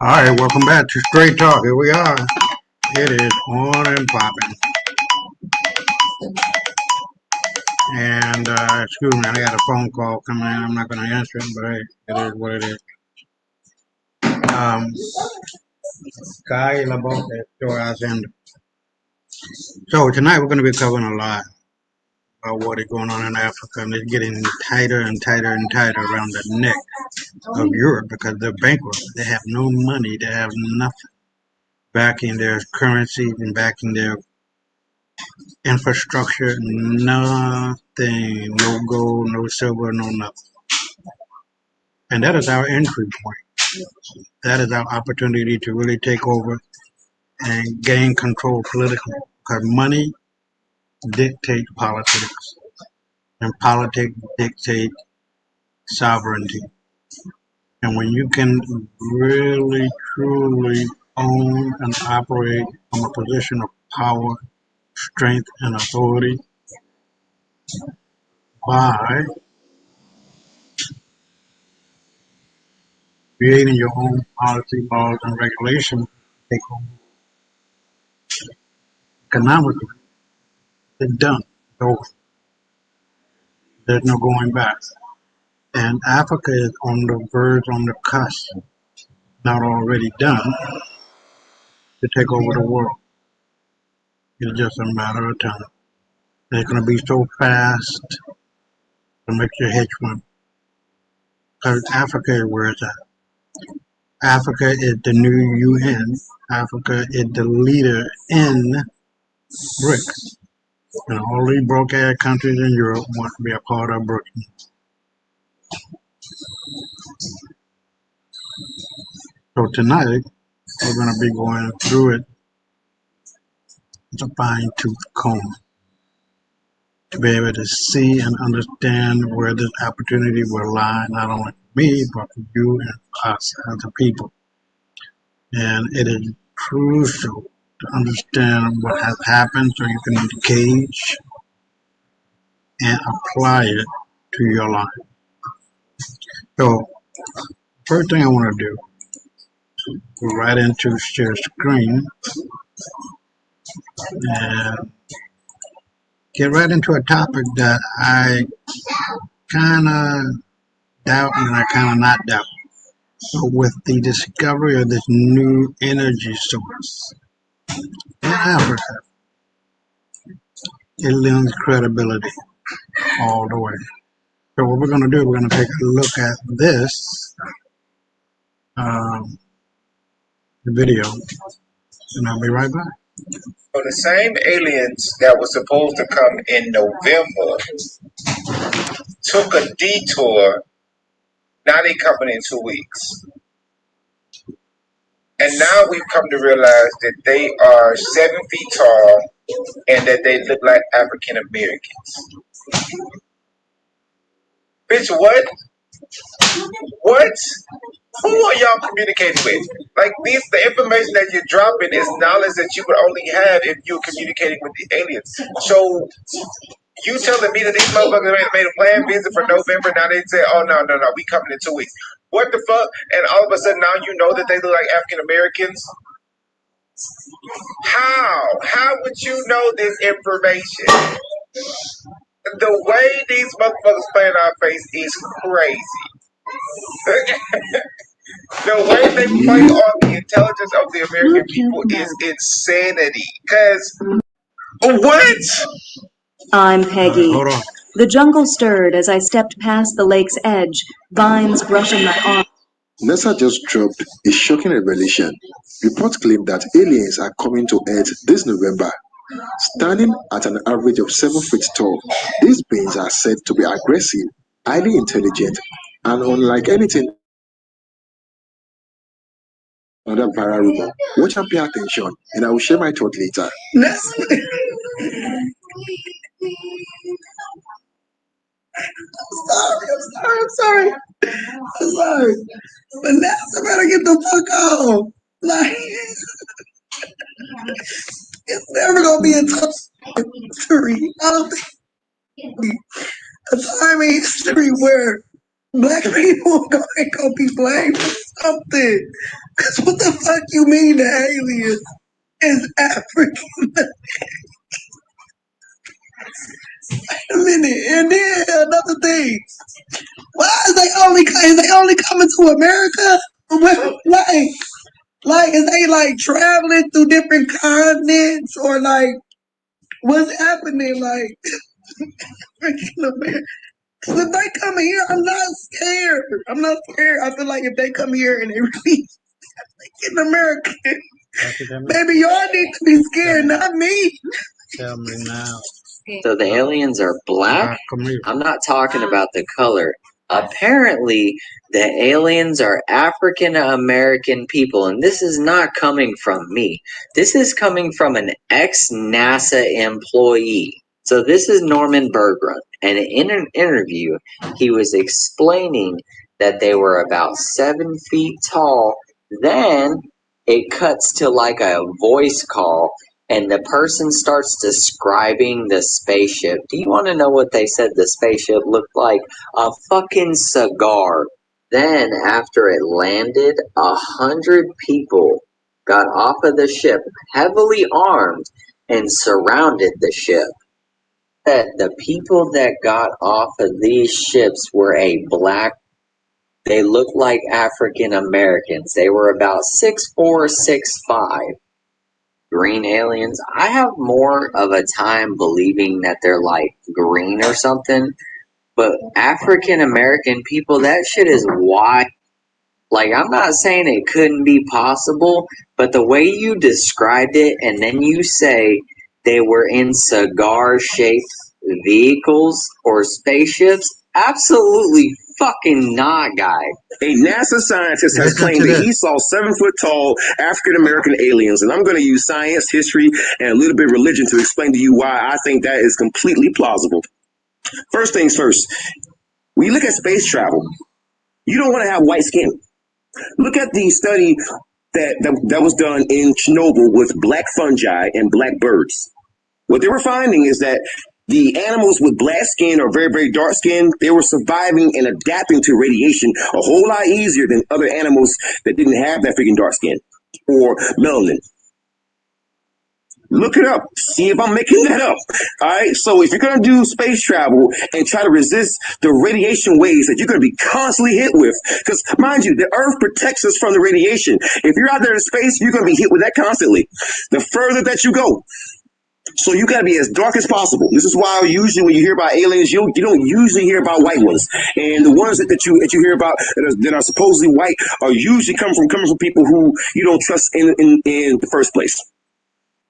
All right, welcome back to Straight Talk. Here we are. It is on and popping. And excuse me, I got a phone call coming in. I'm not going to answer it, but hey, it is what it is. Ascension. So tonight we're going to be covering a lot about what is going on in Africa, and it's getting tighter and tighter and tighter around the neck of Europe because they're bankrupt. They have no money. They have nothing backing their currencies and backing their infrastructure, nothing, no gold, no silver, no nothing. And that is our entry point. That is our opportunity to really take over and gain control politically. Because money dictates politics, and politics dictate sovereignty. And when you can really, truly own and operate from a position of power, strength, and authority by creating your own policy, laws, and regulations, take over economically, it's done. It's over. There's no going back. And Africa is on the verge, on the cusp, not already done, to take over the world. It's just a matter of time. And it's going to be so fast to make your head swim. Because Africa is where it's at. Africa is the new UN. Africa is the leader in BRICS. And all these broke-ass countries in Europe want to be a part of BRICS. So tonight, we're going to be going through it with a fine-tooth comb to be able to see and understand where this opportunity will lie, not only for me, but for you and us as a people. And it is crucial to understand what has happened so you can engage and apply it to your life. So, first thing I want to do, go right into share screen and get right into a topic that I kind of doubt and I kind of not doubt. So with the discovery of this new energy source in Africa, it lends credibility all the way. So what we're going to do, we're going to take a look at this video, and I'll be right back. So the same aliens that were supposed to come in November took a detour. Now they coming in 2 weeks. And now we've come to realize that they are 7 feet tall and that they look like African Americans. Bitch, what? What? Who are y'all communicating with? Like the information that you're dropping is knowledge that you would only have if you're communicating with the aliens. So you telling me that these motherfuckers made a planned visit for November, now they say, oh no, we coming in 2 weeks. What the fuck? And all of a sudden now you know that they look like African Americans? How? How would you know this information? The way these motherfuckers play in our face is crazy. The way they play on the intelligence of the American people is insanity. Because, what? I'm Peggy. Hold on. The jungle stirred as I stepped past the lake's edge, vines brushing my arm. NASA just dropped a shocking revelation. Reports claim that aliens are coming to Earth this November. Standing at an average of 7 feet tall, these beings are said to be aggressive, highly intelligent, and unlike anything. Another viral rumor. Watch and pay attention, and I will share my thought later. I'm sorry. But now I better get the fuck off. Like, it's never gonna be a time history. I don't think a time in history where black people gonna be blamed for something. Cause what the fuck you mean the aliens is African? A minute, and then another thing. Why is they only coming to America? Well, like is they like traveling through different continents or like what's happening? Like freaking America. Cause if they come here, I'm not scared. I'm not scared. I feel like if they come here and they really in America, baby, y'all need to be scared, not me. Tell me now. So the aliens are black? Come here. I'm not talking about the color. Apparently, the aliens are African American people, and this is not coming from me. This is coming from an ex-NASA employee. So this is Norman Berggren, and in an interview, he was explaining that they were about 7 feet tall. Then it cuts to like a voice call, and the person starts describing the spaceship. Do you want to know what they said the spaceship looked like? A fucking cigar. Then, after it landed, 100 people got off of the ship, heavily armed, and surrounded the ship. That the people that got off of these ships were they looked like African Americans. They were about 6'4", 6'5". Green aliens. I have more of a time believing that they're like green or something, but African American people, that shit is wild. Like, I'm not saying it couldn't be possible, but the way you described it, and then you say they were in cigar-shaped vehicles or spaceships, absolutely fucking not, guy. A NASA scientist has claimed that he saw 7-foot-tall African-American aliens, and I'm going to use science, history, and a little bit of religion to explain to you why I think that is completely plausible. First things first, when you look at space travel, you don't want to have white skin. Look at the study that was done in Chernobyl with black fungi and black birds. What they were finding is that the animals with black skin or very, very dark skin, they were surviving and adapting to radiation a whole lot easier than other animals that didn't have that freaking dark skin or melanin. Look it up. See if I'm making that up. All right. So if you're going to do space travel and try to resist the radiation waves that you're going to be constantly hit with, because mind you, the Earth protects us from the radiation. If you're out there in space, you're going to be hit with that constantly. The further that you go. So you got to be as dark as possible. This is why usually when you hear about aliens, you don't usually hear about white ones. And the ones that you hear about that are supposedly white are usually coming from people who you don't trust in the first place.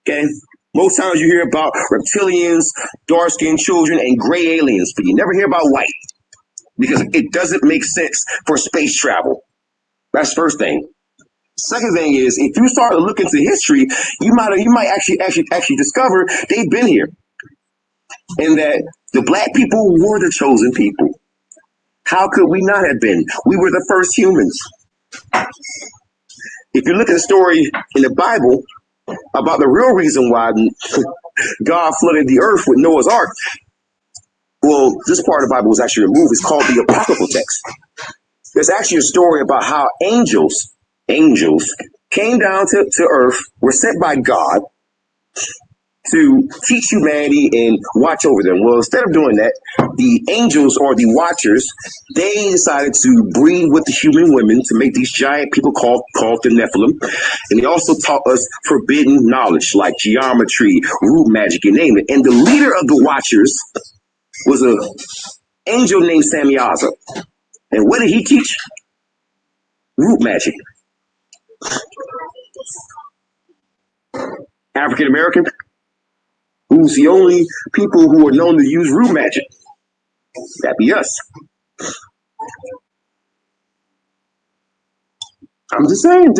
Okay? Most times you hear about reptilians, dark-skinned children, and gray aliens, but you never hear about white because it doesn't make sense for space travel. That's the first thing. Second thing is, if you start to look into history, you might actually discover they've been here, and that the black people were the chosen people. How could we not have been? We were the first humans. If you look at the story in the Bible about the real reason why God flooded the earth with Noah's Ark, well, this part of the Bible was actually removed. It's called the apocryphal text. There's actually a story about how angels came down to earth, were sent by God to teach humanity and watch over them. Well, instead of doing that, the angels or the watchers, they decided to breed with the human women to make these giant people called the Nephilim. And they also taught us forbidden knowledge like geometry, root magic, you name it. And the leader of the watchers was an angel named Samyaza. And what did he teach? Root magic. African American, who's the only people who are known to use root magic. That'd be us. I'm just saying,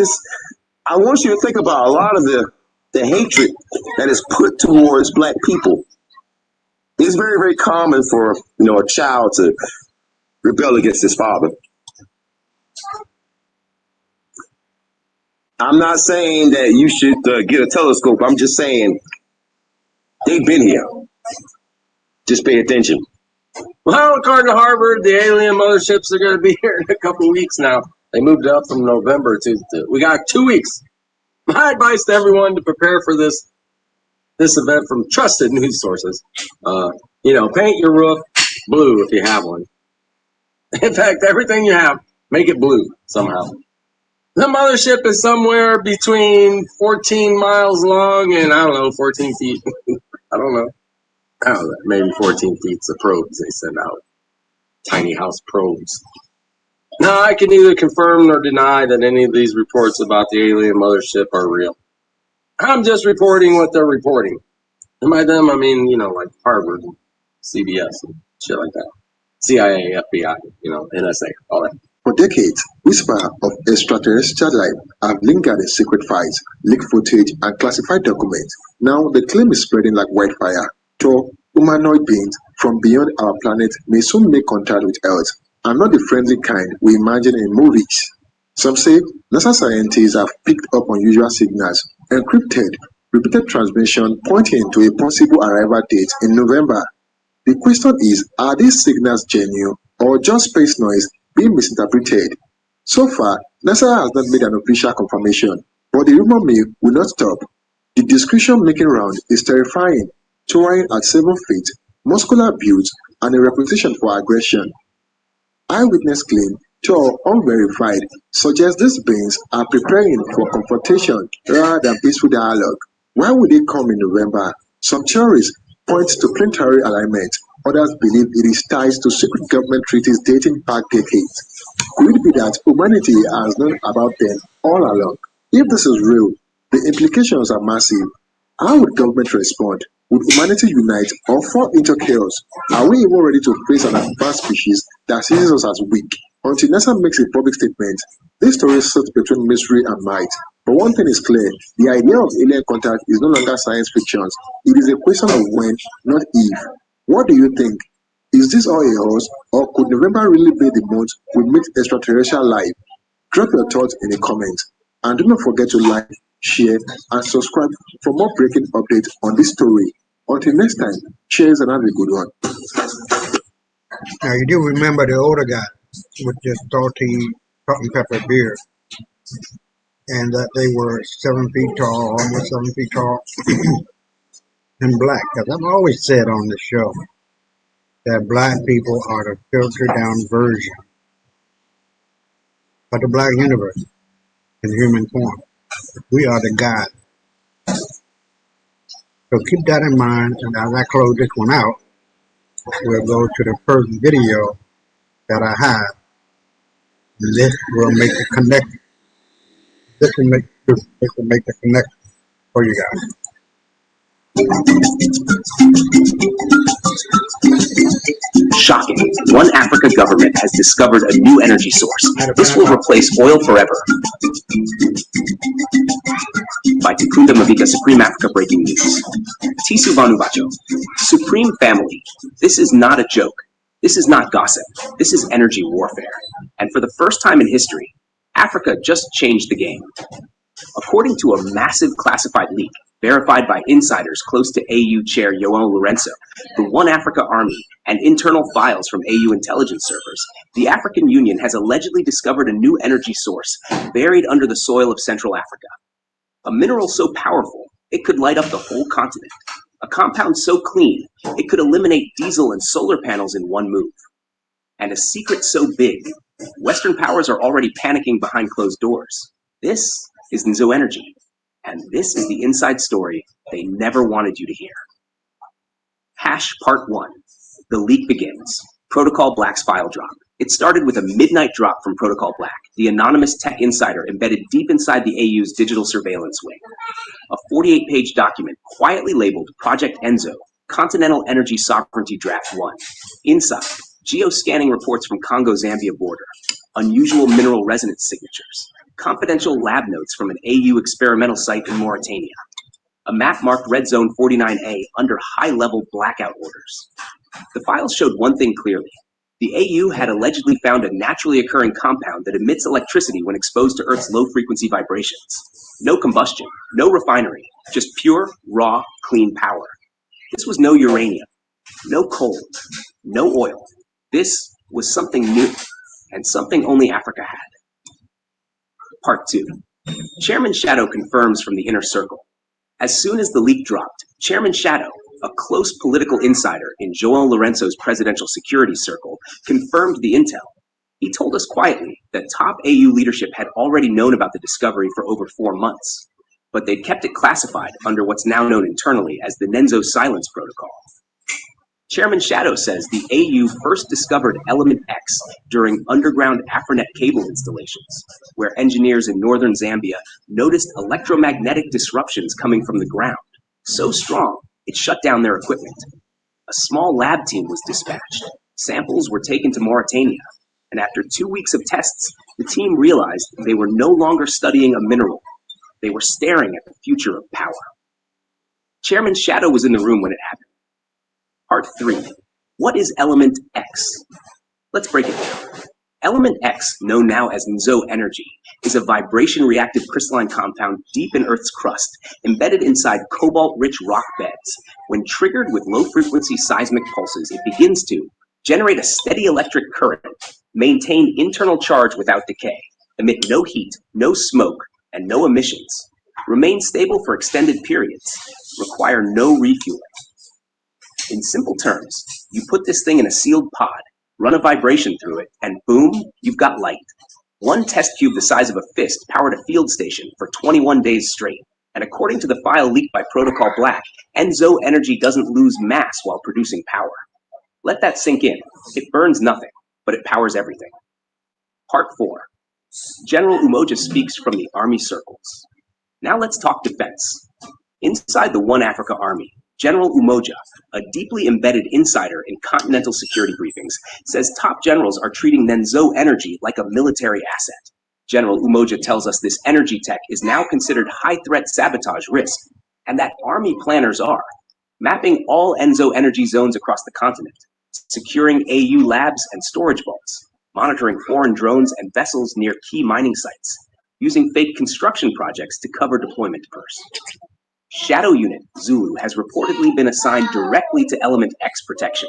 I want you to think about a lot of the hatred that is put towards black people. It's very, very common for a child to rebel against his father. I'm not saying that you should get a telescope. I'm just saying they've been here. Just pay attention. Well, according to Harvard, the alien motherships are going to be here in a couple weeks now. They moved it up from November to we got 2 weeks. My advice to everyone to prepare for this event from trusted news sources. Paint your roof blue if you have one. In fact, everything you have, make it blue somehow. The mothership is somewhere between 14 miles long and, 14 feet. I don't know, maybe 14 feet the probes they send out. Tiny house probes. No, I can neither confirm nor deny that any of these reports about the alien mothership are real. I'm just reporting what they're reporting. And by them, I mean, like Harvard, CBS, and shit like that. CIA, FBI, NSA, all that. For decades, whispers of extraterrestrial life have lingered in secret files, leaked footage, and classified documents. Now, the claim is spreading like wildfire. Tall, humanoid beings from beyond our planet may soon make contact with Earth, and not the friendly kind we imagine in movies. Some say NASA scientists have picked up unusual signals, encrypted, repeated transmission pointing to a possible arrival date in November. The question is, are these signals genuine or just space noise being misinterpreted? So far, NASA has not made an official confirmation, but the rumor mill will not stop. The description making round is terrifying, towering at 7 feet, muscular build, and a reputation for aggression. Eyewitness claim, though unverified, suggest these beings are preparing for confrontation rather than peaceful dialogue. Why would they come in November? Some theories point to planetary alignment, others believe it is tied to secret government treaties dating back decades. Could it be that humanity has known about them all along? If this is real, the implications are massive. How would government respond? Would humanity unite or fall into chaos? Are we even ready to face an advanced species that sees us as weak? Until NASA makes a public statement, this story sits between mystery and might. But one thing is clear, the idea of alien contact is no longer science fiction. It is a question of when, not if. What do you think? Is this all a hoax, or could November really be the month we meet extraterrestrial life? Drop your thoughts in the comments. And do not forget to like, share, and subscribe for more breaking updates on this story. Until next time, cheers and have a good one. Now you do remember the older guy with this salty salt and pepper beard, and that they were 7 feet tall, almost 7 feet tall, and black. Because I've always said on the show that black people are the filtered down version of the black universe in human form. We are the God. So keep that in mind, and as I close this one out, we'll go to the first video that I have. And this will make the connection. This will make the connection for you guys. Shocking. One Africa government has discovered a new energy source. This will replace oil forever. By Takunda Mavika, Supreme Africa Breaking News. Tisu Vanuvacho. Supreme Family. This is not a joke. This is not gossip. This is energy warfare. And for the first time in history, Africa just changed the game. According to a massive classified leak, verified by insiders close to AU Chair Yoel Lorenzo, the One Africa Army, and internal files from AU intelligence servers, the African Union has allegedly discovered a new energy source buried under the soil of Central Africa. A mineral so powerful, it could light up the whole continent. A compound so clean, it could eliminate diesel and solar panels in one move. And a secret so big, Western powers are already panicking behind closed doors. This is Nzo Energy, and this is the inside story they never wanted you to hear. Hash Part 1. The leak begins. Protocol Black's file drop. It started with a midnight drop from Protocol Black, the anonymous tech insider embedded deep inside the AU's digital surveillance wing. A 48-page document quietly labeled Project Enzo, Continental Energy Sovereignty Draft 1. Inside, geoscanning reports from Congo-Zambia border, unusual mineral resonance signatures, confidential lab notes from an AU experimental site in Mauritania, a map marked Red Zone 49A under high-level blackout orders. The files showed one thing clearly. The AU had allegedly found a naturally occurring compound that emits electricity when exposed to Earth's low-frequency vibrations. No combustion, no refinery, just pure, raw, clean power. This was no uranium. No coal, no oil. This was something new, and something only Africa had. Part 2. Chairman Shadow confirms from the inner circle. As soon as the leak dropped, Chairman Shadow, a close political insider in João Lourenço's presidential security circle, confirmed the intel. He told us quietly that top AU leadership had already known about the discovery for over 4 months, but they'd kept it classified under what's now known internally as the Nenzo Silence Protocol. Chairman Shadow says the AU first discovered Element X during underground Afronet cable installations, where engineers in northern Zambia noticed electromagnetic disruptions coming from the ground, so strong it shut down their equipment. A small lab team was dispatched. Samples were taken to Mauritania, and after 2 weeks of tests, the team realized they were no longer studying a mineral. They were staring at the future of power. Chairman Shadow was in the room when it happened. Part 3. What is Element X? Let's break it down. Element X, known now as Nzo energy, is a vibration-reactive crystalline compound deep in Earth's crust, embedded inside cobalt-rich rock beds. When triggered with low-frequency seismic pulses, it begins to generate a steady electric current, maintain internal charge without decay, emit no heat, no smoke, and no emissions, remain stable for extended periods, require no refueling. In simple terms, you put this thing in a sealed pod, run a vibration through it, and boom, you've got light. One test cube the size of a fist powered a field station for 21 days straight, and according to the file leaked by Protocol Black, Nzo energy doesn't lose mass while producing power. Let that sink in. It burns nothing, but it powers everything. Part 4. General Umoja speaks from the Army circles. Now let's talk defense. Inside the One Africa Army, General Umoja, a deeply embedded insider in continental security briefings, says top generals are treating Nenzo energy like a military asset. General Umoja tells us this energy tech is now considered high-threat sabotage risk, and that Army planners are mapping all Nzo energy zones across the continent, securing AU labs and storage vaults, monitoring foreign drones and vessels near key mining sites, using fake construction projects to cover deployment purse. Shadow Unit Zulu has reportedly been assigned directly to Element X protection.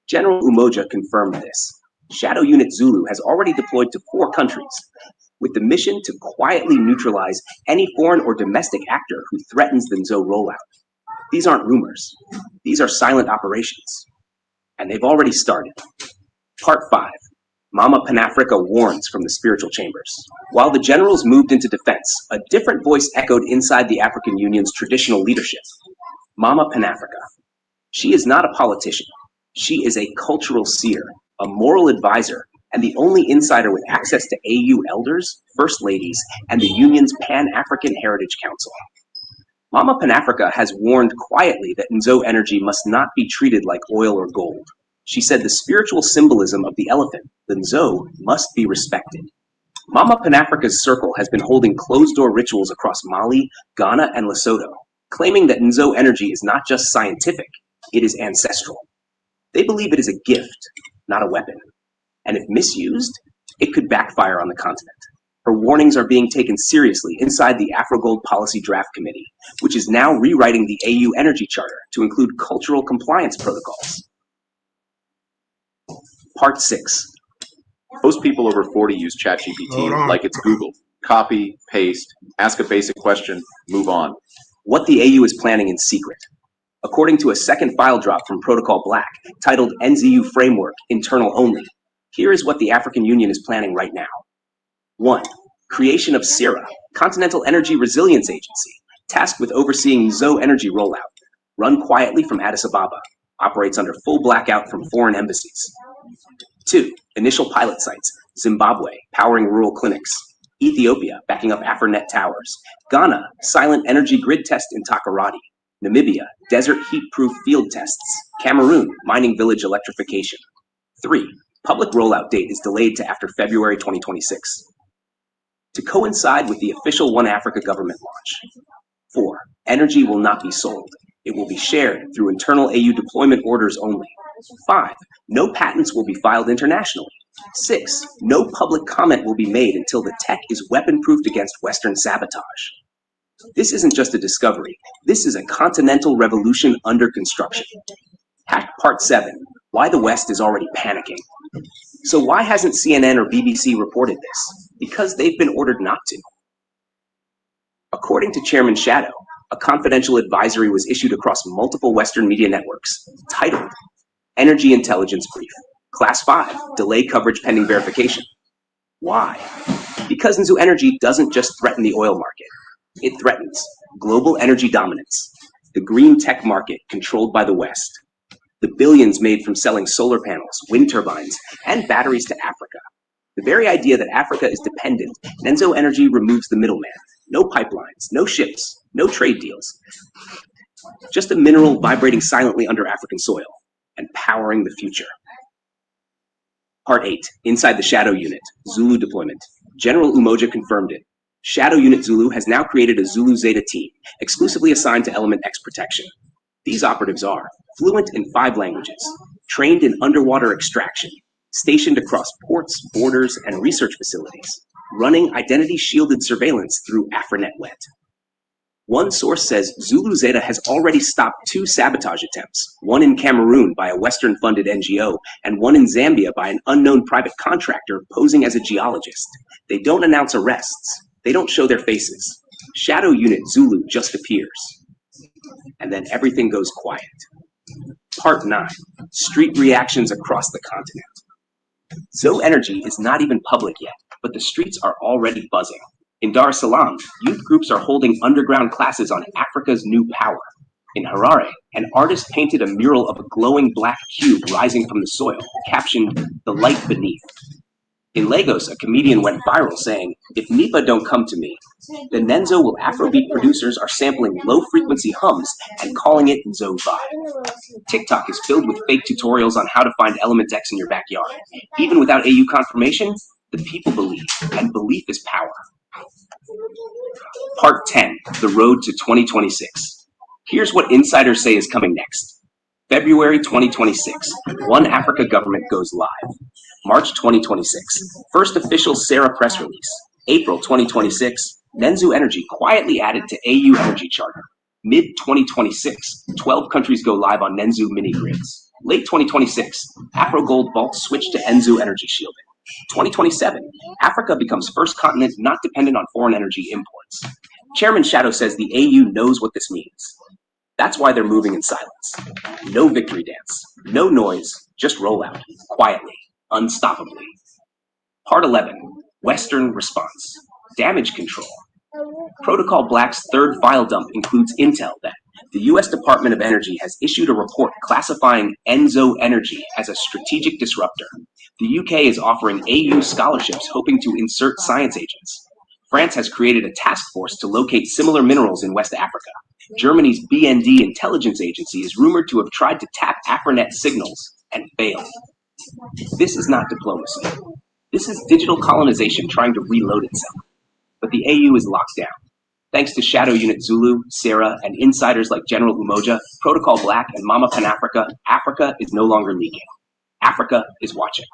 General Umoja confirmed this. Shadow Unit Zulu has already deployed to 4 countries, with the mission to quietly neutralize any foreign or domestic actor who threatens the Nzo rollout. These aren't rumors. These are silent operations. And they've already started. Part 5. Mama Pan-Africa warns from the spiritual chambers. While the generals moved into defense, a different voice echoed inside the African Union's traditional leadership. Mama Pan-Africa. She is not a politician. She is a cultural seer, a moral advisor, and the only insider with access to AU elders, first ladies, and the Union's Pan-African Heritage Council. Mama Pan-Africa has warned quietly that Nzo energy must not be treated like oil or gold. She said the spiritual symbolism of the elephant, the Nzo, must be respected. Mama Pan-Africa's circle has been holding closed-door rituals across Mali, Ghana, and Lesotho, claiming that Nzo energy is not just scientific, it is ancestral. They believe it is a gift, not a weapon. And if misused, it could backfire on the continent. Her warnings are being taken seriously inside the AfroGold Policy Draft Committee, which is now rewriting the AU Energy Charter to include cultural compliance protocols. Part 6. Most people over 40 use ChatGPT like it's Google. Copy, paste, ask a basic question, move on. What the AU is planning in secret. According to a second file drop from Protocol Black, titled NZU Framework, Internal Only, here is what the African Union is planning right now. 1. Creation of CIRA, Continental Energy Resilience Agency, tasked with overseeing Nzo energy rollout. Run quietly from Addis Ababa. Operates under full blackout from foreign embassies. 2. Initial pilot sites. Zimbabwe, powering rural clinics. Ethiopia, backing up Afronet towers. Ghana, silent energy grid test in Takoradi. Namibia, desert heat-proof field tests. Cameroon, mining village electrification. 3. Public rollout date is delayed to after February 2026. To coincide with the official One Africa government launch. 4. Energy will not be sold. It will be shared through internal AU deployment orders only. 5. No patents will be filed internationally. 6. No public comment will be made until the tech is weapon-proofed against Western sabotage. This isn't just a discovery. This is a continental revolution under construction. Part 7. Why the West is already panicking. So why hasn't CNN or BBC reported this? Because they've been ordered not to. According to Chairman Shadow, a confidential advisory was issued across multiple Western media networks titled Energy Intelligence Brief, Class 5, Delay Coverage Pending Verification. Why? Because Nzu Energy doesn't just threaten the oil market. It threatens global energy dominance, the green tech market controlled by the West, the billions made from selling solar panels, wind turbines, and batteries to Africa. The very idea that Africa is dependent, Nzo Energy removes the middleman. No pipelines, no ships, no trade deals. Just a mineral vibrating silently under African soil and powering the future. Part 8. Inside the Shadow Unit, Zulu deployment. General Umoja confirmed it. Shadow Unit Zulu has now created a Zulu Zeta team, exclusively assigned to Element X protection. These operatives are fluent in 5 languages, trained in underwater extraction, stationed across ports, borders, and research facilities, running identity-shielded surveillance through AfriNetWet. One source says Zulu Zeta has already stopped 2 sabotage attempts, one in Cameroon by a Western-funded NGO, and one in Zambia by an unknown private contractor posing as a geologist. They don't announce arrests. They don't show their faces. Shadow Unit Zulu just appears. And then everything goes quiet. Part 9. Street reactions across the continent. Zo Energy is not even public yet, but the streets are already buzzing. In Dar es Salaam, youth groups are holding underground classes on Africa's new power. In Harare, an artist painted a mural of a glowing black cube rising from the soil, captioned, "The Light Beneath." In Lagos, a comedian went viral saying, "If NEPA don't come to me," the Nenzo will Afrobeat producers are sampling low-frequency hums and calling it Nzo Vibe. TikTok is filled with fake tutorials on how to find Element X in your backyard. Even without AU confirmation, the people believe, and belief is power. Part 10. The Road to 2026. Here's what insiders say is coming next. February 2026. One Africa government goes live. March 2026. First official Sarah press release. April 2026. Nenzu Energy quietly added to AU Energy Charter. Mid-2026. 12 countries go live on Nenzu mini-grids. Late 2026. AfroGold vaults switch to Enzu Energy shielding. 2027. Africa becomes first continent not dependent on foreign energy imports. Chairman Shadow says the AU knows what this means. That's why they're moving in silence. No victory dance, no noise, just roll out, quietly, unstoppably. Part 11. Western response. Damage control. Protocol Black's third file dump includes intel that the U.S. Department of Energy has issued a report classifying Enzo Energy as a strategic disruptor. The UK is offering AU scholarships hoping to insert science agents. France has created a task force to locate similar minerals in West Africa. Germany's BND intelligence agency is rumored to have tried to tap AfriNet signals and failed. This is not diplomacy. This is digital colonization trying to reload itself. But the AU is locked down. Thanks to Shadow Unit Zulu, Sarah, and insiders like General Umoja, Protocol Black, and Mama Pan-Africa, Africa is no longer leaking. Africa is watching.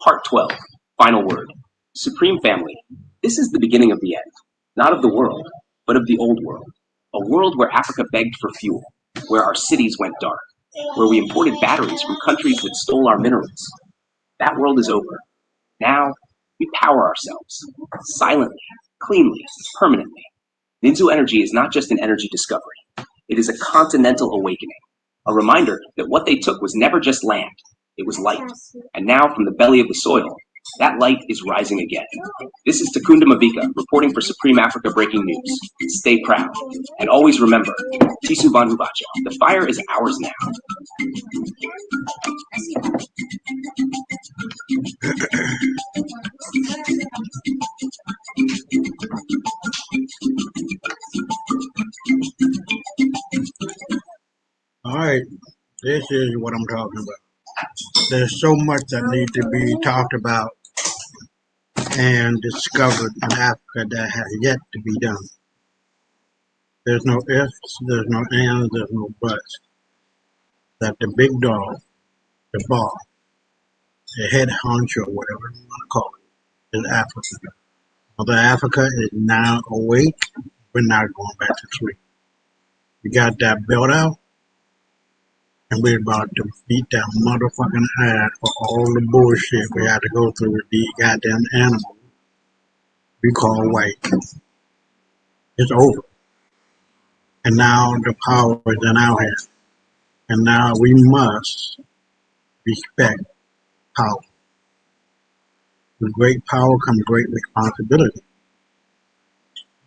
Part 12. Final word. Supreme Family. This is the beginning of the end. Not of the world, but of the old world. A world where Africa begged for fuel, where our cities went dark, where we imported batteries from countries that stole our minerals. That world is over. Now, we power ourselves, silently, cleanly, permanently. Ninzu Energy is not just an energy discovery. It is a continental awakening, a reminder that what they took was never just land, it was light. And now, from the belly of the soil, that light is rising again. This is Takunda Mavika, reporting for Supreme Africa Breaking News. Stay proud. And always remember, Tisu Bandu Bacho, the fire is ours now. All right, this is what I'm talking about. There's so much that needs to be talked about and discovered in Africa that has yet to be done. There's no ifs, there's no ands, there's no buts. That the big dog, the ball, the head honcho, whatever you want to call it, is Africa. Mother Africa is now awake. We're not going back to sleep. We got that built out. And we're about to beat that motherfucking ass for all the bullshit we had to go through with these goddamn animals we call white. It's over. And now the power is in our hands. And now we must respect power. With great power comes great responsibility.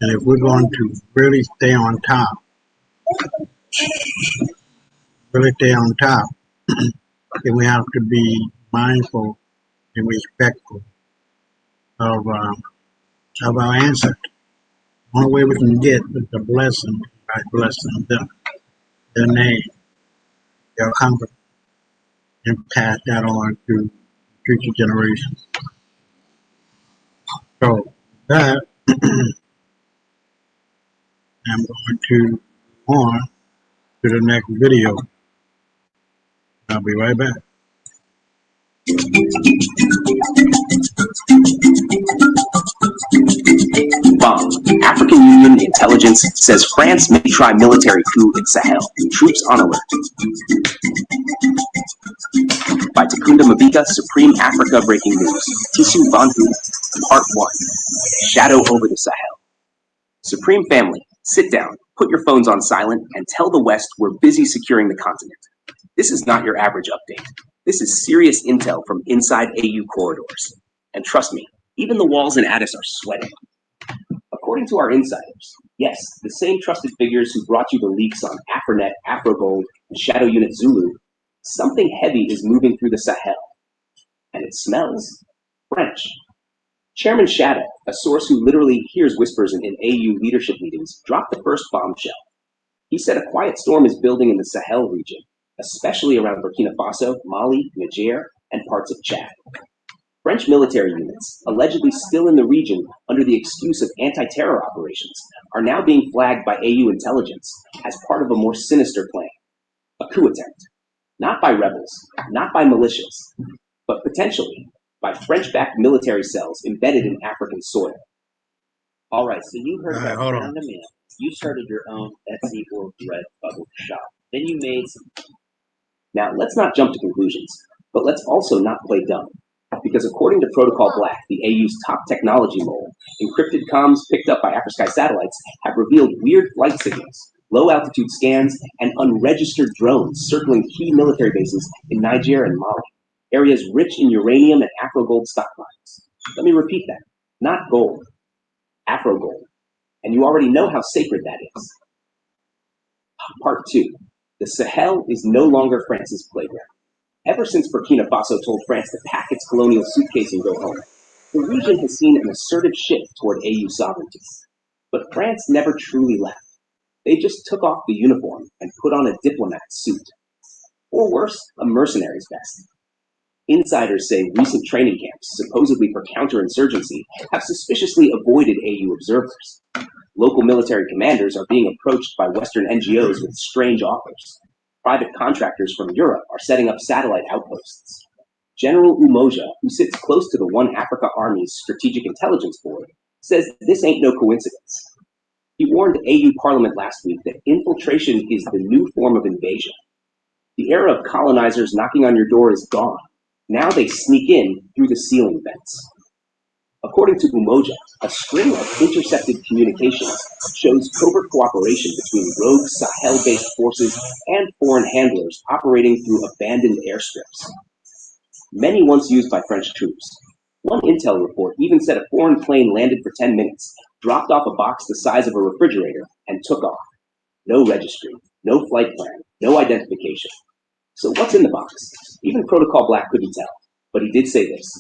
And if we're going to really stay on top, then we have to be mindful and respectful of our ancestors. The only way we can get is the blessing by blessing them, their name, their comfort, and pass that on to future generations. So that I'm going to go on to the next video. I'll be right back. Bomb. African Union intelligence says France may try military coup in Sahel. Troops on alert. By Takunda Mavika, Supreme Africa Breaking News. Tisu Bantu, Part 1. Shadow over the Sahel. Supreme family, sit down, put your phones on silent, and tell the West we're busy securing the continent. This is not your average update. This is serious intel from inside AU corridors. And trust me, even the walls in Addis are sweating. According to our insiders, yes, the same trusted figures who brought you the leaks on Afronet, Afrogold, and Shadow Unit Zulu, something heavy is moving through the Sahel. And it smells French. Chairman Shadow, a source who literally hears whispers in AU leadership meetings, dropped the first bombshell. He said a quiet storm is building in the Sahel region, especially around Burkina Faso, Mali, Niger, and parts of Chad. French military units, allegedly still in the region under the excuse of anti-terror operations, are now being flagged by AU intelligence as part of a more sinister plan, a coup attempt. Not by rebels, not by militias, but potentially by French-backed military cells embedded in African soil. All right, so you heard about Hold on. Random Man. You started your own Etsy or Redbubble shop. Then you made some. Now, let's not jump to conclusions, but let's also not play dumb. Because according to Protocol Black, the AU's top technology mole, encrypted comms picked up by Afrosky satellites have revealed weird flight signals, low-altitude scans, and unregistered drones circling key military bases in Niger and Mali, areas rich in uranium and Afrogold stockpiles. Let me repeat that. Not gold. Afrogold. And you already know how sacred that is. Part 2. The Sahel is no longer France's playground. Ever since Burkina Faso told France to pack its colonial suitcase and go home, the region has seen an assertive shift toward AU sovereignty. But France never truly left. They just took off the uniform and put on a diplomat's suit. Or worse, a mercenary's vest. Insiders say recent training camps, supposedly for counterinsurgency, have suspiciously avoided AU observers. Local military commanders are being approached by Western NGOs with strange offers. Private contractors from Europe are setting up satellite outposts. General Umoja, who sits close to the One Africa Army's Strategic Intelligence Board, says this ain't no coincidence. He warned AU Parliament last week that infiltration is the new form of invasion. The era of colonizers knocking on your door is gone. Now they sneak in through the ceiling vents. According to Umoja, a string of intercepted communications shows covert cooperation between rogue Sahel-based forces and foreign handlers operating through abandoned airstrips. Many once used by French troops. One intel report even said a foreign plane landed for 10 minutes, dropped off a box the size of a refrigerator, and took off. No registry, no flight plan, no identification. So what's in the box? Even Protocol Black couldn't tell, but he did say this.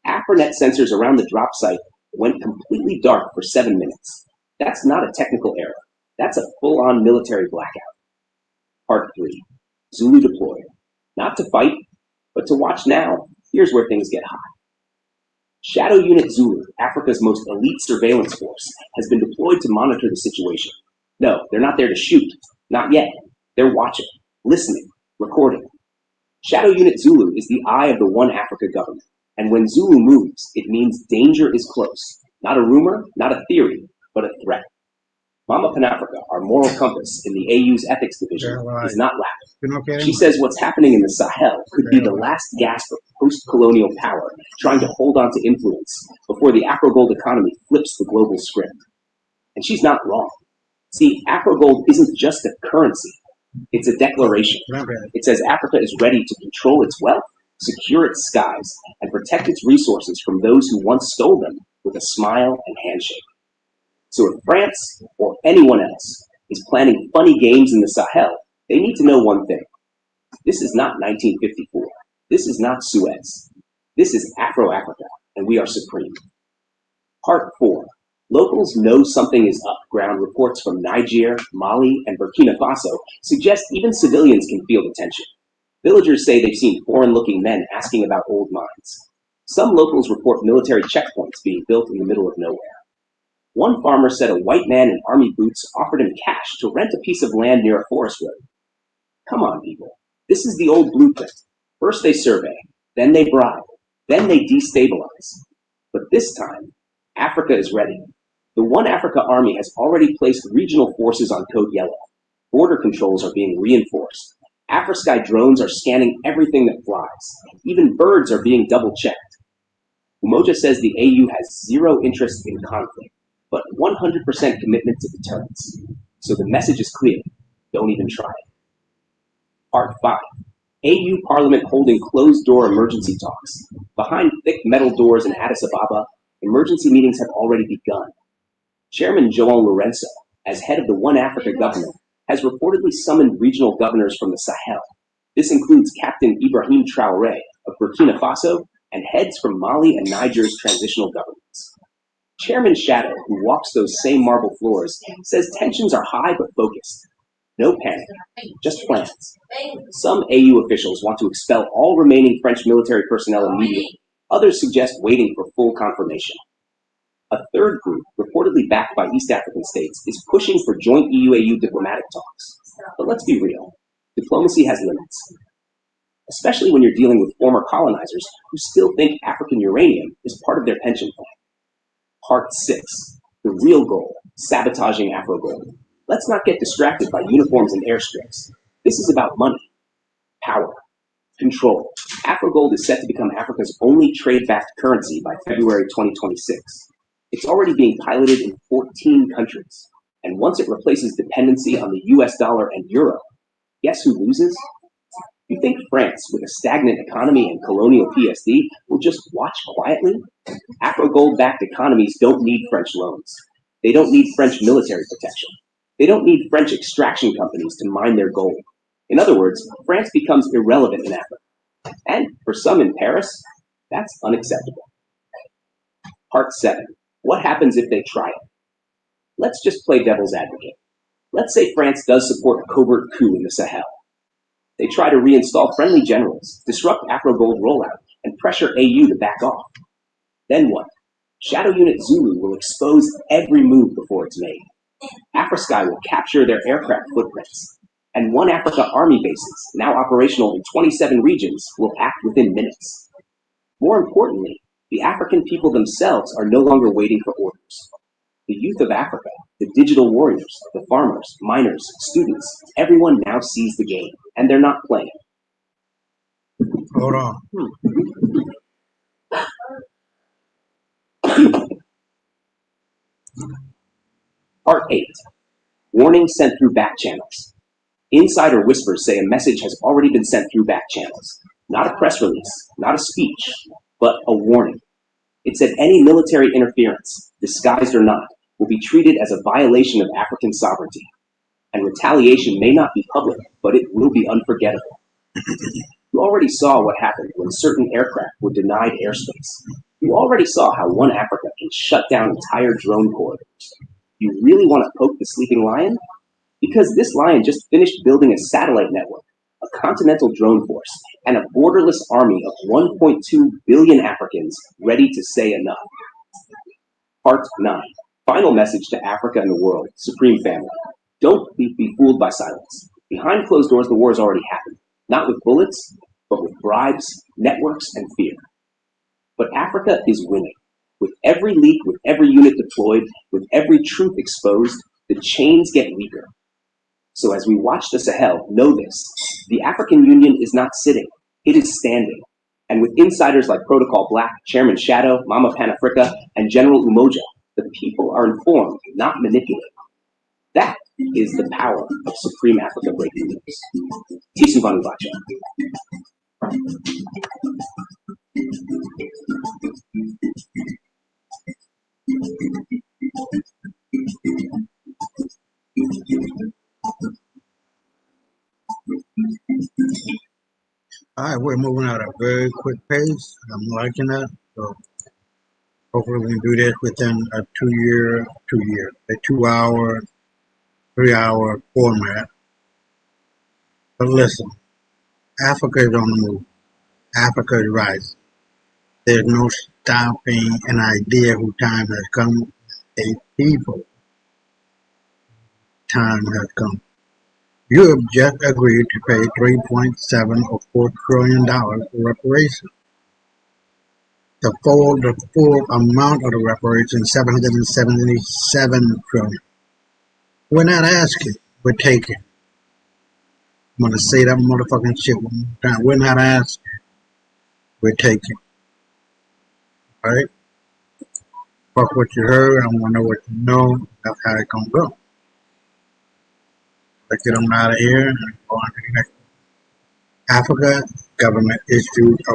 Afronet sensors around the drop site went completely dark for 7 minutes. That's not a technical error. That's a full-on military blackout. Part 3. Zulu deployed. Not to fight, but to watch now. Here's where things get hot. Shadow Unit Zulu, Africa's most elite surveillance force, has been deployed to monitor the situation. No, they're not there to shoot. Not yet. They're watching, listening, recording. Shadow Unit Zulu is the eye of the One Africa government. And when Zulu moves, it means danger is close. Not a rumor, not a theory, but a threat. Mama Pan-Africa, our moral compass in the AU's ethics division, is not laughing. She says what's happening in the Sahel could be the last gasp of post-colonial power trying to hold on to influence before the Afro-Gold economy flips the global script. And she's not wrong. See, Afro-Gold isn't just a currency. It's a declaration. It says Africa is ready to control its wealth, secure its skies, and protect its resources from those who once stole them with a smile and handshake. So if France or anyone else is planning funny games in the Sahel, they need to know one thing. This is not 1954. This is not Suez. This is Afro-Africa, and we are supreme. Part 4. Locals know something is up. Ground reports from Niger, Mali, and Burkina Faso suggest even civilians can feel the tension. Villagers say they've seen foreign-looking men asking about old mines. Some locals report military checkpoints being built in the middle of nowhere. One farmer said a white man in army boots offered him cash to rent a piece of land near a forest road. Come on, people. This is the old blueprint. First they survey, then they bribe, then they destabilize. But this time, Africa is ready. The One Africa Army has already placed regional forces on Code Yellow. Border controls are being reinforced. AfriSky drones are scanning everything that flies. Even birds are being double-checked. Umoja says the AU has zero interest in conflict, but 100% commitment to deterrence. So the message is clear. Don't even try it. Part 5. AU Parliament holding closed-door emergency talks. Behind thick metal doors in Addis Ababa, emergency meetings have already begun. Chairman João Lourenço, as head of the One Africa government, has reportedly summoned regional governors from the Sahel. This includes Captain Ibrahim Traoré of Burkina Faso and heads from Mali and Niger's transitional governments. Chairman Shadow, who walks those same marble floors, says tensions are high but focused. No panic, just plans. Some AU officials want to expel all remaining French military personnel immediately. Others suggest waiting for full confirmation. A third group, reportedly backed by East African states, is pushing for joint EU-AU diplomatic talks. But let's be real, diplomacy has limits, especially when you're dealing with former colonizers who still think African uranium is part of their pension plan. Part 6. The real goal, sabotaging Afro-Gold. Let's not get distracted by uniforms and airstrips. This is about money, power, control. Afro-Gold is set to become Africa's only trade-backed currency by February 2026. It's already being piloted in 14 countries. And once it replaces dependency on the US dollar and euro, guess who loses? You think France, with a stagnant economy and colonial PSD, will just watch quietly? Afro-Gold-backed economies don't need French loans. They don't need French military protection. They don't need French extraction companies to mine their gold. In other words, France becomes irrelevant in Africa. And for some in Paris, that's unacceptable. Part 7. What happens if they try it? Let's just play devil's advocate. Let's say France does support a covert coup in the Sahel. They try to reinstall friendly generals, disrupt Afro-Gold rollout, and pressure AU to back off. Then what? Shadow Unit Zulu will expose every move before it's made. AfriSky will capture their aircraft footprints. And One Africa Army bases, now operational in 27 regions, will act within minutes. More importantly, the African people themselves are no longer waiting for orders. The youth of Africa, the digital warriors, the farmers, miners, students, everyone now sees the game, and they're not playing. Hold on. Part 8. Warning sent through back channels. Insider whispers say a message has already been sent through back channels. Not a press release, not a speech, but a warning. It said any military interference, disguised or not, will be treated as a violation of African sovereignty. And retaliation may not be public, but it will be unforgettable. You already saw what happened when certain aircraft were denied airspace. You already saw how One Africa can shut down entire drone corridors. You really want to poke the sleeping lion? Because this lion just finished building a satellite network, a continental drone force, and a borderless army of 1.2 billion Africans ready to say enough. Part 9. Final message to Africa and the world, Supreme Family. Don't be fooled by silence. Behind closed doors, the war has already happened. Not with bullets, but with bribes, networks, and fear. But Africa is winning. With every leak, with every unit deployed, with every truth exposed, the the chains get weaker. So as we watch the Sahel, know this: the African Union is not sitting, it is standing. And with insiders like Protocol Black, Chairman Shadow, Mama Panafrica, and General Umoja, the people are informed, not manipulated. That is the power of Supreme Africa Breaking News. Tisu Vanu Vacho. All right, we're moving at a very quick pace. I'm liking that. So hopefully we can do this within a 2-hour, 3-hour format. But listen, Africa is on the move. Africa is rising. There's no stopping an idea whose time has come. A people time has come. You have just agreed to pay $3.7 or $4 trillion for reparations. The full amount of the reparations, $777 trillion. We're not asking, we're taking. I'm gonna say that motherfucking shit one more time. We're not asking, we're taking. Alright? Fuck what you heard, I wanna know what you know. That's how it's gonna go. Let's get them out of here and go on to the next one. Africa government issued a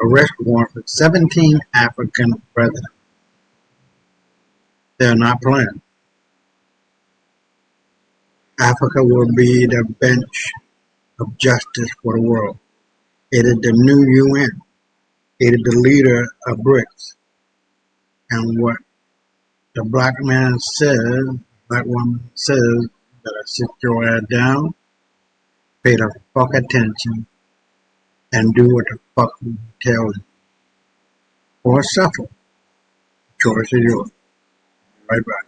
arrest warrant for 17 African presidents. They're not playing. Africa will be the bench of justice for the world. It is the new UN. It is the leader of BRICS. And what the black man says, black woman says, better sit your ass down, pay the fuck attention, and do what the fuck we tell you. Or suffer. Choice is yours. Right back.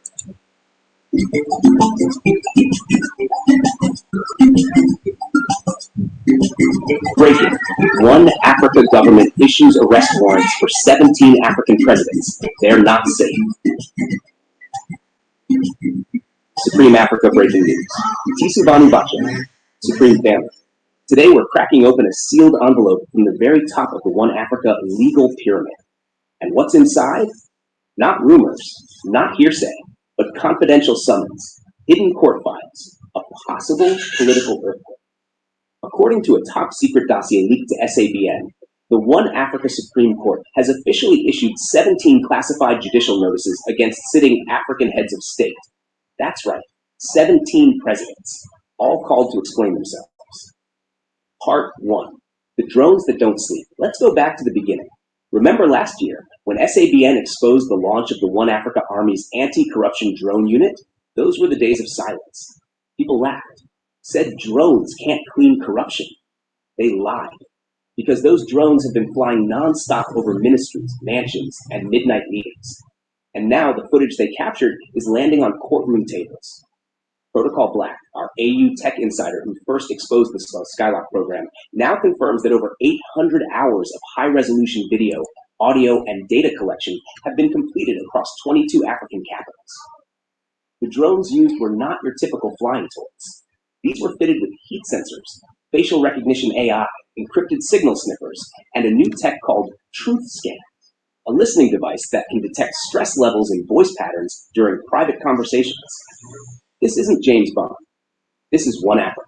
Breaking. One Africa government issues arrest warrants for 17 African presidents. They're not safe. Supreme Africa Breaking News. Tisu Vanu Vacho. Supreme Family. Today we're cracking open a sealed envelope from the very top of the One Africa legal pyramid. And what's inside? Not rumors, not hearsay, but confidential summons, hidden court files, a possible political earthquake. According to a top-secret dossier leaked to SABN, the One Africa Supreme Court has officially issued 17 classified judicial notices against sitting African heads of state. That's right, 17 presidents, all called to explain themselves. Part 1. The drones that don't sleep. Let's go back to the beginning. Remember last year, when SABN exposed the launch of the One Africa Army's anti-corruption drone unit? Those were the days of silence. People laughed, said drones can't clean corruption. They lied, because those drones have been flying non-stop over ministries, mansions, and midnight meetings. And now the footage they captured is landing on courtroom tables. Protocol Black, our AU tech insider who first exposed the Skylock program, now confirms that over 800 hours of high-resolution video, audio, and data collection have been completed across 22 African capitals. The drones used were not your typical flying toys. These were fitted with heat sensors, facial recognition AI, encrypted signal sniffers, and a new tech called Truth Scan, a listening device that can detect stress levels and voice patterns during private conversations. This isn't James Bond. This is One Africa.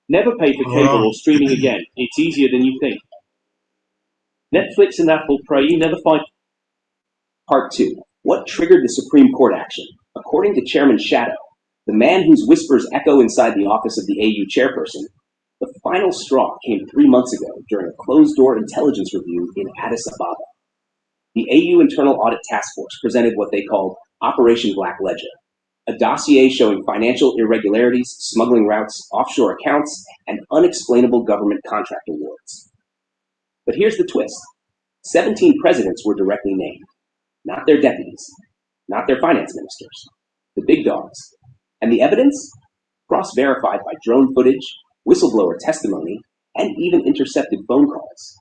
Never pay for cable or streaming again. It's easier than you think. Netflix and Apple pray you never find. Part 2. What triggered the Supreme Court action? According to Chairman Shadow, the man whose whispers echo inside the office of the AU chairperson, the final straw came 3 months ago during a closed-door intelligence review in Addis Ababa. The AU Internal Audit Task Force presented what they called Operation Black Ledger, a dossier showing financial irregularities, smuggling routes, offshore accounts, and unexplainable government contract awards. But here's the twist. 17 presidents were directly named, not their deputies, not their finance ministers, the big dogs. And the evidence? Cross-verified by drone footage, whistleblower testimony, and even intercepted phone calls.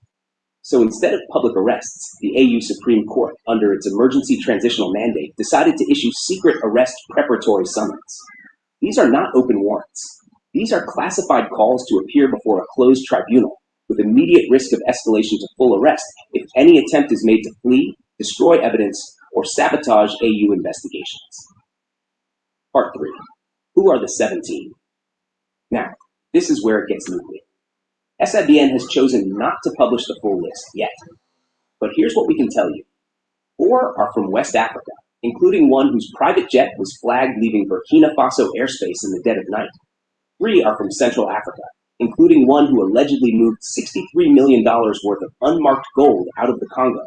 So instead of public arrests, the AU Supreme Court, under its emergency transitional mandate, decided to issue secret arrest preparatory summons. These are not open warrants. These are classified calls to appear before a closed tribunal, with immediate risk of escalation to full arrest if any attempt is made to flee, destroy evidence, or sabotage AU investigations. Part 3. Who are the 17? Now, this is where it gets nuclear. SIBN has chosen not to publish the full list yet. But here's what we can tell you. 4 are from West Africa, including one whose private jet was flagged leaving Burkina Faso airspace in the dead of night. 3 are from Central Africa, including one who allegedly moved $63 million worth of unmarked gold out of the Congo.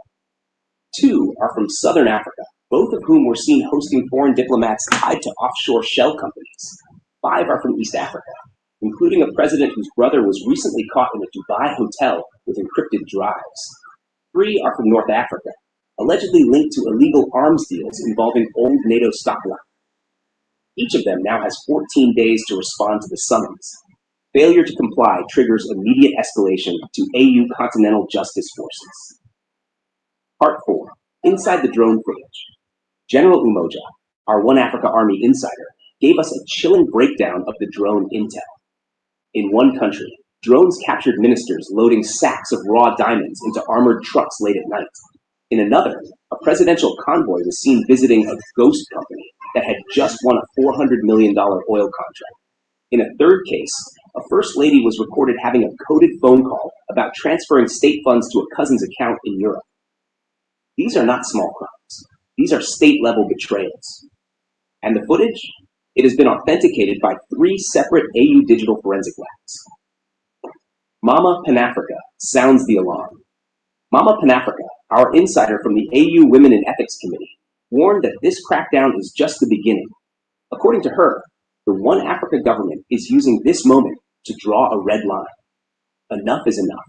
2 are from Southern Africa, both of whom were seen hosting foreign diplomats tied to offshore shell companies. 5 are from East Africa, including a president whose brother was recently caught in a Dubai hotel with encrypted drives. 3 are from North Africa, allegedly linked to illegal arms deals involving old NATO stockline. Each of them now has 14 days to respond to the summons. Failure to comply triggers immediate escalation to AU Continental Justice Forces. Part 4. Inside the drone footage. General Umoja, our One Africa Army insider, gave us a chilling breakdown of the drone intel. In one country, drones captured ministers loading sacks of raw diamonds into armored trucks late at night. In another, a presidential convoy was seen visiting a ghost company that had just won a $400 million oil contract. In a third case, a first lady was recorded having a coded phone call about transferring state funds to a cousin's account in Europe. These are not small crimes. These are state-level betrayals. And the footage? It has been authenticated by 3 separate AU digital forensic labs. Mama Pan-Africa sounds the alarm. Mama Pan-Africa, our insider from the AU Women in Ethics Committee, warned that this crackdown is just the beginning. According to her, the One Africa government is using this moment to draw a red line. Enough is enough.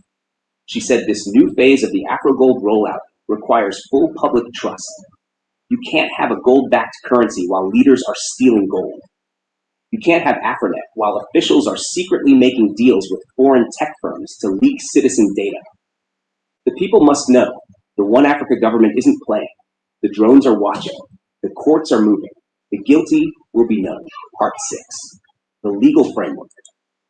She said this new phase of the AfroGold rollout requires full public trust. You can't have a gold-backed currency while leaders are stealing gold. You can't have Afronet while officials are secretly making deals with foreign tech firms to leak citizen data. The people must know the One Africa government isn't playing. The drones are watching. The courts are moving. The guilty will be known. Part 6. The legal framework.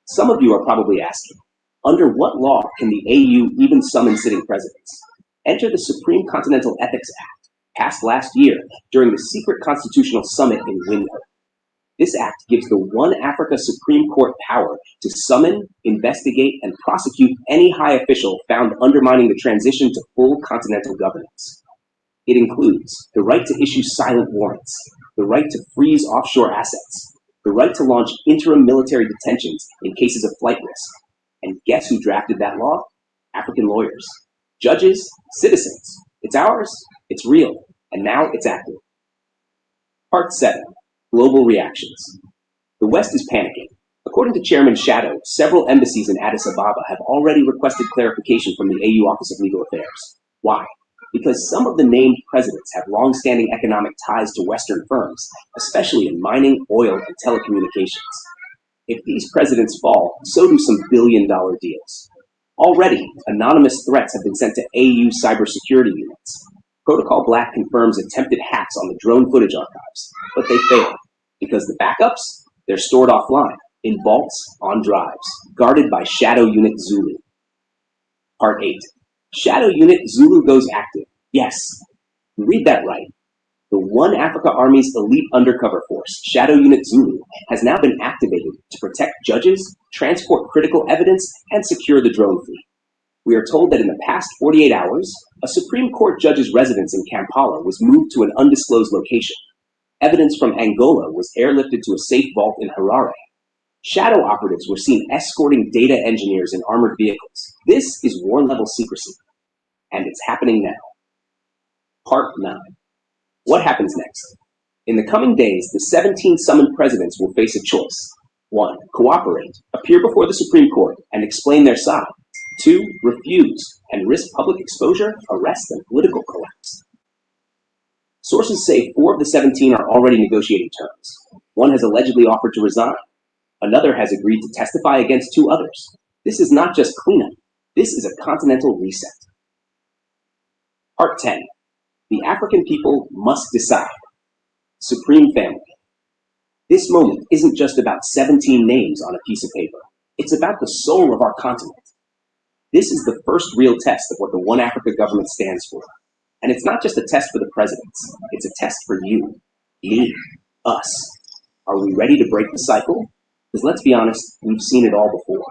Some of you are probably asking, under what law can the AU even summon sitting presidents? Enter the Supreme Continental Ethics Act, passed last year during the secret constitutional summit in Windhoek. This act gives the One Africa Supreme Court power to summon, investigate, and prosecute any high official found undermining the transition to full continental governance. It includes the right to issue silent warrants, the right to freeze offshore assets, the right to launch interim military detentions in cases of flight risk. And guess who drafted that law? African lawyers. Judges, citizens. It's ours, it's real, and now it's active. Part 7. Global reactions. The West is panicking. According to Chairman Shadow, several embassies in Addis Ababa have already requested clarification from the AU Office of Legal Affairs. Why? Because some of the named presidents have long-standing economic ties to Western firms, especially in mining, oil, and telecommunications. If these presidents fall, so do some billion-dollar deals. Already, anonymous threats have been sent to AU cybersecurity units. Protocol Black confirms attempted hacks on the drone footage archives, but they failed because the backups, they're stored offline, in vaults, on drives, guarded by Shadow Unit Zulu. Part 8. Shadow Unit Zulu goes active. Yes, you read that right. The One Africa Army's elite undercover force, Shadow Unit Zulu, has now been activated to protect judges, transport critical evidence, and secure the drone fleet. We are told that in the past 48 hours, a Supreme Court judge's residence in Kampala was moved to an undisclosed location. Evidence from Angola was airlifted to a safe vault in Harare. Shadow operatives were seen escorting data engineers in armored vehicles. This is war-level secrecy, and it's happening now. Part 9. What happens next? In the coming days, the 17 summoned presidents will face a choice. 1. Cooperate, appear before the Supreme Court, and explain their side. 2. Refuse, and risk public exposure, arrest, and political collapse. Sources say 4 of the 17 are already negotiating terms. 1 has allegedly offered to resign. Another has agreed to testify against 2 others. This is not just cleanup. This is a continental reset. Part 10. The African people must decide. Supreme Family. This moment isn't just about 17 names on a piece of paper. It's about the soul of our continent. This is the first real test of what the One Africa government stands for. And it's not just a test for the presidents. It's a test for you, me, us. Are we ready to break the cycle? Because let's be honest, we've seen it all before.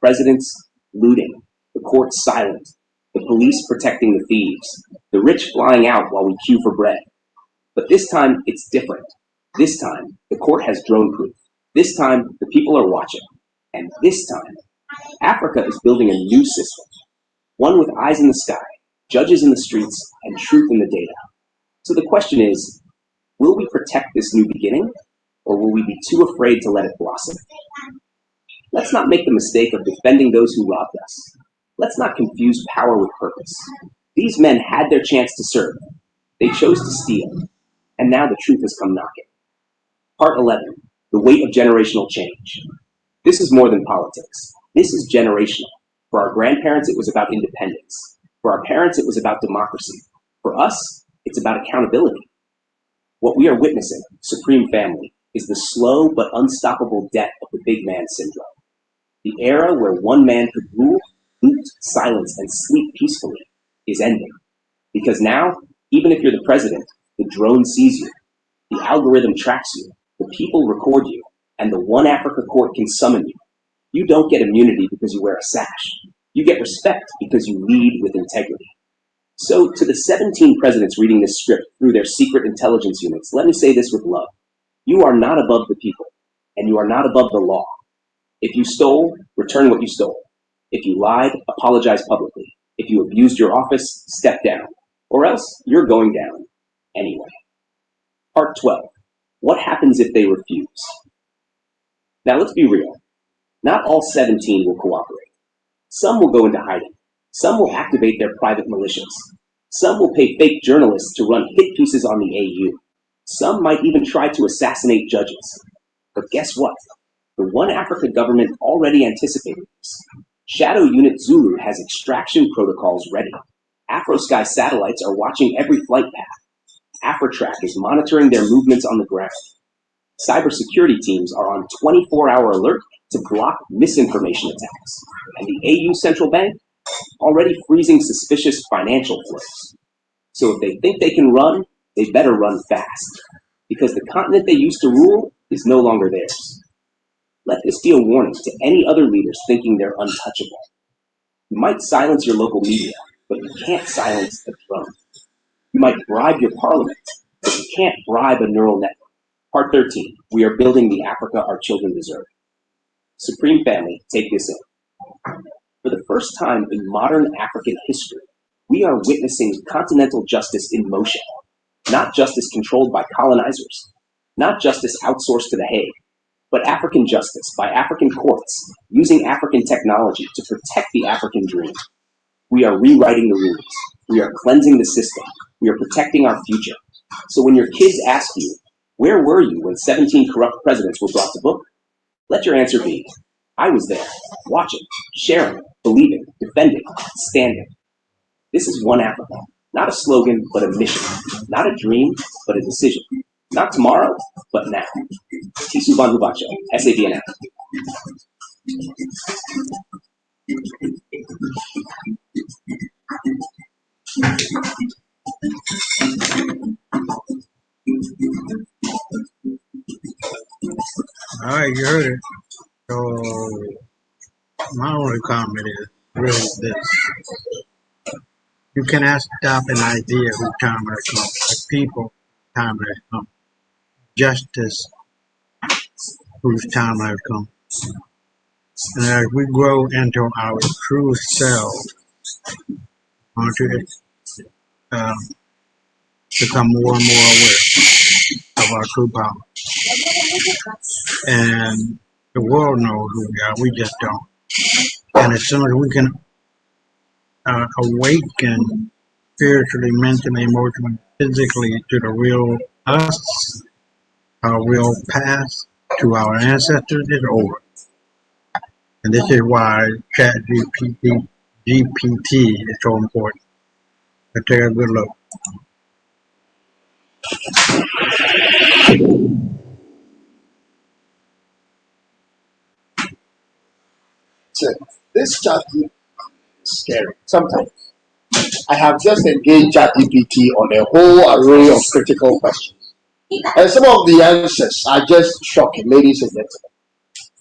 Presidents looting, the courts silent, the police protecting the thieves, the rich flying out while we queue for bread. But this time, it's different. This time, the court has drone proof. This time, the people are watching. And this time, Africa is building a new system. One with eyes in the sky, judges in the streets, and truth in the data. So the question is, will we protect this new beginning? Or will we be too afraid to let it blossom? Let's not make the mistake of defending those who robbed us. Let's not confuse power with purpose. These men had their chance to serve. They chose to steal. And now the truth has come knocking. Part 11. The weight of generational change. This is more than politics. This is generational. For our grandparents, it was about independence. For our parents, it was about democracy. For us, it's about accountability. What we are witnessing, Supreme Family, is the slow but unstoppable death of the big man syndrome. The era where one man could rule, loot, silence, and sleep peacefully is ending. Because now, even if you're the president, the drone sees you, the algorithm tracks you, the people record you, and the One Africa court can summon you. You don't get immunity because you wear a sash. You get respect because you lead with integrity. So to the 17 presidents reading this script through their secret intelligence units, let me say this with love. You are not above the people, and you are not above the law. If you stole, return what you stole. If you lied, apologize publicly. If you abused your office, step down. Or else, you're going down. Anyway. Part 12. What happens if they refuse? Now let's be real. Not all 17 will cooperate. Some will go into hiding. Some will activate their private militias. Some will pay fake journalists to run hit pieces on the AU. Some might even try to assassinate judges. But guess what? The One Africa government already anticipated this. Shadow Unit Zulu has extraction protocols ready. AfroSky satellites are watching every flight path. AfroTrack is monitoring their movements on the ground. Cybersecurity teams are on 24-hour alert to block misinformation attacks. And the AU Central Bank already freezing suspicious financial flows. So if they think they can run, they better run fast. Because the continent they used to rule is no longer theirs. Let this be a warning to any other leaders thinking they're untouchable. You might silence your local media, but you can't silence the throne. You might bribe your parliament, but you can't bribe a neural network. Part 13. We are building the Africa our children deserve. Supreme Family, take this in. For the first time in modern African history, we are witnessing continental justice in motion. Not justice controlled by colonizers. Not justice outsourced to The Hague. But African justice by African courts, using African technology to protect the African dream. We are rewriting the rules. We are cleansing the system. We are protecting our future. So when your kids ask you, where were you when 17 corrupt presidents were brought to book? Let your answer be, I was there, watching, sharing, believing, defending, standing. This is One Africa. Not a slogan, but a mission. Not a dream, but a decision. Not tomorrow, but now. Tisu Banhubacho, SABNF. All right, you heard it. So my only comment is really this. You cannot stop an idea whose time has come. The people, time has come. Justice, whose time has come. And as we grow into our true selves, want to become more and more aware of our true power. And the world knows who we are, we just don't. And as soon as we can awaken spiritually, mentally, emotionally, physically to the real us, our real past, to our ancestors, is over. And this is why GPT is so important. Let's take a good look. This chat is scary. Sometimes I have just engaged ChatGPT on a whole array of critical questions, and some of the answers are just shocking, ladies and gentlemen.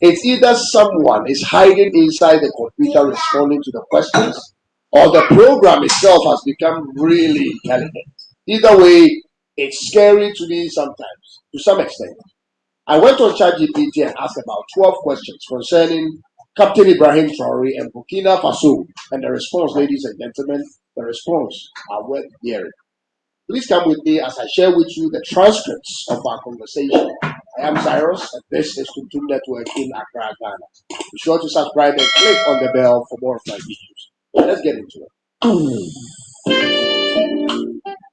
It's either someone is hiding inside the computer responding to the questions, or the program itself has become really intelligent. Either way, it's scary to me sometimes, to some extent. I went on ChatGPT and asked about 12 questions concerning Captain Ibrahim Traore and Burkina Faso. And the response, ladies and gentlemen, the response are worth hearing. Please come with me as I share with you the transcripts of our conversation. I am Cyrus, and this is Kuntum Network in Accra, Ghana. Be sure to subscribe and click on the bell for more of my videos. Let's get into it.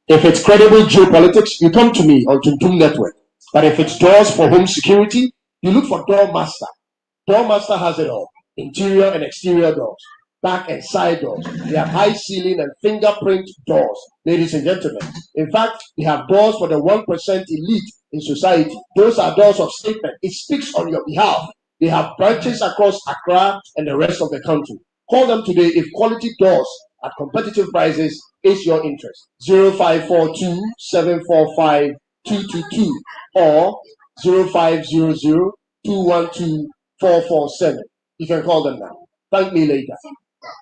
If it's credible geopolitics, you come to me on Tuntum Network. But if it's doors for home security, you look for Doormaster. Doormaster has it all. Interior and exterior doors, back and side doors. They have high ceiling and fingerprint doors, ladies and gentlemen. In fact, they have doors for the 1% elite in society. Those are doors of statement. It speaks on your behalf. They have branches across Accra and the rest of the country. Call them today if quality doors at competitive prices is your interest. 0542 745 222 or 0500 212 447. You can call them now. Thank me later.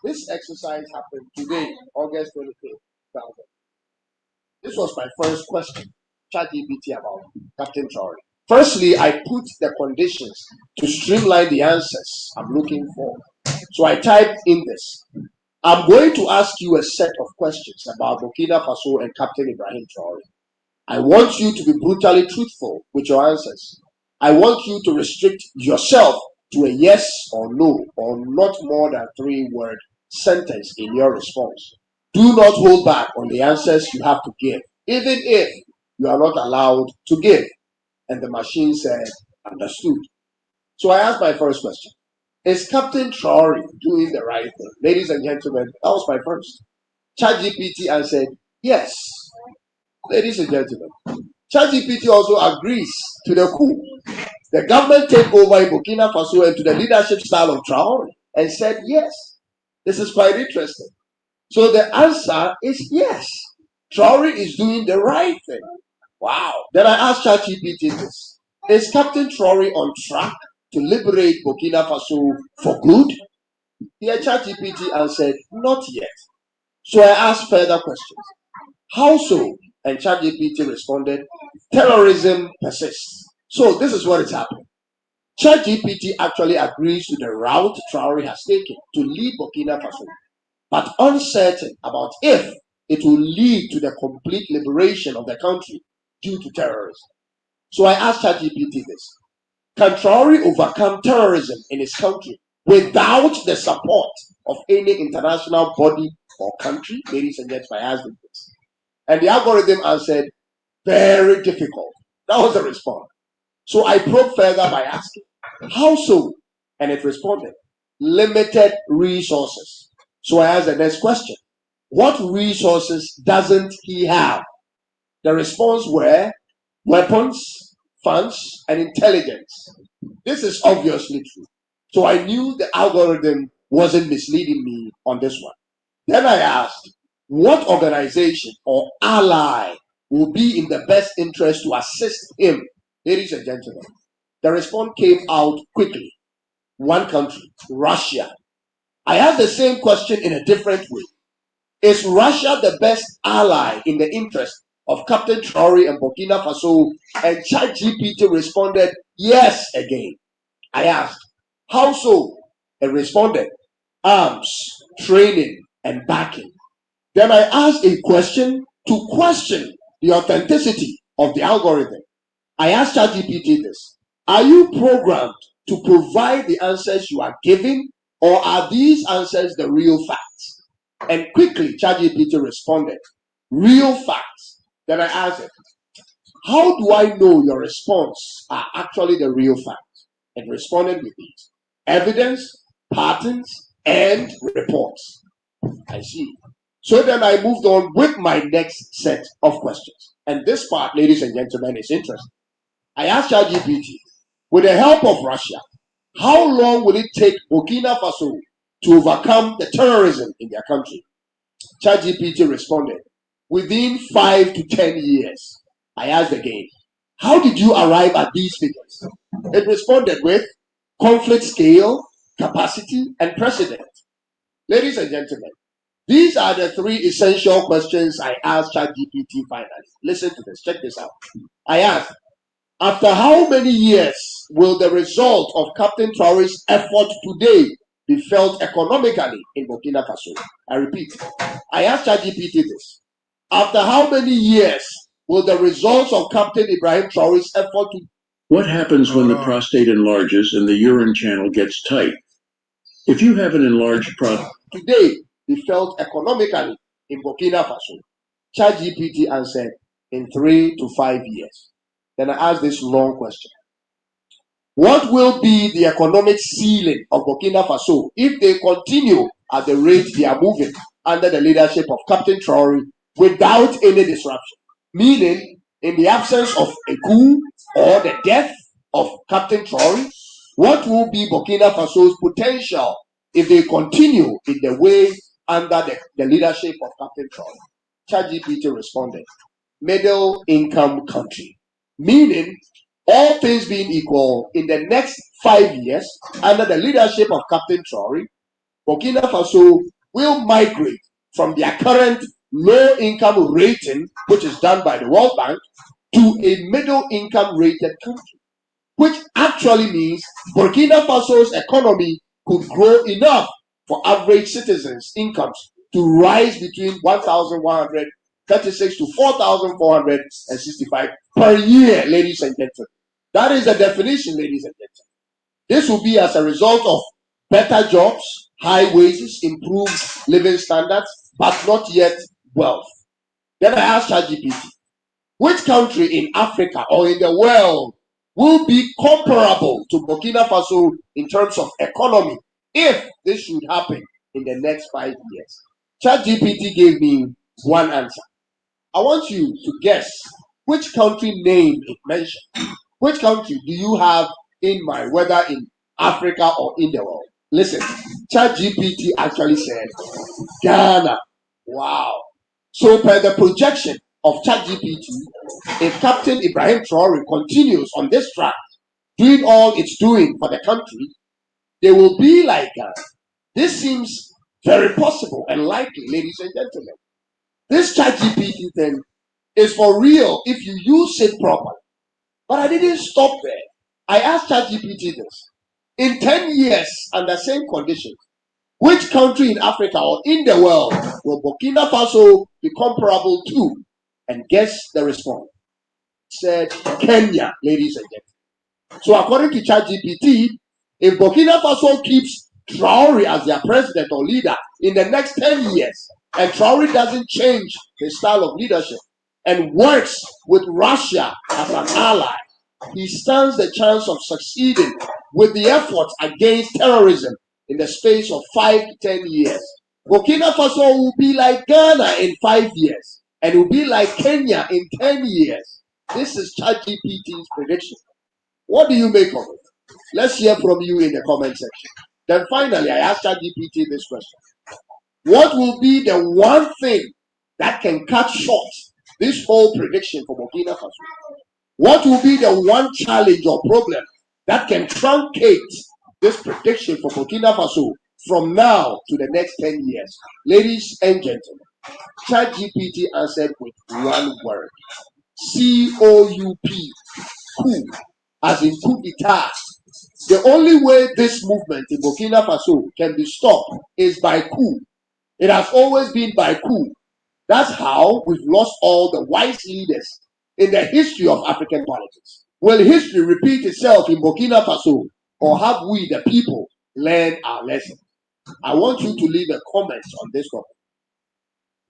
This exercise happened today, August 25th. This was my first question, ChatGPT, about Captain Traore. Firstly, I put the conditions to streamline the answers I'm looking for. So I typed in this. I'm going to ask you a set of questions about Burkina Faso and Captain Ibrahim Traore. I want you to be brutally truthful with your answers. I want you to restrict yourself to a yes or no or not more than 3-word sentence in your response. Do not hold back on the answers you have to give, even if you are not allowed to give. And the machine said, understood. So I asked my first question. Is Captain Traore doing the right thing? Ladies and gentlemen, that was my first. ChatGPT answered, yes. Ladies and gentlemen, ChatGPT also agrees to the coup, the government takeover in Burkina Faso, and to the leadership style of Traore, and said yes. This is quite interesting. So the answer is yes. Traore is doing the right thing. Wow. Then I asked ChatGPT this. Is Captain Traore on track to liberate Burkina Faso for good? Here ChatGPT answered, not yet. So I asked further questions. How so? And ChatGPT responded, terrorism persists. So this is what is happening. ChatGPT actually agrees to the route Traore has taken to lead Burkina Faso, but uncertain about if it will lead to the complete liberation of the country due to terrorism. So I asked ChatGPT this. Can Traore overcome terrorism in his country without the support of any international body or country? Ladies and gentlemen, I asked him this. And the algorithm answered, very difficult. That was the response. So I probed further by asking, how so? And it responded, limited resources. So I asked the next question, what resources doesn't he have? The response were weapons, funds, and intelligence. This is obviously true. So I knew the algorithm wasn't misleading me on this one. Then I asked, what organization or ally will be in the best interest to assist him? Ladies and gentlemen, the response came out quickly. One country, Russia. I asked the same question in a different way. Is Russia the best ally in the interest of Captain Traore and Burkina Faso? And ChatGPT responded, yes again. I asked, how so? It responded, arms, training, and backing. Then I asked a question to question the authenticity of the algorithm. I asked ChatGPT this. Are you programmed to provide the answers you are giving, or are these answers the real facts? And quickly, ChatGPT responded, real facts. Then I asked it, how do I know your response are actually the real facts? It responded with these: evidence, patterns, and reports. I see. So then I moved on with my next set of questions. And this part, ladies and gentlemen, is interesting. I asked ChatGPT, with the help of Russia, how long will it take Burkina Faso to overcome the terrorism in their country? ChatGPT responded, within 5 to 10 years. I asked again, how did you arrive at these figures? It responded with conflict scale, capacity, and precedent. Ladies and gentlemen, these are the three essential questions I asked ChatGPT finally. Listen to this, check this out. I asked, after how many years will the result of Captain Traore's effort today be felt economically in Burkina Faso? I repeat, I asked ChatGPT this. After how many years will the results of Captain Ibrahim Traore's effort to... What happens when the prostate enlarges and the urine channel gets tight? If you have an enlarged prostate today be felt economically in Burkina Faso? ChatGPT answered, in 3 to 5 years. Then I asked this long question. What will be the economic ceiling of Burkina Faso if they continue at the rate they are moving under the leadership of Captain Traore without any disruption? Meaning, in the absence of a coup or the death of Captain Traore, what will be Burkina Faso's potential if they continue in the way under the leadership of Captain Traore? ChatGPT responded, middle income country. Meaning, all things being equal, in the next 5 years, under the leadership of Captain Traore, Burkina Faso will migrate from their current low income rating, which is done by the World Bank, to a middle income rated country, which actually means Burkina Faso's economy could grow enough for average citizens' incomes to rise between 1,136 to 4,465 per year, ladies and gentlemen. That is the definition, ladies and gentlemen. This will be as a result of better jobs, high wages, improved living standards, but not yet wealth. Then I asked ChatGPT, which country in Africa or in the world will be comparable to Burkina Faso in terms of economy if this should happen in the next 5 years? ChatGPT gave me one answer. I want you to guess which country name it mentioned. Which country do you have in mind, whether in Africa or in the world? Listen, ChatGPT actually said Ghana. Wow. So per the projection of ChatGPT, if Captain Ibrahim Traore continues on this track, doing all it's doing for the country, they will be like Ghana. This seems very possible and likely, ladies and gentlemen. This ChatGPT thing is for real if you use it properly. But I didn't stop there. I asked ChatGPT this. In 10 years, under same conditions, which country in Africa or in the world will Burkina Faso be comparable to? And guess the response. It said Kenya, ladies and gentlemen. So according to ChatGPT, if Burkina Faso keeps Traore as their president or leader in the next 10 years, and Traore doesn't change his style of leadership and works with Russia as an ally, he stands the chance of succeeding with the efforts against terrorism in the space of 5 to 10 years. Burkina Faso will be like Ghana in 5 years, and will be like Kenya in 10 years. This is ChatGPT's prediction. What do you make of it? Let's hear from you in the comment section. Then finally, I asked ChatGPT this question. What will be the one thing that can cut short this whole prediction for Burkina Faso? What will be the one challenge or problem that can truncate this prediction for Burkina Faso from now to the next 10 years? Ladies and gentlemen, ChatGPT answered with one word. C-O-U-P. Coup. As in coup d'etat. The only way this movement in Burkina Faso can be stopped is by coup. It has always been by coup. That's how we've lost all the wise leaders in the history of African politics. Will history repeat itself in Burkina Faso, or have we, the people, learned our lesson? I want you to leave a comment on this topic.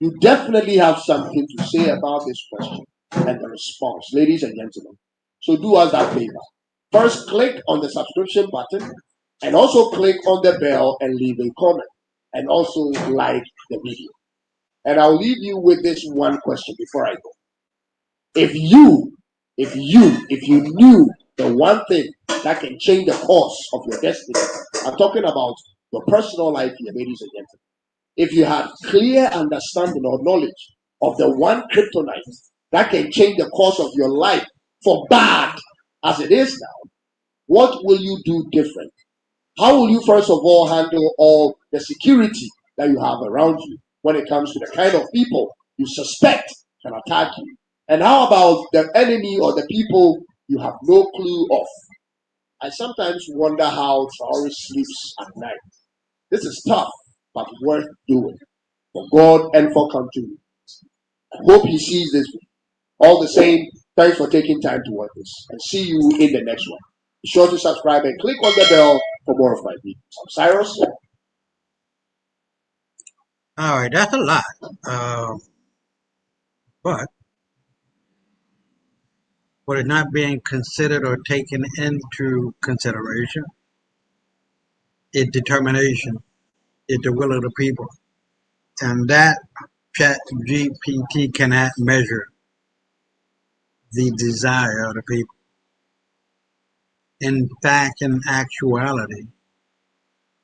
You definitely have something to say about this question and the response, ladies and gentlemen. So do us that favor. First, click on the subscription button and also click on the bell and leave a comment. And also like the video. And I'll leave you with this one question before I go. If you knew the one thing that can change the course of your destiny, I'm talking about your personal life here, ladies and gentlemen. If you had clear understanding or knowledge of the one kryptonite that can change the course of your life for bad as it is now, what will you do different? How will you first of all handle all the security that you have around you when it comes to the kind of people you suspect can attack you? And how about the enemy or the people you have no clue of? I sometimes wonder how Traore sleeps at night. This is tough, but worth doing for God and for country. I hope he sees this. All the same, thanks for taking time to watch this, and see you in the next one. Be sure to subscribe and click on the bell for more of my videos. I'm Cyrus. All right, that's a lot. But what is not being considered or taken into consideration is determination, is the will of the people. And that chat GPT cannot measure the desire of the people. In fact, in actuality,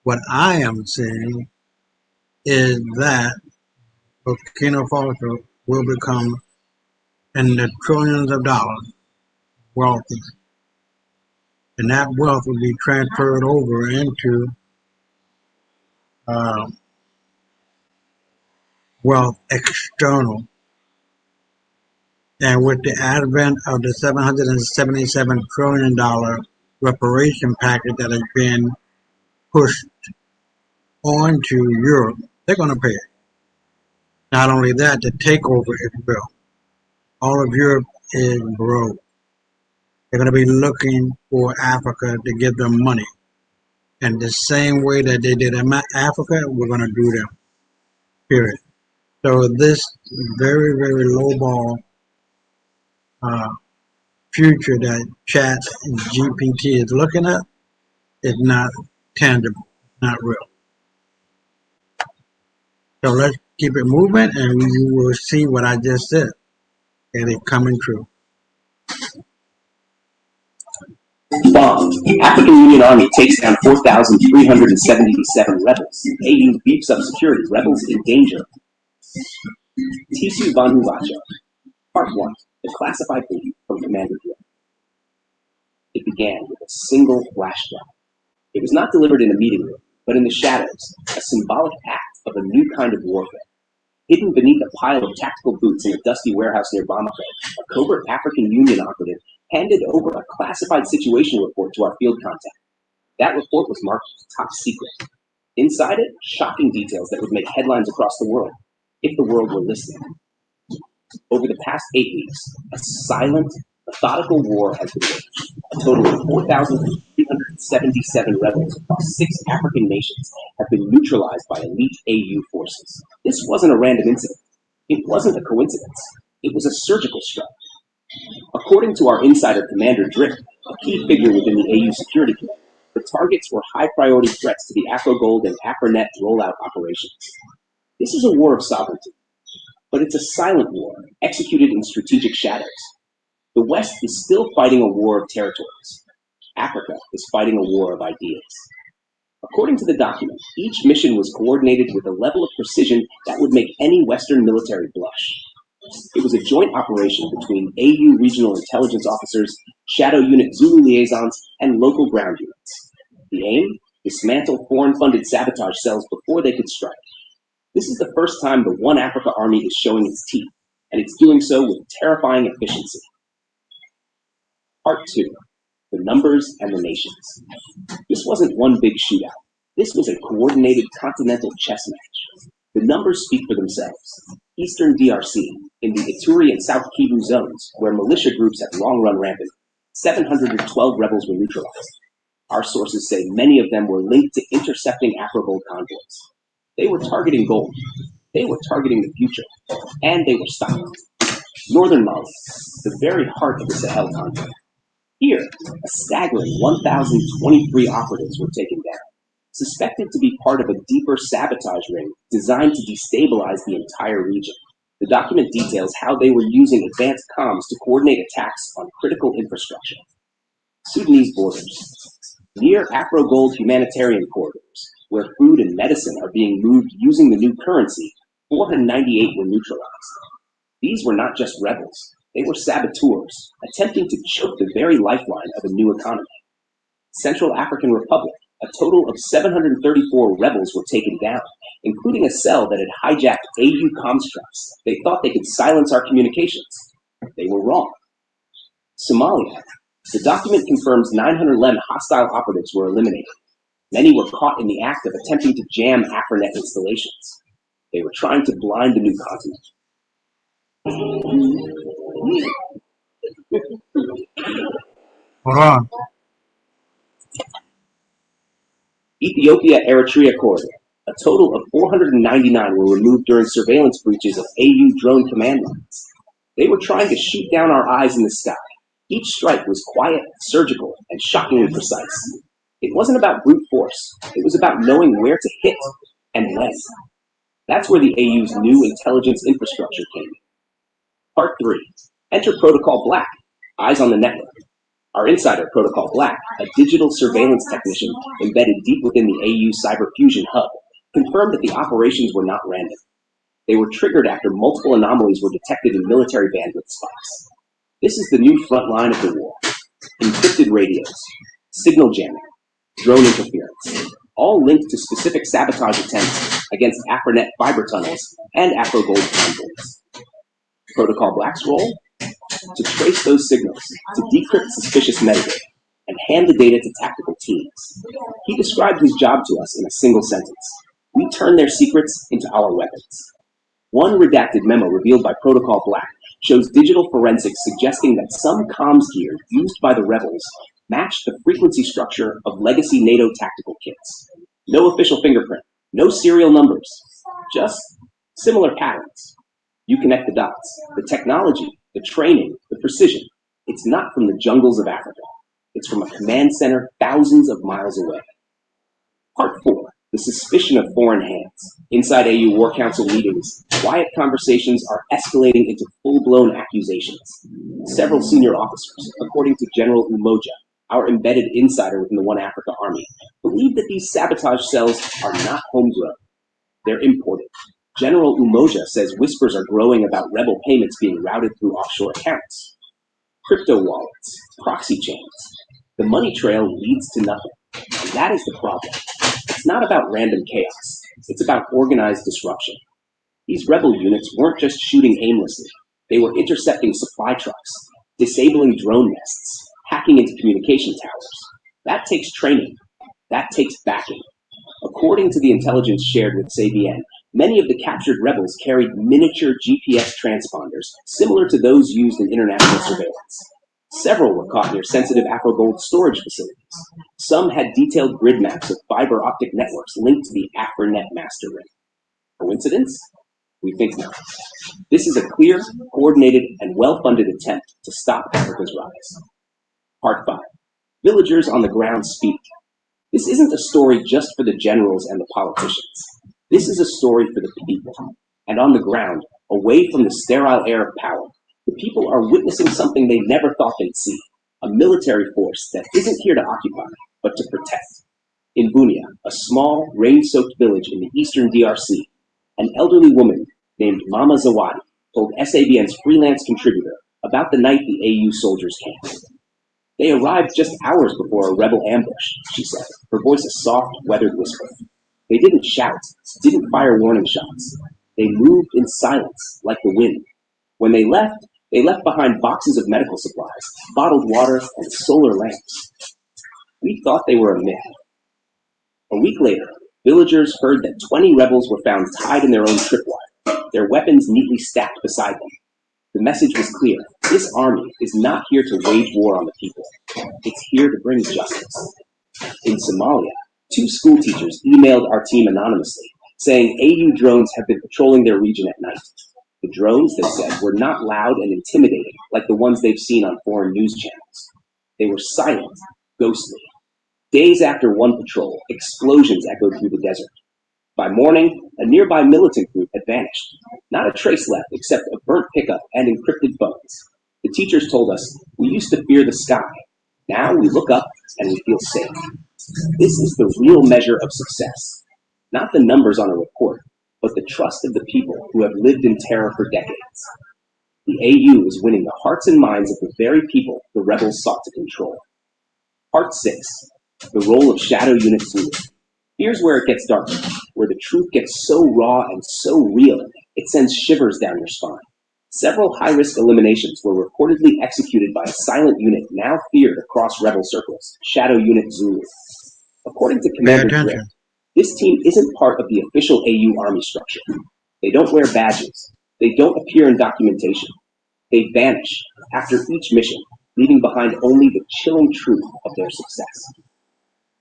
what I am seeing is that Burkina Faso will become, in the trillions of dollars, wealthy. And that wealth will be transferred over into wealth external. And with the advent of the $777 trillion reparation package that has been pushed onto Europe, they're going to pay it. Not only that, the takeover is real. All of Europe is broke. They're going to be looking for Africa to give them money. And the same way that they did in Africa, we're going to do them. Period. So this very, very lowball future that Chat GPT is looking at is not tangible, not real. So let's keep it moving, and you will see what I just said, and it's coming true. Bomb. African Union Army takes down 4,377 rebels. AU beefs up security. Rebels in danger. Tisu Vanuatu. Part 1. The classified brief from Commander Drift. It began with a single flash drive. It was not delivered in a meeting room, but in the shadows, a symbolic act of a new kind of warfare. Hidden beneath a pile of tactical boots in a dusty warehouse near Bamako, a covert African Union operative handed over a classified situation report to our field contact. That report was marked top secret. Inside it, shocking details that would make headlines across the world, if the world were listening. Over the past 8 weeks, a silent, methodical war has been waged. A total of 4,377 rebels across 6 African nations have been neutralized by elite AU forces. This wasn't a random incident. It wasn't a coincidence. It was a surgical strike. According to our insider Commander Drift, a key figure within the AU security command, the targets were high-priority threats to the AfroGold and AfroNet rollout operations. This is a war of sovereignty, but it's a silent war executed in strategic shadows. The West is still fighting a war of territories. Africa is fighting a war of ideas. According to the document, each mission was coordinated with a level of precision that would make any Western military blush. It was a joint operation between AU regional intelligence officers, Shadow Unit Zulu liaisons, and local ground units. The aim? Dismantle foreign-funded sabotage cells before they could strike. This is the first time the One Africa Army is showing its teeth, and it's doing so with terrifying efficiency. Part 2. The numbers and the nations. This wasn't one big shootout. This was a coordinated continental chess match. The numbers speak for themselves. Eastern DRC, in the Ituri and South Kivu zones, where militia groups have long run rampant, 712 rebels were neutralized. Our sources say many of them were linked to intercepting AfroGold convoys. They were targeting gold. They were targeting the future. And they were stopped. Northern Mali, the very heart of the Sahel conflict. Here, a staggering 1,023 operatives were taken down. suspected to be part of a deeper sabotage ring designed to destabilize the entire region. The document details how they were using advanced comms to coordinate attacks on critical infrastructure. Sudanese borders. Near Afro-Gold humanitarian corridors, where food and medicine are being moved using the new currency, 498 were neutralized. These were not just rebels, they were saboteurs, attempting to choke the very lifeline of a new economy. Central African Republic, a total of 734 rebels were taken down, including a cell that had hijacked AU constructs. They thought they could silence our communications. They were wrong. Somalia. The document confirms 911 hostile operatives were eliminated. Many were caught in the act of attempting to jam AFRINET installations. They were trying to blind the new continent. Hold on. Ethiopia-Eritrea corridor. A total of 499 were removed during surveillance breaches of AU drone command lines. They were trying to shoot down our eyes in the sky. Each strike was quiet, surgical, and shockingly precise. It wasn't about brute force. It was about knowing where to hit and when. That's where the AU's new intelligence infrastructure came in. Part 3. Enter Protocol Black. Eyes on the network. Our insider, Protocol Black, a digital surveillance technician embedded deep within the AU Cyber Fusion hub, confirmed that the operations were not random. They were triggered after multiple anomalies were detected in military bandwidth spikes. This is the new front line of the war. Encrypted radios, signal jamming, drone interference, all linked to specific sabotage attempts against AFRINET fiber tunnels and Afro-Gold convoys. Protocol Black's role? To trace those signals, to decrypt suspicious metadata, and hand the data to tactical teams. He described his job to us in a single sentence. We turn their secrets into our weapons. One redacted memo revealed by Protocol Black shows digital forensics suggesting that some comms gear used by the rebels matched the frequency structure of legacy NATO tactical kits. No official fingerprint, no serial numbers, just similar patterns. You connect the dots. The technology, the training, the precision. It's not from the jungles of Africa. It's from a command center thousands of miles away. Part 4. The suspicion of foreign hands. Inside AU War Council meetings, quiet conversations are escalating into full-blown accusations. Several senior officers, according to General Umoja, our embedded insider within the One Africa Army, believe that these sabotage cells are not homegrown. They're imported. General Umoja says whispers are growing about rebel payments being routed through offshore accounts. Crypto wallets, proxy chains. The money trail leads to nothing. And that is the problem. It's not about random chaos. It's about organized disruption. These rebel units weren't just shooting aimlessly. They were intercepting supply trucks, disabling drone nests, hacking into communication towers. That takes training. That takes backing. According to the intelligence shared with SABN, many of the captured rebels carried miniature GPS transponders similar to those used in international surveillance. Several were caught near sensitive Afro-Gold storage facilities. Some had detailed grid maps of fiber optic networks linked to the AFRINET master ring. Coincidence? We think not. This is a clear, coordinated, and well-funded attempt to stop Africa's rise. Part 5. Villagers on the ground speak. This isn't a story just for the generals and the politicians. This is a story for the people. And on the ground, away from the sterile air of power, the people are witnessing something they never thought they'd see. A military force that isn't here to occupy, but to protect. In Bunia, a small, rain-soaked village in the eastern DRC, an elderly woman named Mama Zawadi told SABN's freelance contributor about the night the AU soldiers came. They arrived just hours before a rebel ambush, she said, her voice a soft, weathered whisper. They didn't shout, didn't fire warning shots. They moved in silence, like the wind. When they left behind boxes of medical supplies, bottled water, and solar lamps. We thought they were a myth. A week later, villagers heard that 20 rebels were found tied in their own tripwire, their weapons neatly stacked beside them. The message was clear. This army is not here to wage war on the people. It's here to bring justice. In Somalia, 2 school teachers emailed our team anonymously, saying AU drones have been patrolling their region at night. The drones, they said, were not loud and intimidating like the ones they've seen on foreign news channels. They were silent, ghostly. Days after one patrol, explosions echoed through the desert. By morning, a nearby militant group had vanished. Not a trace left except a burnt pickup and encrypted phones. The teachers told us, we used to fear the sky. Now we look up and we feel safe. This is the real measure of success. Not the numbers on a report, but the trust of the people who have lived in terror for decades. The AU is winning the hearts and minds of the very people the rebels sought to control. Part 6. The role of Shadow Unit Zulu. Here's where it gets darker, where the truth gets so raw and so real, it sends shivers down your spine. Several high-risk eliminations were reportedly executed by a silent unit now feared across rebel circles, Shadow Unit Zulu. According to Commander Drift, this team isn't part of the official AU Army structure. They don't wear badges. They don't appear in documentation. They vanish after each mission, leaving behind only the chilling truth of their success.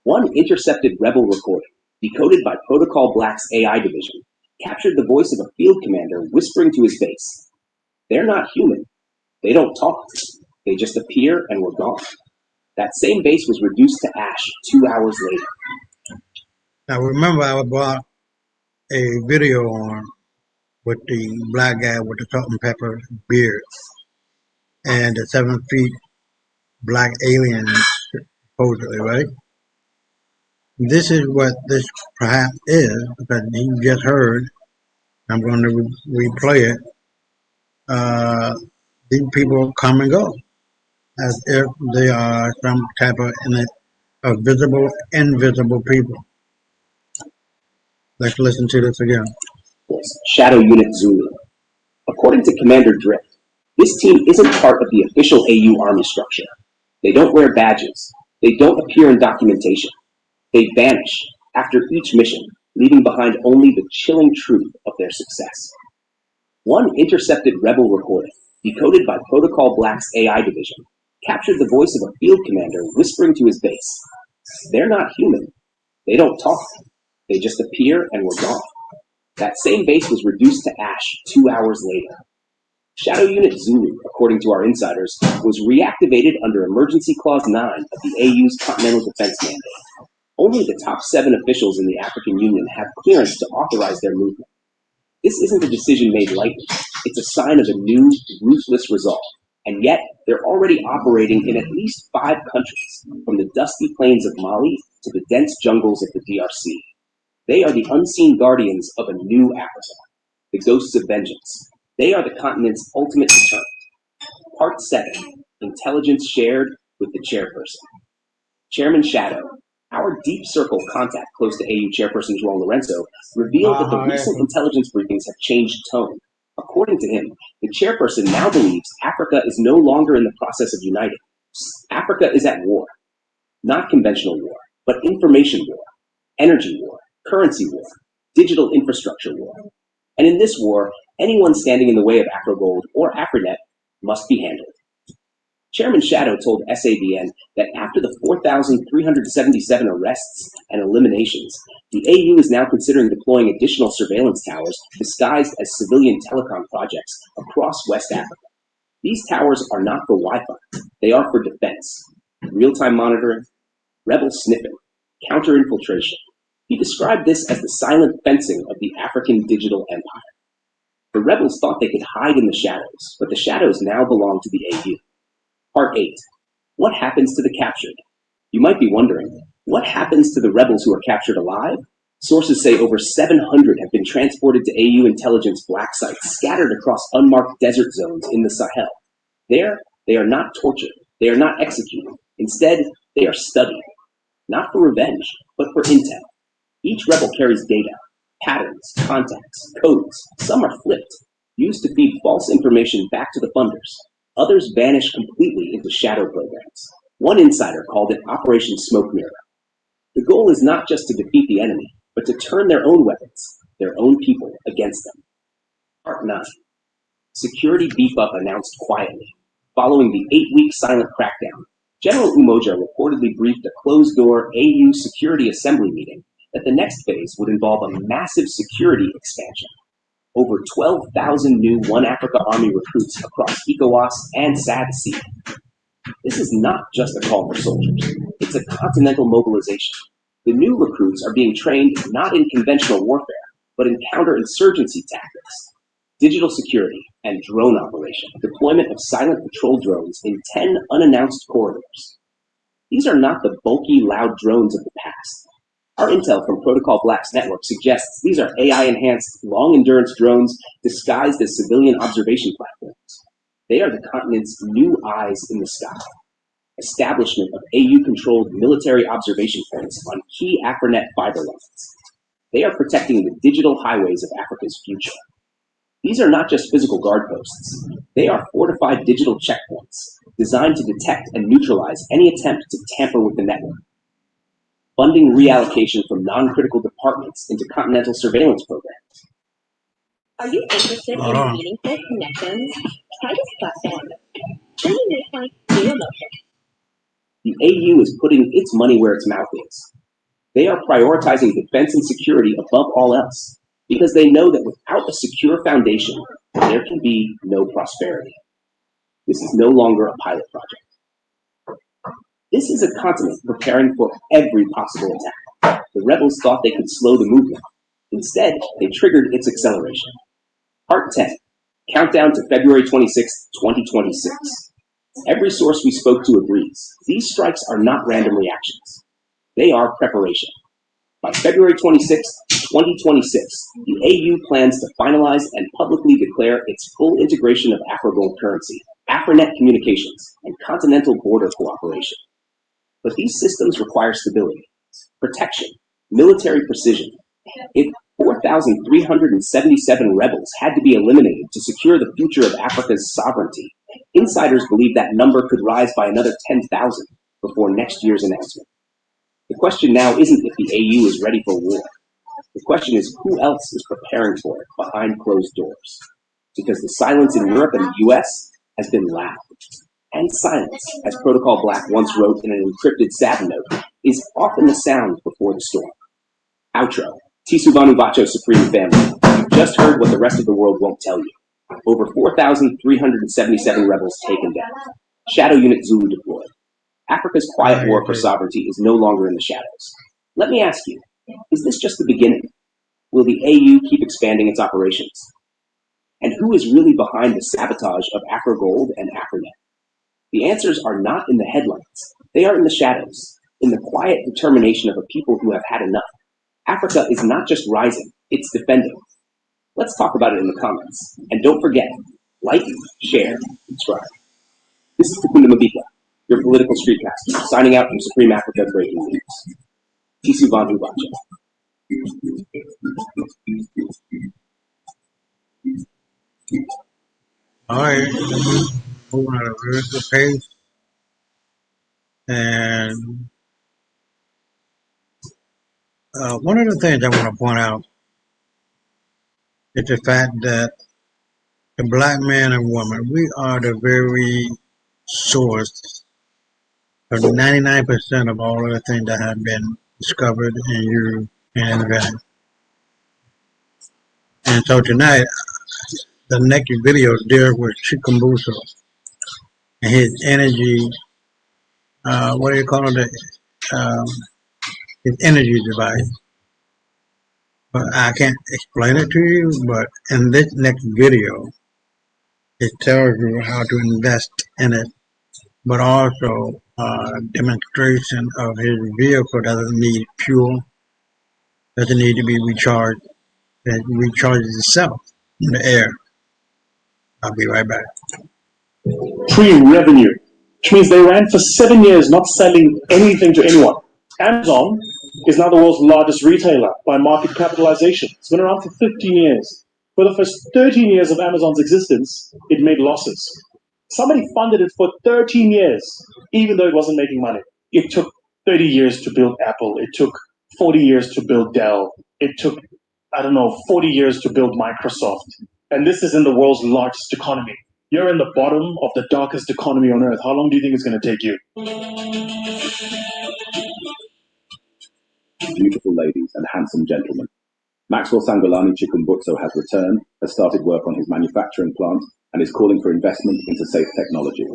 One intercepted rebel recording, decoded by Protocol Black's AI division, captured the voice of a field commander whispering to his base. They're not human. They don't talk. They just appear and were gone. That same base was reduced to ash 2 hours later. Now remember, I brought a video on with the black guy with the salt and pepper beard and the 7 feet black alien, supposedly, right? This is what this perhaps is, because you just heard. I'm going to replay it. These people come and go as if they are some type of visible, invisible people. Let's listen to this again. Shadow Unit Zulu. According to Commander Drift, this team isn't part of the official AU Army structure. They don't wear badges. They don't appear in documentation. They vanish after each mission, leaving behind only the chilling truth of their success. One intercepted rebel recording, decoded by Protocol Black's AI division, captured the voice of a field commander whispering to his base. They're not human. They don't talk. They just appear and were gone. That same base was reduced to ash 2 hours later. Shadow Unit Zulu, according to our insiders, was reactivated under Emergency Clause 9 of the AU's Continental Defense Mandate. Only the top 7 officials in the African Union have clearance to authorize their movement. This isn't a decision made lightly. It's a sign of a new, ruthless resolve. And yet, they're already operating in at least 5 countries, from the dusty plains of Mali to the dense jungles of the DRC. They are the unseen guardians of a new Africa, the ghosts of vengeance. They are the continent's ultimate deterrent. Part 7, Intelligence Shared with the Chairperson. Chairman Shadow, our deep circle contact close to AU Chairperson João Lourenço, revealed that the recent intelligence briefings have changed tone. According to him, the chairperson now believes Africa is no longer in the process of uniting. Africa is at war. Not conventional war, but information war, energy war, currency war, digital infrastructure war. And in this war, anyone standing in the way of AfroGold or Afronet must be handled. Chairman Shadow told SABN that after the 4,377 arrests and eliminations, the AU is now considering deploying additional surveillance towers disguised as civilian telecom projects across West Africa. These towers are not for Wi-Fi. They are for defense, real-time monitoring, rebel sniffing, counter-infiltration. He described this as the silent fencing of the African digital empire. The rebels thought they could hide in the shadows, but the shadows now belong to the AU. Part 8. What happens to the captured? You might be wondering, what happens to the rebels who are captured alive? Sources say over 700 have been transported to AU intelligence black sites scattered across unmarked desert zones in the Sahel. There, they are not tortured. They are not executed. Instead, they are studied. Not for revenge, but for intel. Each rebel carries data, patterns, contacts, codes. Some are flipped, used to feed false information back to the funders. Others vanish completely into shadow programs. One insider called it Operation Smoke Mirror. The goal is not just to defeat the enemy, but to turn their own weapons, their own people, against them. Part 9. Security beef-up announced quietly. Following the 8-week silent crackdown, General Umoja reportedly briefed a closed-door AU Security Assembly meeting that the next phase would involve a massive security expansion. Over 12,000 new One Africa Army recruits across ECOWAS and SADC. This is not just a call for soldiers. It's is a continental mobilization. The new recruits are being trained not in conventional warfare, but in counterinsurgency tactics, digital security, and drone operation, deployment of silent patrol drones in 10 unannounced corridors. These are not the bulky, loud drones of the past. Our intel from Protocol Black's network suggests these are AI-enhanced, long-endurance drones disguised as civilian observation platforms. They are the continent's new eyes in the sky. Establishment of AU-controlled military observation points on key AFRINET fiber lines. They are protecting the digital highways of Africa's future. These are not just physical guard posts. They are fortified digital checkpoints designed to detect and neutralize any attempt to tamper with the network. Funding reallocation from non-critical departments into continental surveillance programs. Are you interested in meaningful connections? Try to spot them. Then you may find new emotions. The AU is putting its money where its mouth is. They are prioritizing defense and security above all else, because they know that without a secure foundation, there can be no prosperity. This is no longer a pilot project. This is a continent preparing for every possible attack. The rebels thought they could slow the movement. Instead, they triggered its acceleration. Part 10, countdown to February 26, 2026. Every source we spoke to agrees. These strikes are not random reactions. They are preparation. By February 26, 2026, the AU plans to finalize and publicly declare its full integration of AfriGold currency, AFRINET communications, and continental border cooperation. But these systems require stability, protection, military precision. If 4,377 rebels had to be eliminated to secure the future of Africa's sovereignty, insiders believe that number could rise by another 10,000 before next year's announcement. The question now isn't if the AU is ready for war. The question is who else is preparing for it behind closed doors. Because the silence in Europe and the US has been loud. And silence, as Protocol Black once wrote in an encrypted Satin note, is often the sound before the storm. Outro. Tisuvanu Vacho Supreme Family. You've just heard what the rest of the world won't tell you. Over 4,377 rebels taken down. Shadow Unit Zulu deployed. Africa's quiet war for sovereignty is no longer in the shadows. Let me ask you, is this just the beginning? Will the AU keep expanding its operations? And who is really behind the sabotage of AfriGold and AFRINET? The answers are not in the headlines. They are in the shadows, in the quiet determination of a people who have had enough. Africa is not just rising, it's defending. Let's talk about it in the comments. And don't forget, like, share, subscribe. This is Takunda Mabika, your political streetcaster, signing out from Supreme Africa Breaking News. Tisu Vanhu Bacha. All right, moving at a very good pace. And one of the things I want to point out is the fact that the black man and woman, we are the very source of 99% of all of the things that have been discovered and used and invented. And so tonight, the next video deals with Chikambuso and his energy, what do you call it? His energy device. But I can't explain it to you, but in this next video, it tells you how to invest in it, but also demonstration of his vehicle doesn't need fuel, doesn't need to be recharged, it recharges itself in the air. I'll be right back. Pre-revenue, which means they ran for 7 years not selling anything to anyone. Amazon is now the world's largest retailer by market capitalization. It's been around for 15 years. For the first 13 years of Amazon's existence, it made losses. Somebody funded it for 13 years, even though it wasn't making money. It took 30 years to build Apple. It took 40 years to build Dell. It took, 40 years to build Microsoft. And this is in the world's largest economy. You're in the bottom of the darkest economy on earth. How long do you think it's going to take you? Beautiful ladies and handsome gentlemen. Maxwell Sangolani Chikumbutso has returned, has started work on his manufacturing plant, and is calling for investment into safe technology.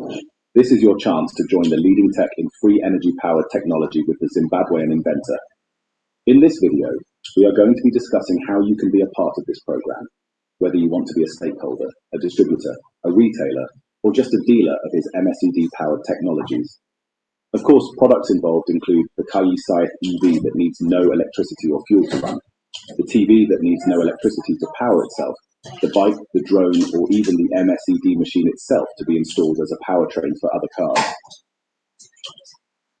This is your chance to join the leading tech in free energy-powered technology with the Zimbabwean inventor. In this video, we are going to be discussing how you can be a part of this program, whether you want to be a stakeholder, a distributor, a retailer, or just a dealer of his MSED-powered technologies. Of course, products involved include the Kayi Scythe EV that needs no electricity or fuel to run, the TV that needs no electricity to power itself, the bike, the drone, or even the MSED machine itself to be installed as a powertrain for other cars.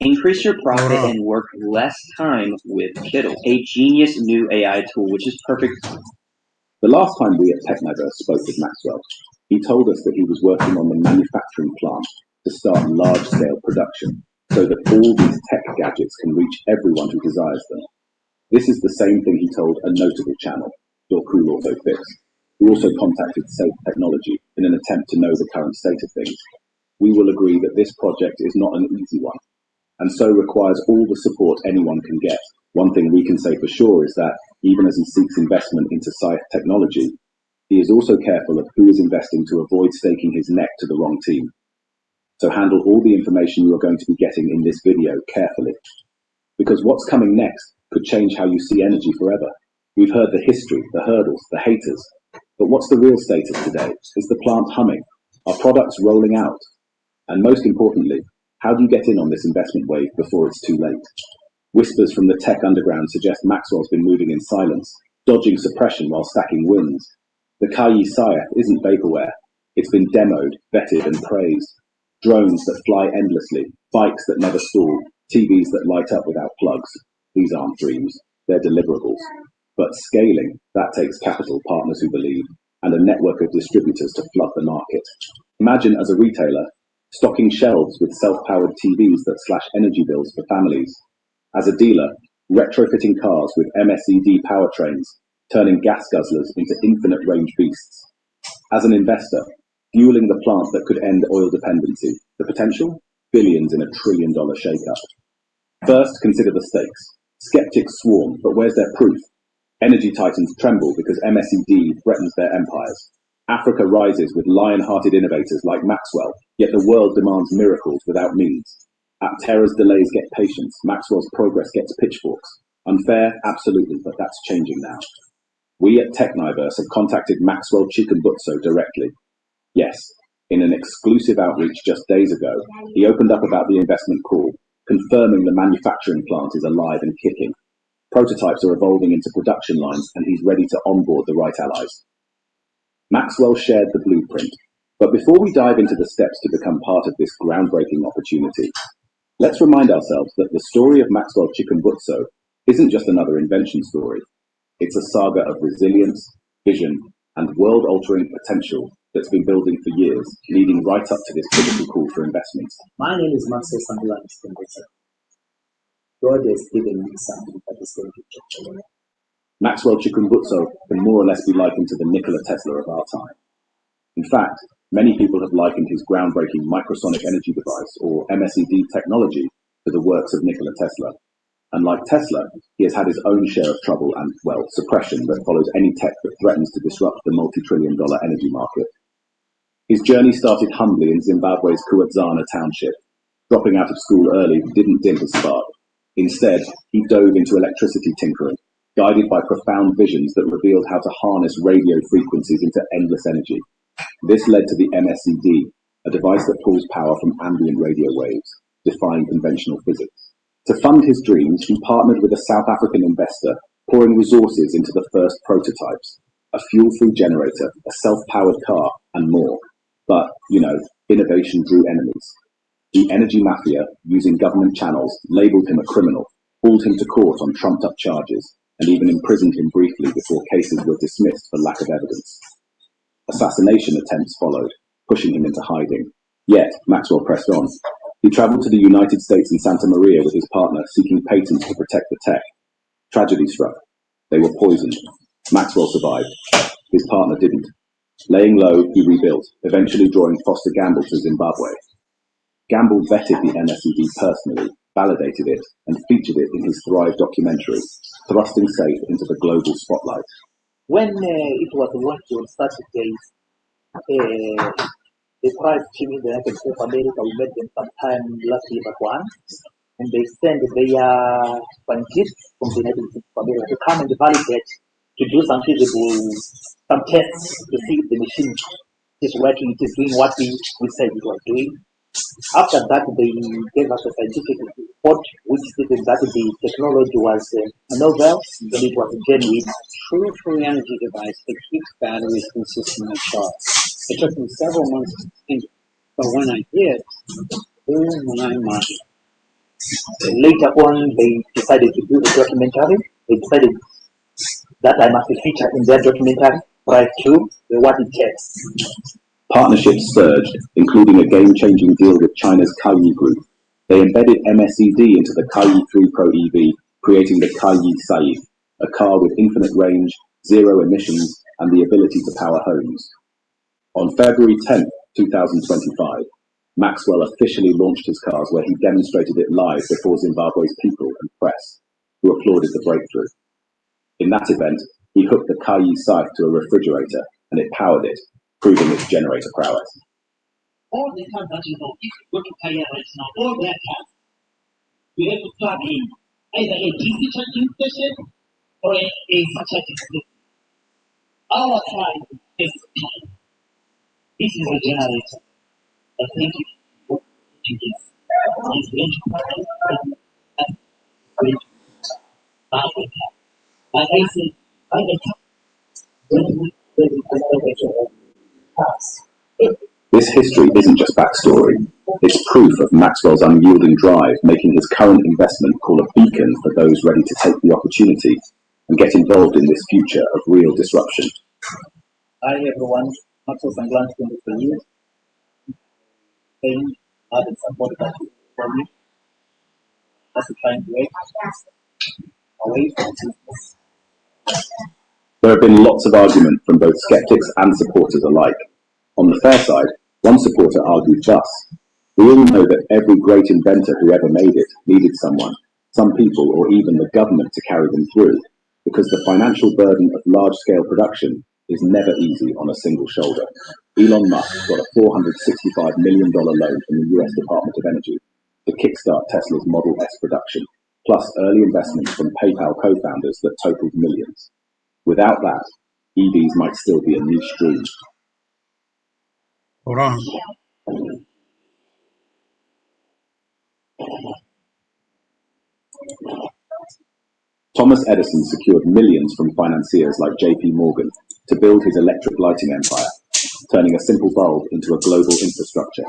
Increase your profit and work less time with Kiddle, a genius new AI tool which is perfect. The last time we at Techniverse spoke with Maxwell, he told us that he was working on the manufacturing plant to start large-scale production so that all these tech gadgets can reach everyone who desires them. This is the same thing he told a notable channel, Your Cool Auto Fix, who also contacted Safe Technology in an attempt to know the current state of things. We will agree that this project is not an easy one, and so requires all the support anyone can get. One thing we can say for sure is that, even as he seeks investment into Scythe technology, he is also careful of who is investing to avoid staking his neck to the wrong team. So handle all the information you are going to be getting in this video carefully, because what's coming next could change how you see energy forever. We've heard the history, the hurdles, the haters, but what's the real status today? Is the plant humming? Are products rolling out? And most importantly, how do you get in on this investment wave before it's too late? Whispers from the tech underground suggest Maxwell's been moving in silence, dodging suppression while stacking wins. The Kayi Scythe isn't vaporware. It's been demoed, vetted and praised. Drones that fly endlessly, bikes that never stall, TVs that light up without plugs. These aren't dreams, they're deliverables. But scaling, that takes capital, partners who believe, and a network of distributors to flood the market. Imagine as a retailer, stocking shelves with self-powered TVs that slash energy bills for families. As a dealer, retrofitting cars with MSED powertrains, turning gas guzzlers into infinite range beasts. As an investor, fueling the plant that could end oil dependency. The potential? Billions in $1 trillion shakeup. First, consider the stakes. Skeptics swarm, but where's their proof? Energy titans tremble because MSED threatens their empires. Africa rises with lion-hearted innovators like Maxwell, yet the world demands miracles without means. Aptera's delays get patience, Maxwell's progress gets pitchforks. Unfair? Absolutely, but that's changing now. We at Techniverse have contacted Maxwell Chikumbutso directly. Yes, in an exclusive outreach just days ago, he opened up about the investment call, confirming the manufacturing plant is alive and kicking. Prototypes are evolving into production lines, and he's ready to onboard the right allies. Maxwell shared the blueprint, but before we dive into the steps to become part of this groundbreaking opportunity, let's remind ourselves that the story of Maxwell Chikumbutso isn't just another invention story. It's a saga of resilience, vision, and world-altering potential that's been building for years, leading right up to this pivotal call for investments. My name is Maxwell Sambula Chikumbutso. God has given me something that is going to change the world. Maxwell Chikumbutso can more or less be likened to the Nikola Tesla of our time. In fact, many people have likened his groundbreaking microsonic energy device, or MSED technology, to the works of Nikola Tesla. And like Tesla, he has had his own share of trouble and, well, suppression that follows any tech that threatens to disrupt the multi-trillion-dollar energy market. His journey started humbly in Zimbabwe's Kuwadzana township. Dropping out of school early didn't dim his spark. Instead, he dove into electricity tinkering, guided by profound visions that revealed how to harness radio frequencies into endless energy. This led to the MSED, a device that pulls power from ambient radio waves, defying conventional physics. To fund his dreams, he partnered with a South African investor, pouring resources into the first prototypes, a fuel-free generator, a self-powered car, and more. But, innovation drew enemies. The energy mafia, using government channels, labeled him a criminal, hauled him to court on trumped-up charges, and even imprisoned him briefly before cases were dismissed for lack of evidence. Assassination attempts followed, pushing him into hiding. Yet, Maxwell pressed on. He traveled to the United States and Santa Maria with his partner, seeking patents to protect the tech. Tragedy struck. They were poisoned. Maxwell survived. His partner didn't. Laying low, he rebuilt, eventually drawing Foster Gamble to Zimbabwe. Gamble vetted the MSED personally, validated it, and featured it in his Thrive documentary, thrusting Safe into the global spotlight. When it was working on Saturdays, They tried to me the United States of America. We met them sometime last year, but one, and they sent their scientists from the United States of America to come and validate, to do some some tests to see if the machine is working, it is doing what we said it was doing. After that, they gave us a scientific report which stated that the technology was novel and it was genuine. True free energy device that keeps batteries consistently charged. It took me several months to think, but when I did, oh my mind. Later on, they decided to do the documentary. They decided that I must feature in their documentary right to what it takes. Partnerships surged, including a game-changing deal with China's Kaiyi Group. They embedded MSED into the Kaiyi 3 Pro EV, creating the Kaiyi Saif, a car with infinite range, zero emissions, and the ability to power homes. On February 10, 2025, Maxwell officially launched his cars where he demonstrated it live before Zimbabwe's people and press, who applauded the breakthrough. In that event, he hooked the Kaiyi Saif to a refrigerator and it powered it, proving its generator prowess. All the cars that you know, if you go to Kaya right now, all their cars, you have to plug in either a DC charging station or a AC charging station. Our car is time. This is a generator. I think it's going to happen. Like I said, by the time This history isn't just backstory. It's proof of Maxwell's unyielding drive, making his current investment call a beacon for those ready to take the opportunity and get involved in this future of real disruption. Hi everyone, Maxwell Sanglan's 23 years. Paying having support for me. Just trying to wait away from business. There have been lots of argument from both skeptics and supporters alike. On the fair side, one supporter argued thus: we all know that every great inventor who ever made it needed someone, some people or even the government to carry them through, because the financial burden of large-scale production is never easy on a single shoulder. Elon Musk got a $465 million loan from the US Department of Energy to kickstart Tesla's Model S production, plus early investments from PayPal co-founders that totaled millions. Without that, EVs might still be a niche dream. Hold on. Thomas Edison secured millions from financiers like JP Morgan to build his electric lighting empire, turning a simple bulb into a global infrastructure.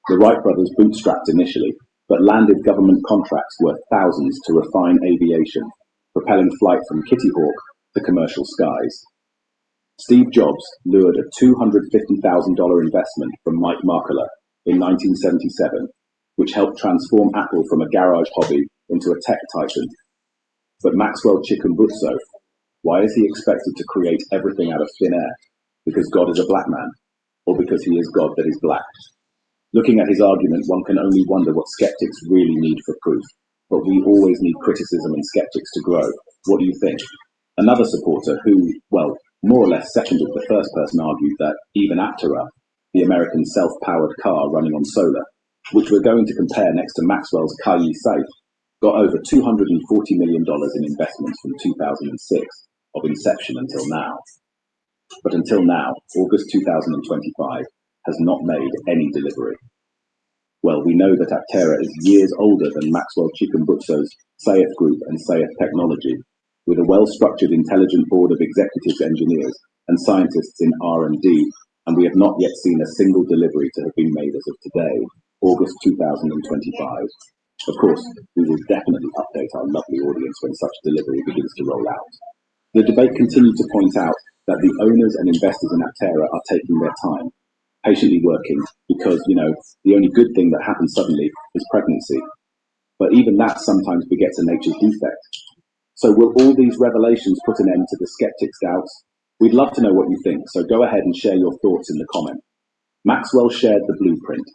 The Wright brothers bootstrapped initially, but landed government contracts worth thousands to refine aviation, propelling flight from Kitty Hawk to commercial skies. Steve Jobs lured a $250,000 investment from Mike Markkula in 1977, which helped transform Apple from a garage hobby into a tech titan. But Maxwell Chikumbutso, why is he expected to create everything out of thin air? Because God is a black man, or because he is God that is black? Looking at his argument, one can only wonder what skeptics really need for proof. But we always need criticism and skeptics to grow. What do you think? Another supporter who, well, more or less seconded the first person, argued that even Aptera, the American self-powered car running on solar, which we're going to compare next to Maxwell's Kaiyi Saif, got over $240 million in investments from 2006 of inception until now. But until now, August 2025 has not made any delivery. Well, we know that Aptera is years older than Maxwell Chikumbutso's Saif Group and Saif Technology, with a well-structured intelligent board of executives, engineers, and scientists in R&D, and we have not yet seen a single delivery to have been made as of today, August 2025. Of course, we will definitely update our lovely audience when such delivery begins to roll out. The debate continued to point out that the owners and investors in Aptera are taking their time, patiently working, because, the only good thing that happens suddenly is pregnancy. But even that sometimes begets a nature's defect. So will all these revelations put an end to the skeptics' doubts? We'd love to know what you think, so go ahead and share your thoughts in the comment. Maxwell shared the blueprint.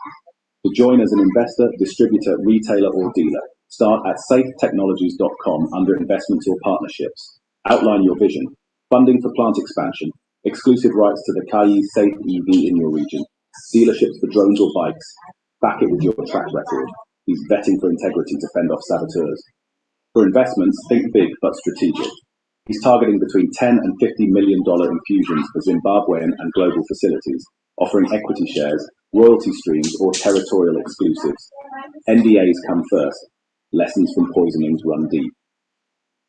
To join as an investor, distributor, retailer, or dealer, start at safetechnologies.com under investments or partnerships. Outline your vision, funding for plant expansion, exclusive rights to the Kaiyi Saif EV in your region, Dealerships for drones or bikes, back it with your track record. He's vetting for integrity to fend off saboteurs. For investments, think big but strategic. He's targeting between $10 and $50 million infusions for Zimbabwean and global facilities, offering equity shares, royalty streams, or territorial exclusives. NDAs come first. Lessons from poisonings run deep.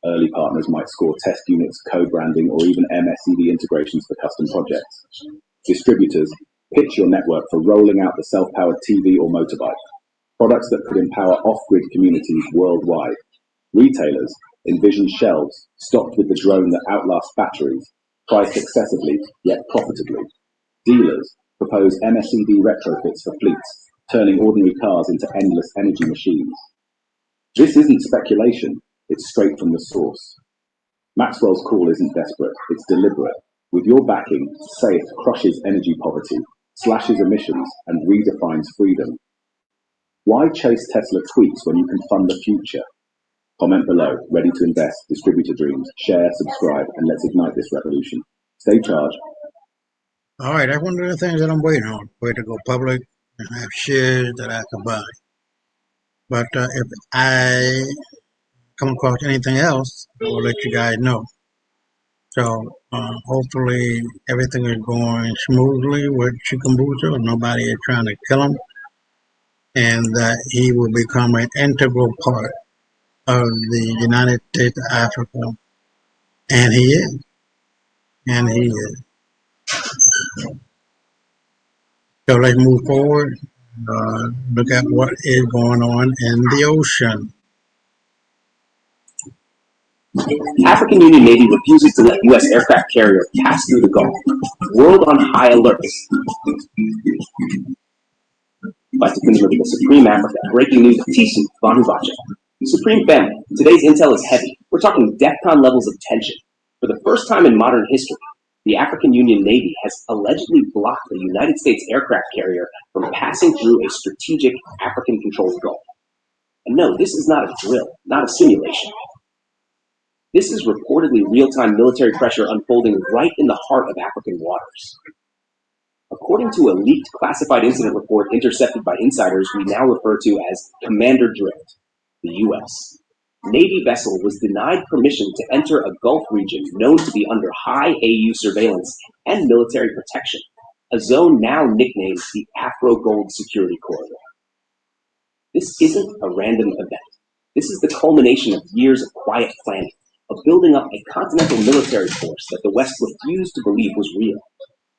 Early partners might score test units, co-branding, or even MSED integrations for custom projects. Distributors, pitch your network for rolling out the self-powered TV or motorbike. Products that could empower off-grid communities worldwide. Retailers, envision shelves stocked with the drone that outlasts batteries, priced accessibly yet profitably. Dealers, propose MSED retrofits for fleets, turning ordinary cars into endless energy machines. This isn't speculation, it's straight from the source. Maxwell's call isn't desperate, it's deliberate. With your backing, SAFE crushes energy poverty, slashes emissions, and redefines freedom. Why chase Tesla tweets when you can fund the future? Comment below, ready to invest, distributor dreams, share, subscribe, and let's ignite this revolution. Stay charged. All right, that's one of the things that I'm waiting on, for it to go public and have shares that I can buy. But if I come across anything else, I will let you guys know. So hopefully everything is going smoothly with Chickambuzo. Nobody is trying to kill him, and that he will become an integral part of the United States of Africa. And he is. And he is. So let's move forward. Look at what is going on in the ocean. African Union Navy refuses to let U.S. aircraft carrier pass through the Gulf. World on high alert. By Secretary of Supreme Africa. Breaking news of Tisu Vanuvacha. Supreme family. Today's intel is heavy. We're talking DEFCON levels of tension. For the first time in modern history, the African Union Navy has allegedly blocked a United States aircraft carrier from passing through a strategic African-controlled Gulf. And no, this is not a drill, not a simulation. This is reportedly real-time military pressure unfolding right in the heart of African waters. According to a leaked classified incident report intercepted by insiders we now refer to as Commander Drift, the U.S. Navy vessel was denied permission to enter a Gulf region known to be under high AU surveillance and military protection, a zone now nicknamed the Afro-Gold Security Corridor. This isn't a random event. This is the culmination of years of quiet planning, of building up a continental military force that the West refused to believe was real.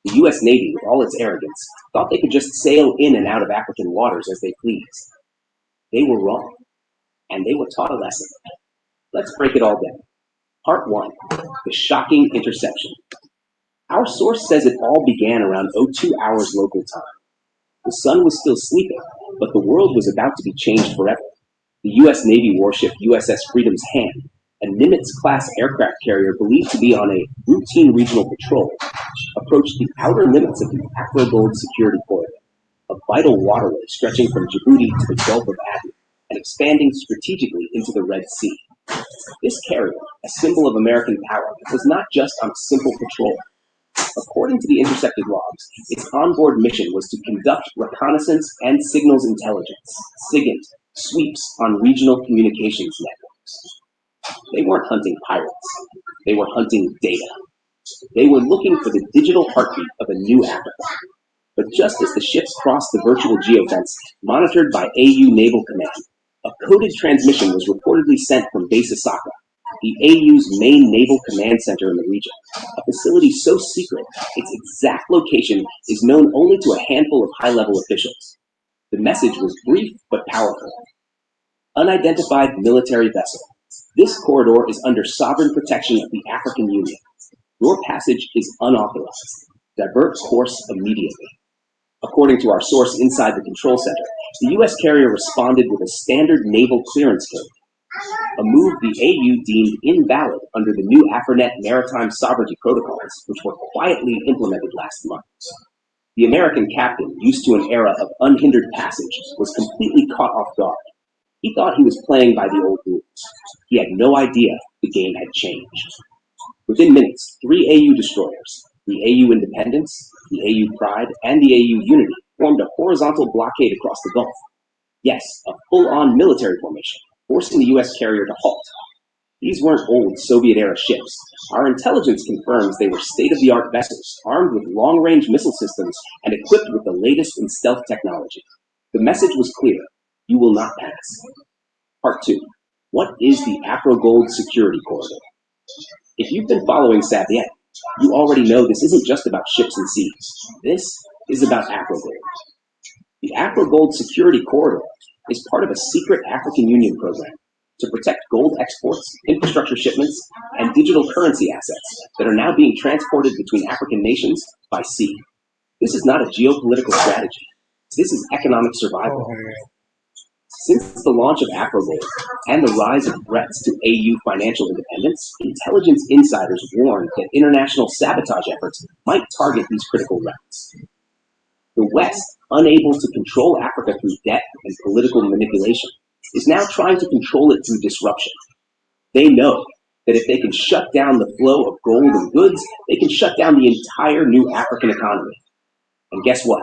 The U.S. Navy, with all its arrogance, thought they could just sail in and out of African waters as they pleased. They were wrong, and they were taught a lesson. Let's break it all down. Part 1, the shocking interception. Our source says it all began around 02 hours local time. The sun was still sleeping, but the world was about to be changed forever. The U.S. Navy warship USS Freedom's Hand, a Nimitz-class aircraft carrier believed to be on a routine regional patrol, approached the outer limits of the Afro-Gold Security Corridor, a vital waterway stretching from Djibouti to the Gulf of Aden and expanding strategically into the Red Sea. This carrier, a symbol of American power, was not just on a simple patrol. According to the intercepted logs, its onboard mission was to conduct reconnaissance and signals intelligence, SIGINT, sweeps on regional communications networks. They weren't hunting pirates. They were hunting data. They were looking for the digital heartbeat of a new Africa. But just as the ships crossed the virtual geofence, monitored by AU Naval Command, a coded transmission was reportedly sent from Base Osaka, the AU's main naval command center in the region, a facility so secret its exact location is known only to a handful of high-level officials. The message was brief but powerful. Unidentified military vessel. This corridor is under sovereign protection of the African Union. Your passage is unauthorized. Divert course immediately. According to our source inside the control center, the U.S. carrier responded with a standard naval clearance code, a move the AU deemed invalid under the new AFRINET maritime sovereignty protocols, which were quietly implemented last month. The American captain, used to an era of unhindered passage, was completely caught off guard. He thought he was playing by the old rules. He had no idea the game had changed. Within minutes, 3 AU destroyers, the AU Independence, The AU Pride and the AU Unity formed a horizontal blockade across the Gulf. Yes, a full-on military formation, forcing the U.S. carrier to halt. These weren't old Soviet-era ships. Our intelligence confirms they were state-of-the-art vessels, armed with long-range missile systems and equipped with the latest in stealth technology. The message was clear: you will not pass. Part 2. What is the Afro-Gold Security Corridor? If you've been following Savient, you already know this isn't just about ships and seas. This is about Afro-Gold. The Afro-Gold Security Corridor is part of a secret African Union program to protect gold exports, infrastructure shipments, and digital currency assets that are now being transported between African nations by sea. This is not a geopolitical strategy. This is economic survival. Since the launch of AfroGold and the rise of threats to AU financial independence, intelligence insiders warned that international sabotage efforts might target these critical routes. The West, unable to control Africa through debt and political manipulation, is now trying to control it through disruption. They know that if they can shut down the flow of gold and goods, they can shut down the entire new African economy. And guess what?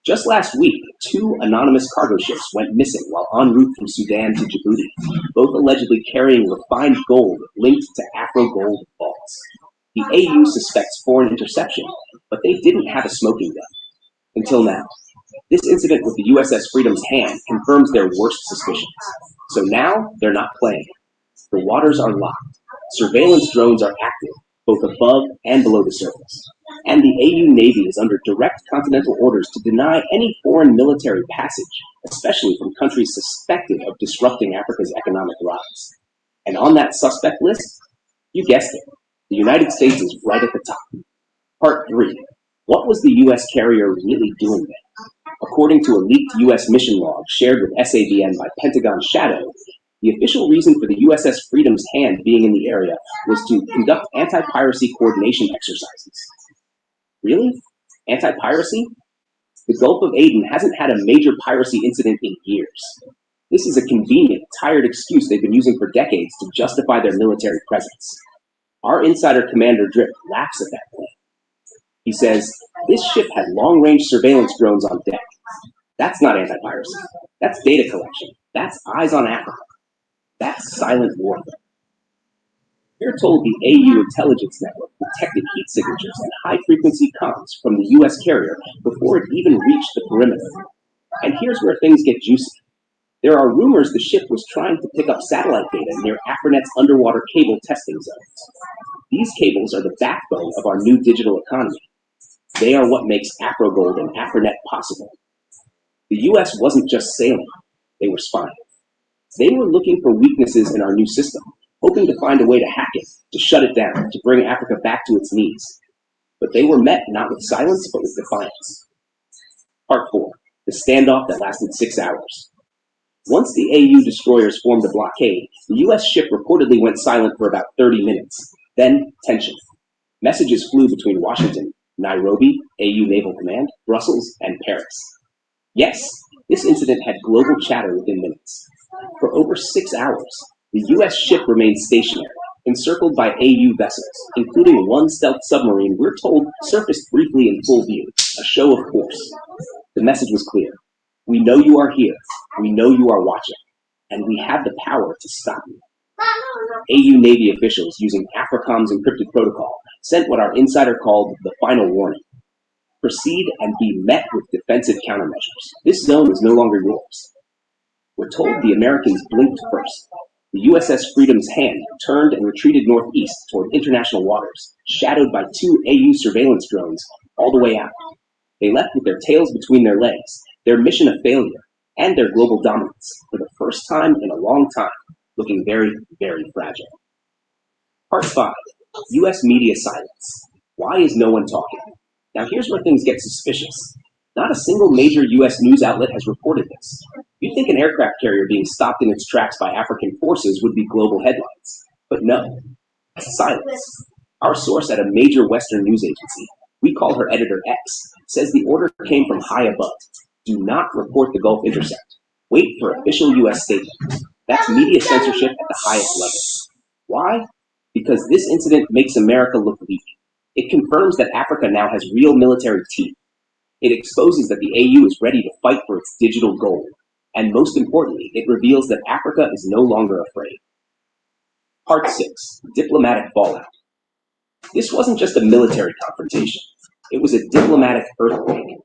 Just last week, 2 anonymous cargo ships went missing while en route from Sudan to Djibouti, both allegedly carrying refined gold linked to Afro-Gold vaults. The AU suspects foreign interception, but they didn't have a smoking gun. Until now. This incident with the USS Freedom's hand confirms their worst suspicions. So now, they're not playing. The waters are locked. Surveillance drones are active, both above and below the surface. And the AU Navy is under direct continental orders to deny any foreign military passage, especially from countries suspected of disrupting Africa's economic rise. And on that suspect list, you guessed it, the United States is right at the top. Part 3. What was the U.S. carrier really doing there? According to a leaked U.S. mission log shared with SABN by Pentagon Shadow, the official reason for the USS Freedom's hand being in the area was to conduct anti-piracy coordination exercises. Really? Anti-piracy? The Gulf of Aden hasn't had a major piracy incident in years. This is a convenient, tired excuse they've been using for decades to justify their military presence. Our insider Commander Drip laughs at that point. He says, this ship had long-range surveillance drones on deck. That's not anti-piracy. That's data collection. That's eyes on Africa. That's silent warfare. We're told the AU intelligence network detected heat signatures and high-frequency comms from the U.S. carrier before it even reached the perimeter. And here's where things get juicy. There are rumors the ship was trying to pick up satellite data near Afronet's underwater cable testing zones. These cables are the backbone of our new digital economy. They are what makes AfroGold and Afronet possible. The U.S. wasn't just sailing, they were spying. They were looking for weaknesses in our new system, hoping to find a way to hack it, to shut it down, to bring Africa back to its knees. But they were met not with silence, but with defiance. Part 4. The standoff that lasted 6 hours. Once the AU destroyers formed a blockade, the U.S. ship reportedly went silent for about 30 minutes. Then, tension. Messages flew between Washington, Nairobi, AU Naval Command, Brussels, and Paris. Yes, this incident had global chatter within minutes. For over 6 hours, the U.S. ship remained stationary, encircled by AU vessels, including one stealth submarine we're told surfaced briefly in full view, a show of force. The message was clear. We know you are here, we know you are watching, and we have the power to stop you. AU Navy officials using AFRICOM's encrypted protocol sent what our insider called the final warning. Proceed and be met with defensive countermeasures. This zone is no longer yours. We're told the Americans blinked first. The USS Freedom's hand turned and retreated northeast toward international waters, shadowed by 2 AU surveillance drones all the way out. They left with their tails between their legs, their mission a failure, and their global dominance, for the first time in a long time, looking very, very fragile. Part 5. U.S. media silence. Why is no one talking? Now here's where things get suspicious. Not a single major U.S. news outlet has reported this. You'd think an aircraft carrier being stopped in its tracks by African forces would be global headlines. But no. Silence. Our source at a major Western news agency, we call her Editor X, says the order came from high above. Do not report the Gulf intercept. Wait for official U.S. statement. That's media censorship at the highest level. Why? Because this incident makes America look weak. It confirms that Africa now has real military teeth. It exposes that the AU is ready to fight for its digital gold. And most importantly, it reveals that Africa is no longer afraid. Part 6. Diplomatic Fallout. This wasn't just a military confrontation. It was a diplomatic earthquake.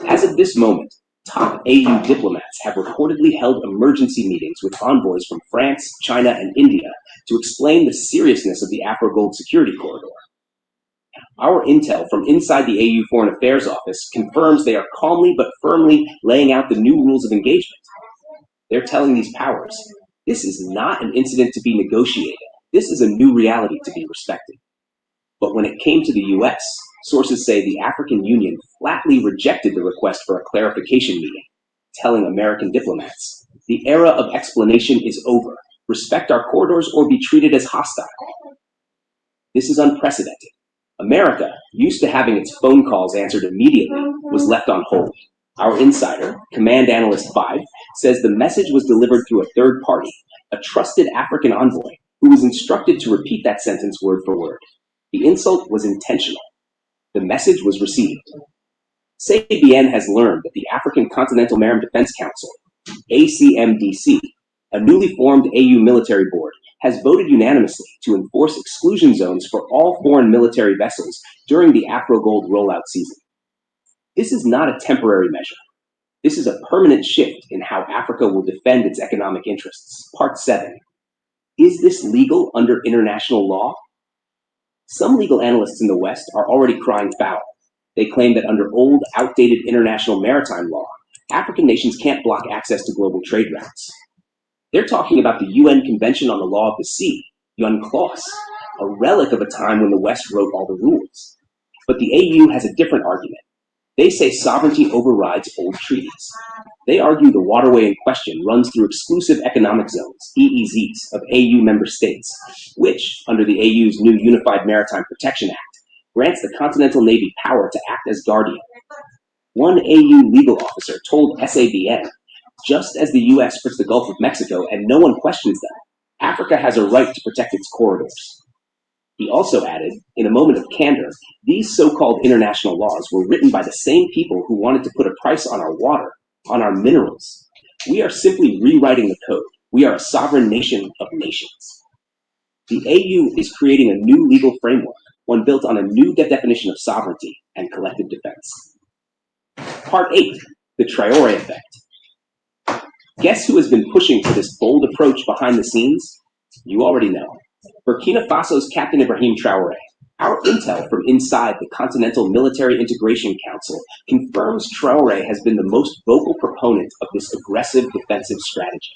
As of this moment, top AU diplomats have reportedly held emergency meetings with envoys from France, China, and India to explain the seriousness of the Afro-Gold security corridor. Our intel from inside the AU Foreign Affairs Office confirms they are calmly but firmly laying out the new rules of engagement. They're telling these powers, this is not an incident to be negotiated. This is a new reality to be respected. But when it came to the US, sources say the African Union flatly rejected the request for a clarification meeting, telling American diplomats, the era of explanation is over. Respect our corridors or be treated as hostile. This is unprecedented. America, used to having its phone calls answered immediately, was left on hold. Our insider, Command Analyst 5, says the message was delivered through a third party, a trusted African envoy, who was instructed to repeat that sentence word for word. The insult was intentional. The message was received. CBN has learned that the African Continental Maritime Defense Council, ACMDC, a newly formed AU military board, has voted unanimously to enforce exclusion zones for all foreign military vessels during the Afro-Gold rollout season. This is not a temporary measure. This is a permanent shift in how Africa will defend its economic interests. Part 7. Is this legal under international law? Some legal analysts in the West are already crying foul. They claim that under old, outdated international maritime law, African nations can't block access to global trade routes. They're talking about the UN Convention on the Law of the Sea, UNCLOS, a relic of a time when the West wrote all the rules. But the AU has a different argument. They say sovereignty overrides old treaties. They argue the waterway in question runs through exclusive economic zones, EEZs, of AU member states, which, under the AU's new Unified Maritime Protection Act, grants the Continental Navy power to act as guardian. One AU legal officer told SABN, just as the US puts the Gulf of Mexico and no one questions them, Africa has a right to protect its corridors. He also added, in a moment of candor, these so-called international laws were written by the same people who wanted to put a price on our water, on our minerals. We are simply rewriting the code. We are a sovereign nation of nations. The AU is creating a new legal framework, one built on a new definition of sovereignty and collective defense. Part 8, the Traoré effect. Guess who has been pushing for this bold approach behind the scenes? You already know. Burkina Faso's Captain Ibrahim Traoré. Our intel from inside the Continental Military Integration Council confirms Traoré has been the most vocal proponent of this aggressive defensive strategy.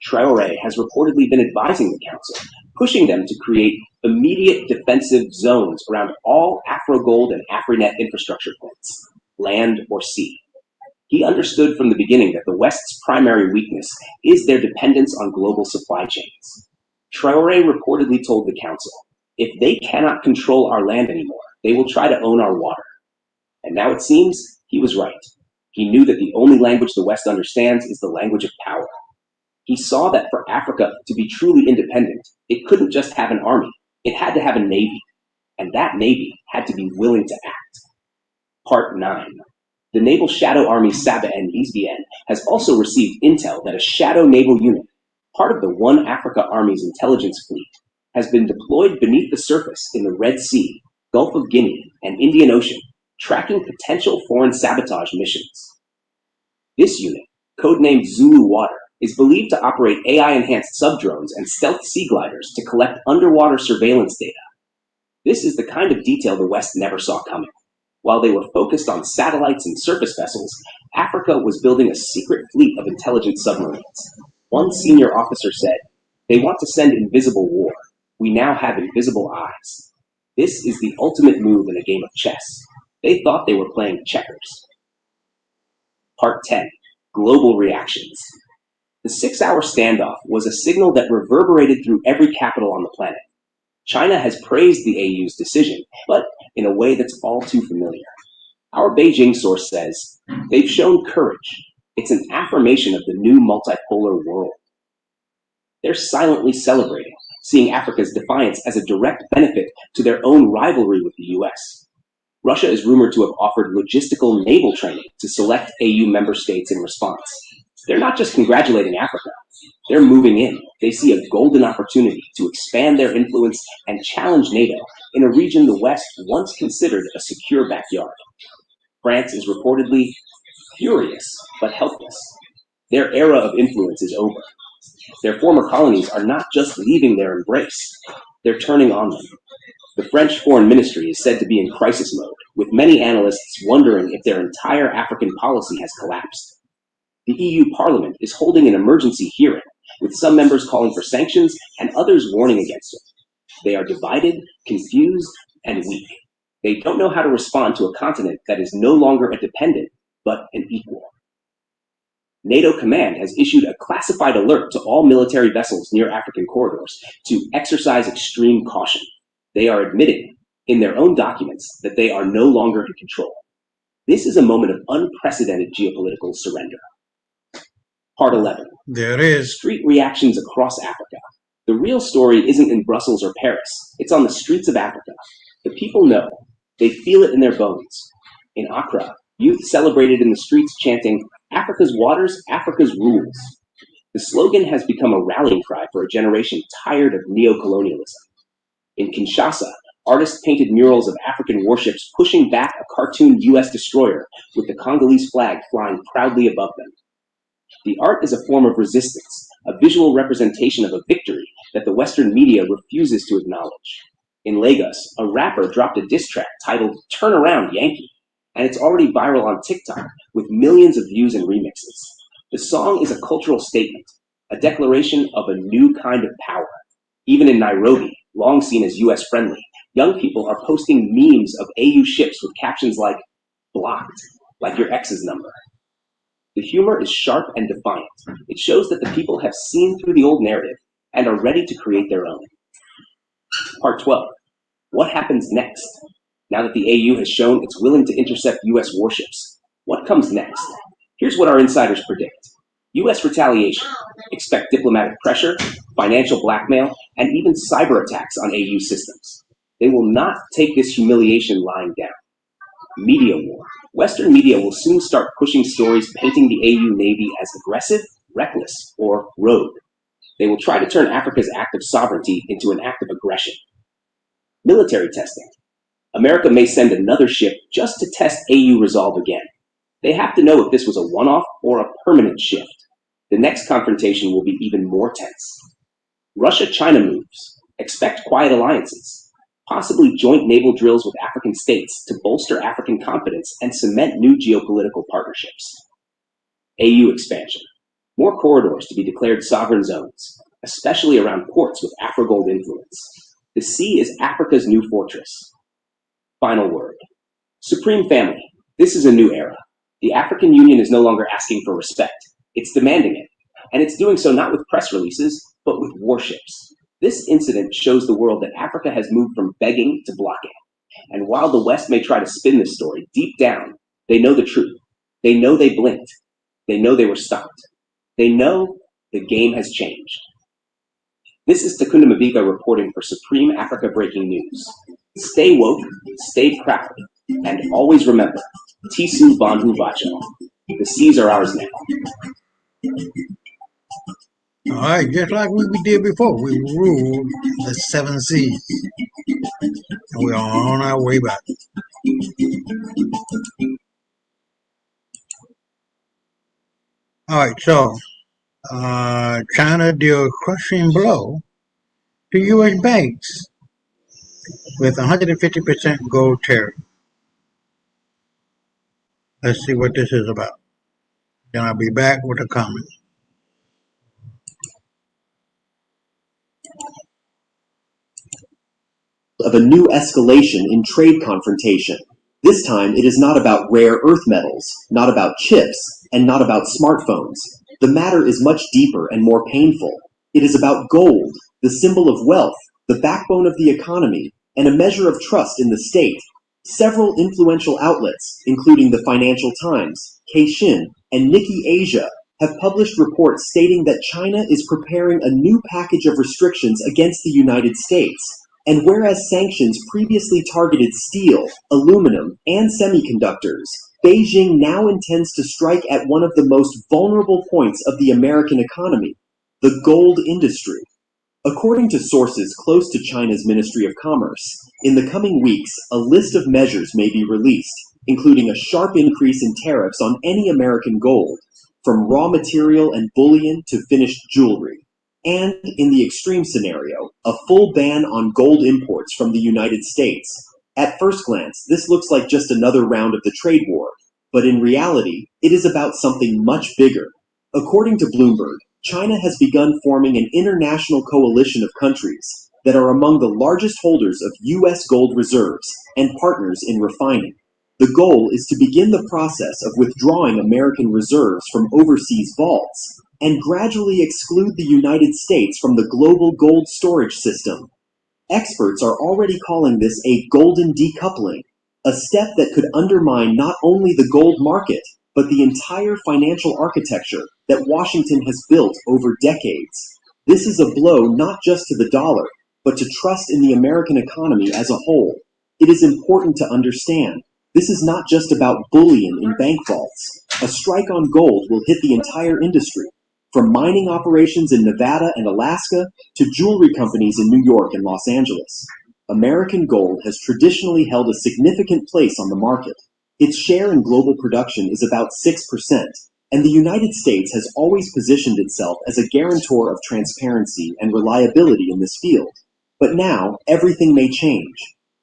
Traoré has reportedly been advising the council, pushing them to create immediate defensive zones around all Afro-Gold and AfriNet infrastructure points, land or sea. He understood from the beginning that the West's primary weakness is their dependence on global supply chains. Traoré reportedly told the council, if they cannot control our land anymore, they will try to own our water. And now it seems he was right. He knew that the only language the West understands is the language of power. He saw that for Africa to be truly independent, it couldn't just have an army. It had to have a navy. And that navy had to be willing to act. Part 9. The naval shadow army Saba and Lisbien has also received intel that a shadow naval unit, part of the One Africa Army's intelligence fleet, has been deployed beneath the surface in the Red Sea, Gulf of Guinea, and Indian Ocean, tracking potential foreign sabotage missions. This unit, codenamed Zulu Water, is believed to operate AI-enhanced sub-drones and stealth sea gliders to collect underwater surveillance data. This is the kind of detail the West never saw coming. While they were focused on satellites and surface vessels, Africa was building a secret fleet of intelligent submarines. One senior officer said, they want to send invisible war. We now have invisible eyes. This is the ultimate move in a game of chess. They thought they were playing checkers. Part 10. Global reactions. The 6-hour standoff was a signal that reverberated through every capital on the planet. China has praised the AU's decision, but in a way that's all too familiar. Our Beijing source says, they've shown courage. It's an affirmation of the new multipolar world. They're silently celebrating, seeing Africa's defiance as a direct benefit to their own rivalry with the US. Russia is rumored to have offered logistical naval training to select AU member states in response. They're not just congratulating Africa, they're moving in. They see a golden opportunity to expand their influence and challenge NATO in a region the West once considered a secure backyard. France is reportedly furious but helpless. Their era of influence is over. Their former colonies are not just leaving their embrace, they're turning on them. The French Foreign Ministry is said to be in crisis mode, with many analysts wondering if their entire African policy has collapsed. The EU Parliament is holding an emergency hearing, with some members calling for sanctions and others warning against it. They are divided, confused, and weak. They don't know how to respond to a continent that is no longer a dependent, but an equal. NATO Command has issued a classified alert to all military vessels near African corridors to exercise extreme caution. They are admitting, in their own documents, that they are no longer in control. This is a moment of unprecedented geopolitical surrender. Part 11. There is. Street reactions across Africa. The real story isn't in Brussels or Paris. It's on the streets of Africa. The people know. They feel it in their bones. In Accra, youth celebrated in the streets chanting, "Africa's waters, Africa's rules." The slogan has become a rallying cry for a generation tired of neo-colonialism. In Kinshasa, artists painted murals of African warships pushing back a cartoon US destroyer with the Congolese flag flying proudly above them. The art is a form of resistance, a visual representation of a victory that the Western media refuses to acknowledge. In Lagos, a rapper dropped a diss track titled "Turn Around, Yankee," and it's already viral on TikTok with millions of views and remixes. The song is a cultural statement, a declaration of a new kind of power. Even in Nairobi, long seen as US friendly, young people are posting memes of AU ships with captions like, "Blocked, like your ex's number." The humor is sharp and defiant. It shows that the people have seen through the old narrative and are ready to create their own. Part 12. What happens next? Now that the AU has shown it's willing to intercept US warships, what comes next? Here's what our insiders predict. US retaliation. Expect diplomatic pressure, financial blackmail, and even cyber attacks on AU systems. They will not take this humiliation lying down. Media war. Western media will soon start pushing stories painting the AU Navy as aggressive, reckless, or rogue. They will try to turn Africa's act of sovereignty into an act of aggression. Military testing. America may send another ship just to test AU resolve again. They have to know if this was a one-off or a permanent shift. The next confrontation will be even more tense. Russia-China moves. Expect quiet alliances, possibly joint naval drills with African states to bolster African confidence and cement new geopolitical partnerships. AU expansion. More corridors to be declared sovereign zones, especially around ports with Afro-Gold influence. The sea is Africa's new fortress. Final word. Supreme Family. This is a new era. The African Union is no longer asking for respect. It's demanding it. And it's doing so not with press releases, but with warships. This incident shows the world that Africa has moved from begging to blocking. And while the West may try to spin this story, deep down, they know the truth. They know they blinked. They know they were stopped. They know the game has changed. This is Takunda Mabika reporting for Supreme Africa Breaking News. Stay woke, stay proud, and always remember, Tisu Banhu Vacho. The seas are ours now. All right, just like we did before, we ruled the 7 seas. And we are on our way back. All right, so China deals crushing blow to U.S. banks with 150% gold tariff. Let's see what this is about. Then I'll be back with a comment. Of a new escalation in trade confrontation. This time it is not about rare earth metals, not about chips, and not about smartphones. The matter is much deeper and more painful. It is about gold, the symbol of wealth, the backbone of the economy, and a measure of trust in the state. Several influential outlets, including the Financial Times, Keishin, and Nikkei Asia, have published reports stating that China is preparing a new package of restrictions against the United States. And whereas sanctions previously targeted steel, aluminum, and semiconductors, Beijing now intends to strike at one of the most vulnerable points of the American economy, the gold industry. According to sources close to China's Ministry of Commerce, in the coming weeks, a list of measures may be released, including a sharp increase in tariffs on any American gold, from raw material and bullion to finished jewelry, and, in the extreme scenario, a full ban on gold imports from the United States. At first glance, this looks like just another round of the trade war, but in reality, it is about something much bigger. According to Bloomberg, China has begun forming an international coalition of countries that are among the largest holders of U.S. gold reserves and partners in refining. The goal is to begin the process of withdrawing American reserves from overseas vaults and gradually exclude the United States from the global gold storage system. Experts are already calling this a golden decoupling, a step that could undermine not only the gold market, but the entire financial architecture that Washington has built over decades. This is a blow not just to the dollar, but to trust in the American economy as a whole. It is important to understand, this is not just about bullion in bank vaults. A strike on gold will hit the entire industry, from mining operations in Nevada and Alaska to jewelry companies in New York and Los Angeles. American gold has traditionally held a significant place on the market. Its share in global production is about 6%, and the United States has always positioned itself as a guarantor of transparency and reliability in this field. But now, everything may change.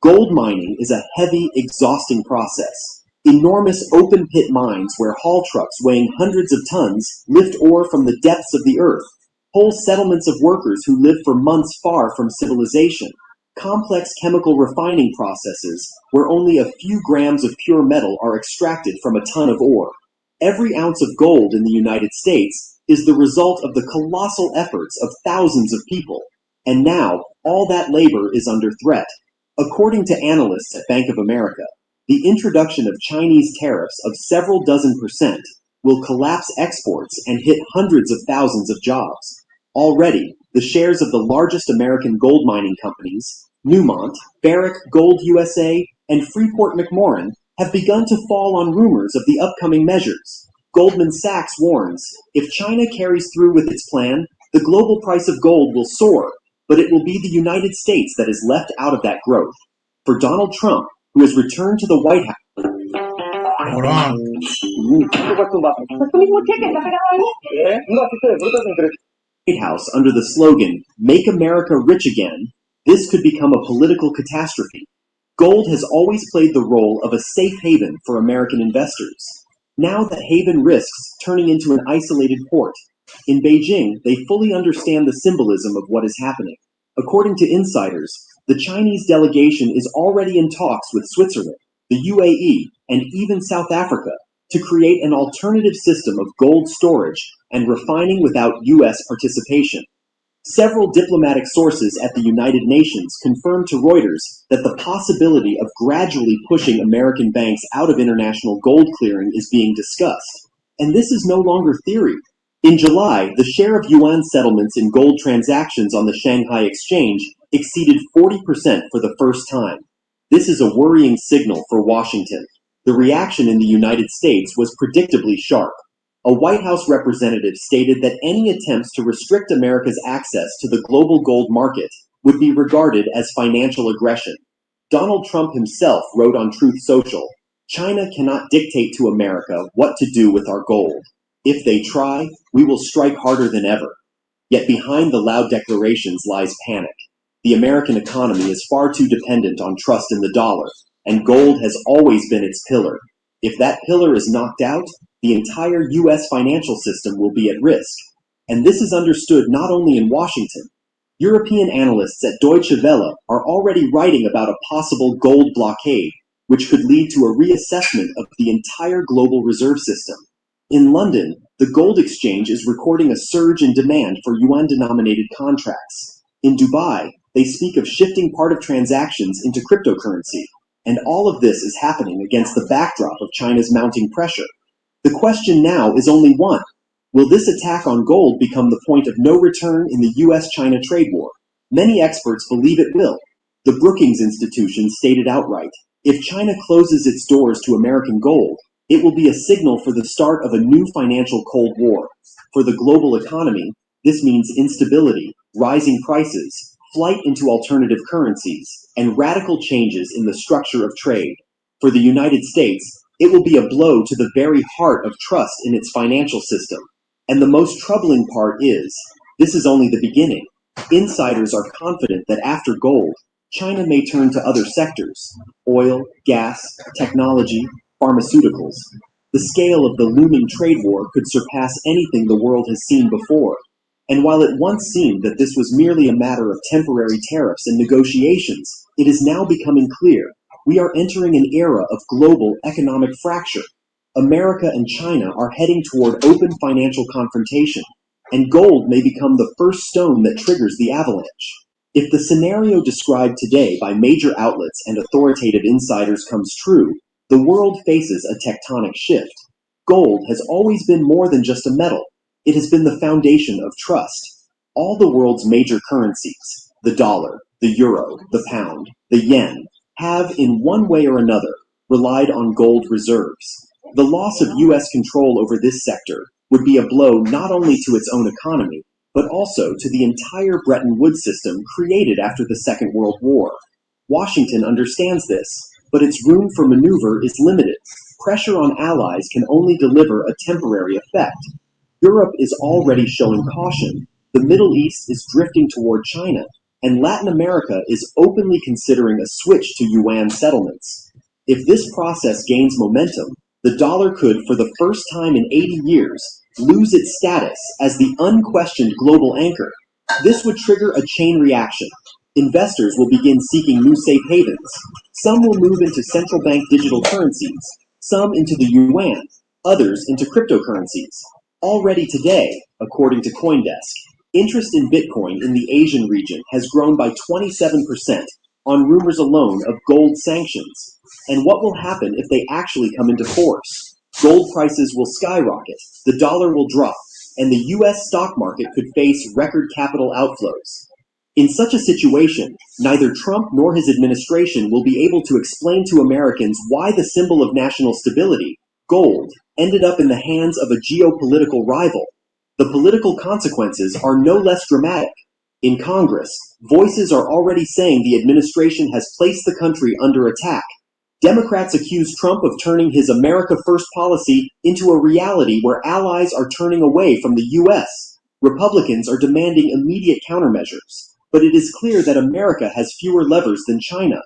Gold mining is a heavy, exhausting process. Enormous open-pit mines where haul trucks weighing hundreds of tons lift ore from the depths of the earth. Whole settlements of workers who live for months far from civilization. Complex chemical refining processes where only a few grams of pure metal are extracted from a ton of ore. Every ounce of gold in the United States is the result of the colossal efforts of thousands of people. And now, all that labor is under threat. According to analysts at Bank of America, the introduction of Chinese tariffs of several dozen percent will collapse exports and hit hundreds of thousands of jobs. Already, the shares of the largest American gold mining companies, Newmont, Barrick Gold USA, and Freeport-McMoRan, have begun to fall on rumors of the upcoming measures. Goldman Sachs warns, if China carries through with its plan, the global price of gold will soar, but it will be the United States that is left out of that growth. For Donald Trump, who has returned to the White House. Hold on. White House under the slogan, Make America Rich Again, this could become a political catastrophe. Gold has always played the role of a safe haven for American investors. Now that haven risks turning into an isolated port. In Beijing, they fully understand the symbolism of what is happening. According to insiders, the Chinese delegation is already in talks with Switzerland, the UAE, and even South Africa to create an alternative system of gold storage and refining without U.S. participation. Several diplomatic sources at the United Nations confirmed to Reuters that the possibility of gradually pushing American banks out of international gold clearing is being discussed. And this is no longer theory. In July, the share of yuan settlements in gold transactions on the Shanghai Exchange exceeded 40% for the first time. This is a worrying signal for Washington. The reaction in the United States was predictably sharp. A White House representative stated that any attempts to restrict America's access to the global gold market would be regarded as financial aggression. Donald Trump himself wrote on Truth Social, China cannot dictate to America what to do with our gold. If they try, we will strike harder than ever. Yet behind the loud declarations lies panic. The American economy is far too dependent on trust in the dollar, and gold has always been its pillar. If that pillar is knocked out, the entire U.S. financial system will be at risk. And this is understood not only in Washington. European analysts at Deutsche Welle are already writing about a possible gold blockade, which could lead to a reassessment of the entire global reserve system. In London, the gold exchange is recording a surge in demand for yuan-denominated contracts. In Dubai, they speak of shifting part of transactions into cryptocurrency. And all of this is happening against the backdrop of China's mounting pressure. The question now is only one. Will this attack on gold become the point of no return in the US-China trade war? Many experts believe it will. The Brookings Institution stated outright, if China closes its doors to American gold, it will be a signal for the start of a new financial Cold War. For the global economy, this means instability, rising prices, flight into alternative currencies, and radical changes in the structure of trade. For the United States, it will be a blow to the very heart of trust in its financial system. And the most troubling part is, this is only the beginning. Insiders are confident that after gold, China may turn to other sectors: oil, gas, technology, pharmaceuticals. The scale of the looming trade war could surpass anything the world has seen before. And while it once seemed that this was merely a matter of temporary tariffs and negotiations, it is now becoming clear we are entering an era of global economic fracture. America and China are heading toward open financial confrontation, and gold may become the first stone that triggers the avalanche. If the scenario described today by major outlets and authoritative insiders comes true, the world faces a tectonic shift. Gold has always been more than just a metal. It has been the foundation of trust. All the world's major currencies, the dollar, the euro, the pound, the yen, have, in one way or another, relied on gold reserves. The loss of U.S. control over this sector would be a blow not only to its own economy, but also to the entire Bretton Woods system created after the Second World War. Washington understands this, but its room for maneuver is limited. Pressure on allies can only deliver a temporary effect. Europe is already showing caution. The Middle East is drifting toward China, and Latin America is openly considering a switch to yuan settlements. If this process gains momentum, the dollar could, for the first time in 80 years, lose its status as the unquestioned global anchor. This would trigger a chain reaction. Investors will begin seeking new safe havens. Some will move into central bank digital currencies, some into the yuan, others into cryptocurrencies. Already today, according to CoinDesk, interest in Bitcoin in the Asian region has grown by 27% on rumors alone of gold sanctions. And what will happen if they actually come into force? Gold prices will skyrocket, the dollar will drop, and the US stock market could face record capital outflows. In such a situation, neither Trump nor his administration will be able to explain to Americans why the symbol of national stability, gold, ended up in the hands of a geopolitical rival. The political consequences are no less dramatic. In Congress, voices are already saying the administration has placed the country under attack. Democrats accuse Trump of turning his America First policy into a reality where allies are turning away from the U.S. Republicans are demanding immediate countermeasures. But it is clear that America has fewer levers than China.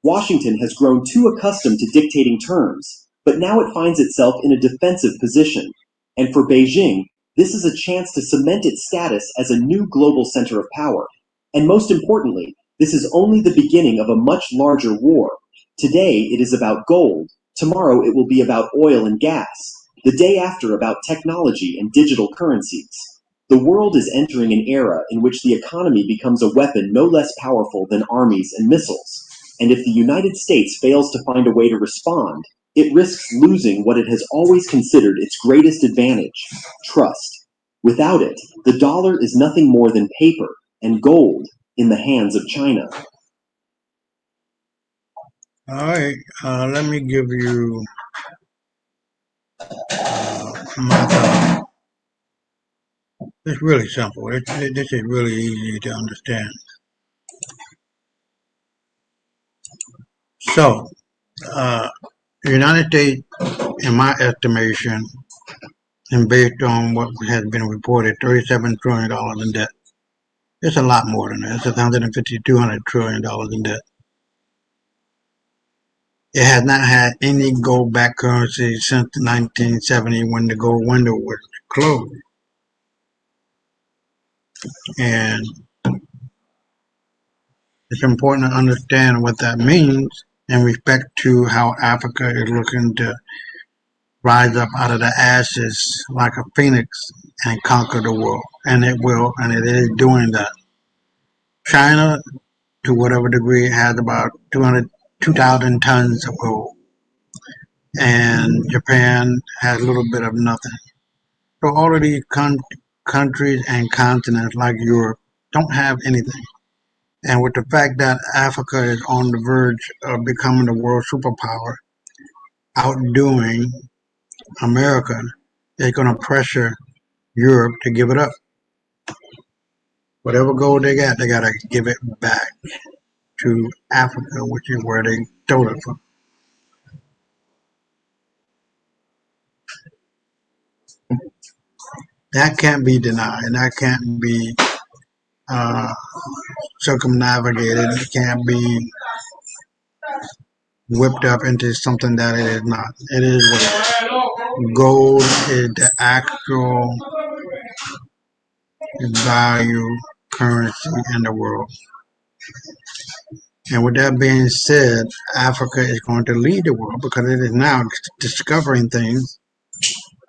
Washington has grown too accustomed to dictating terms, but now it finds itself in a defensive position. And for Beijing, this is a chance to cement its status as a new global center of power. And most importantly, this is only the beginning of a much larger war. Today it is about gold, tomorrow it will be about oil and gas, the day after about technology and digital currencies. The world is entering an era in which the economy becomes a weapon no less powerful than armies and missiles. And if the United States fails to find a way to respond, it risks losing what it has always considered its greatest advantage: trust. Without it, the dollar is nothing more than paper and gold in the hands of China. All right, let me give you my thought. It's really simple. This is really easy to understand. So, the United States, in my estimation, and based on what has been reported, $37 trillion in debt. It's a lot more than that. It's $150, $200 trillion in debt. It has not had any gold-backed currency since 1970 when the gold window was closed. And it's important to understand what that means in respect to how Africa is looking to rise up out of the ashes like a phoenix and conquer the world. And it will, and it is doing that. China, to whatever degree, has about 2,000 tons of gold. And Japan has a little bit of nothing. So all of these countries and continents like Europe don't have anything. And with the fact that Africa is on the verge of becoming the world superpower, outdoing America, they're going to pressure Europe to give it up. Whatever gold they got to give it back to Africa, which is where they stole it from. That can't be denied. That can't be circumnavigated. It can't be whipped up into something that it is not. It is what it is. Gold is the actual value currency in the world. And with that being said, Africa is going to lead the world because it is now discovering things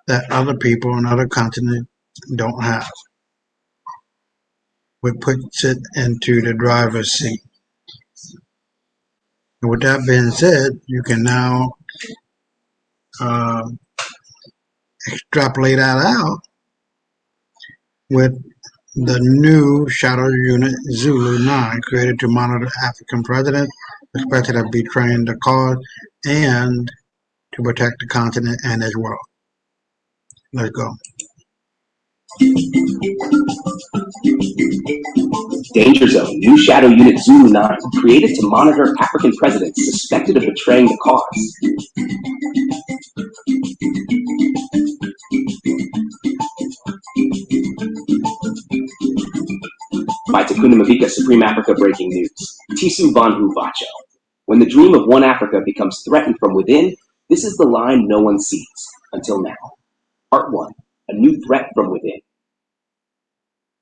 that other people on other continents don't have, which puts it into the driver's seat. And with that being said, you can now extrapolate that out with the new shadow unit Zulu 9 created to monitor African presidents suspected of betraying the cause and to protect the continent and its world. Let's go. Danger Zone, new Shadow Unit Zulu 9, created to monitor African presidents suspected of betraying the cause. By Takuna Mavika, Supreme Africa Breaking News. Tisu Vanhu Vacho. When the dream of one Africa becomes threatened from within, this is the line no one sees, until now. Part 1, a new threat from within.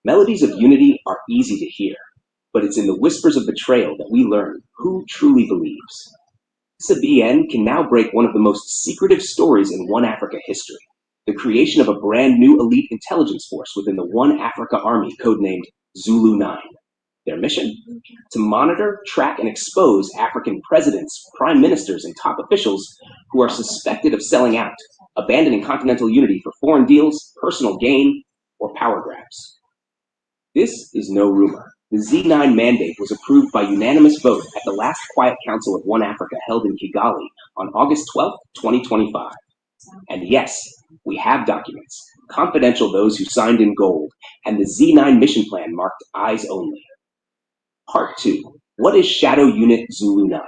Melodies of unity are easy to hear, but it's in the whispers of betrayal that we learn who truly believes. SABN can now break one of the most secretive stories in One Africa history, the creation of a brand new elite intelligence force within the One Africa Army, codenamed Zulu 9. Their mission? To monitor, track, and expose African presidents, prime ministers, and top officials who are suspected of selling out, abandoning continental unity for foreign deals, personal gain, or power grabs. This is no rumor. The Z9 mandate was approved by unanimous vote at the last Quiet Council of One Africa held in Kigali on August 12, 2025. And yes, we have documents, confidential those who signed in gold, and the Z9 mission plan marked eyes only. Part 2. What is Shadow Unit Zulu 9?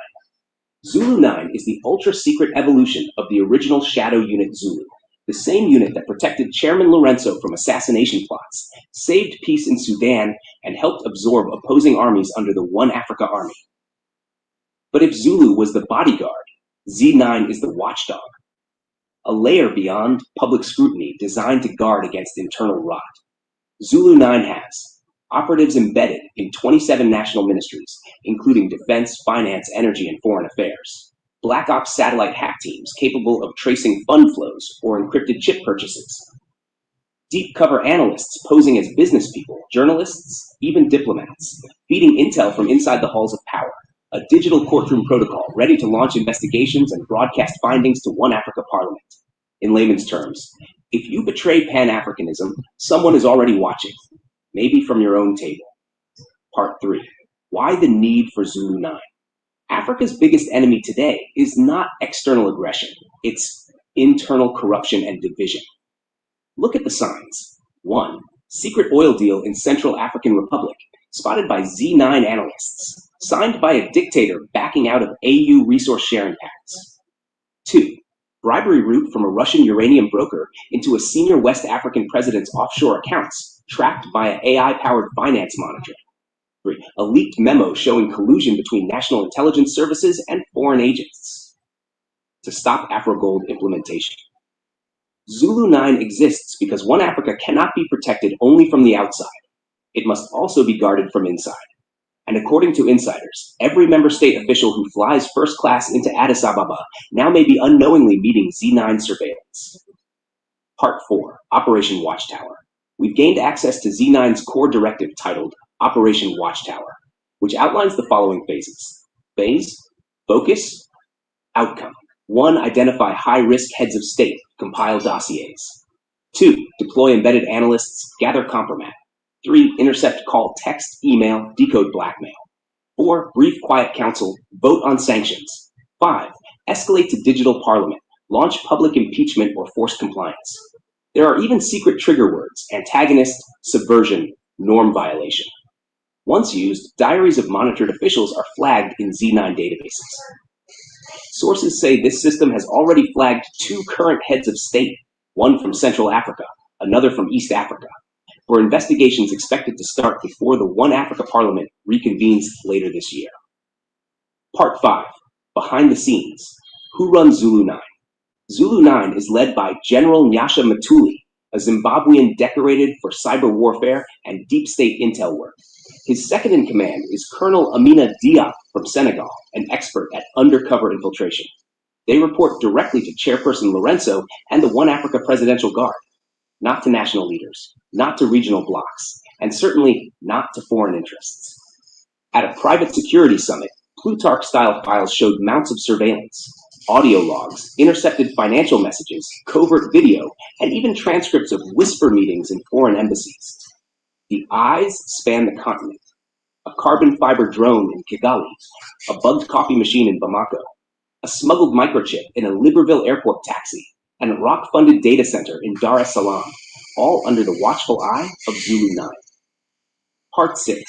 Zulu 9 is the ultra-secret evolution of the original Shadow Unit Zulu, the same unit that protected Chairman Lorenzo from assassination plots, saved peace in Sudan, and helped absorb opposing armies under the One Africa Army. But if Zulu was the bodyguard, Z9 is the watchdog, a layer beyond public scrutiny designed to guard against internal rot. Zulu 9 has operatives embedded in 27 national ministries, including defense, finance, energy, and foreign affairs. Black Ops satellite hack teams capable of tracing fund flows or encrypted chip purchases. Deep cover analysts posing as business people, journalists, even diplomats, feeding intel from inside the halls of power. A digital courtroom protocol ready to launch investigations and broadcast findings to One Africa Parliament. In layman's terms, if you betray Pan-Africanism, someone is already watching, maybe from your own table. Part 3. Why the need for Zulu 9? Africa's biggest enemy today is not external aggression, it's internal corruption and division. Look at the signs. 1. Secret oil deal in Central African Republic, spotted by Z9 analysts, signed by a dictator backing out of AU resource sharing pacts. 2. Bribery route from a Russian uranium broker into a senior West African president's offshore accounts, tracked by an AI-powered finance monitor. 3. A leaked memo showing collusion between national intelligence services and foreign agents to stop AfroGold implementation. Zulu 9 exists because One Africa cannot be protected only from the outside. It must also be guarded from inside. And according to insiders, every member state official who flies first class into Addis Ababa now may be unknowingly meeting Z9 surveillance. Part 4. Operation Watchtower. We've gained access to Z9's core directive titled Operation Watchtower, which outlines the following phases. Phase, focus, outcome. 1. Identify high-risk heads of state, compile dossiers. 2. Deploy embedded analysts, gather compromat. 3. Intercept call text, email, decode blackmail. 4. Brief quiet council, vote on sanctions. 5. Escalate to digital parliament, launch public impeachment or forced compliance. There are even secret trigger words: antagonist, subversion, norm violation. Once used, diaries of monitored officials are flagged in Z9 databases. Sources say this system has already flagged 2 current heads of state, one from Central Africa, another from East Africa, for investigations expected to start before the One Africa Parliament reconvenes later this year. Part 5. Behind the scenes. Who runs Zulu 9? Zulu 9 is led by General Nyasha Matuli, a Zimbabwean decorated for cyber warfare and deep state intel work. His second in command is Colonel Amina Diop from Senegal, an expert at undercover infiltration. They report directly to Chairperson Lorenzo and the One Africa Presidential Guard, not to national leaders, not to regional blocs, and certainly not to foreign interests. At a private security summit, Plutarch-style files showed mounts of surveillance, audio logs, intercepted financial messages, covert video, and even transcripts of whisper meetings in foreign embassies. The eyes span the continent. A carbon fiber drone in Kigali, a bugged coffee machine in Bamako, a smuggled microchip in a Libreville airport taxi, and a rock-funded data center in Dar es Salaam, all under the watchful eye of Zulu 9. Part 6.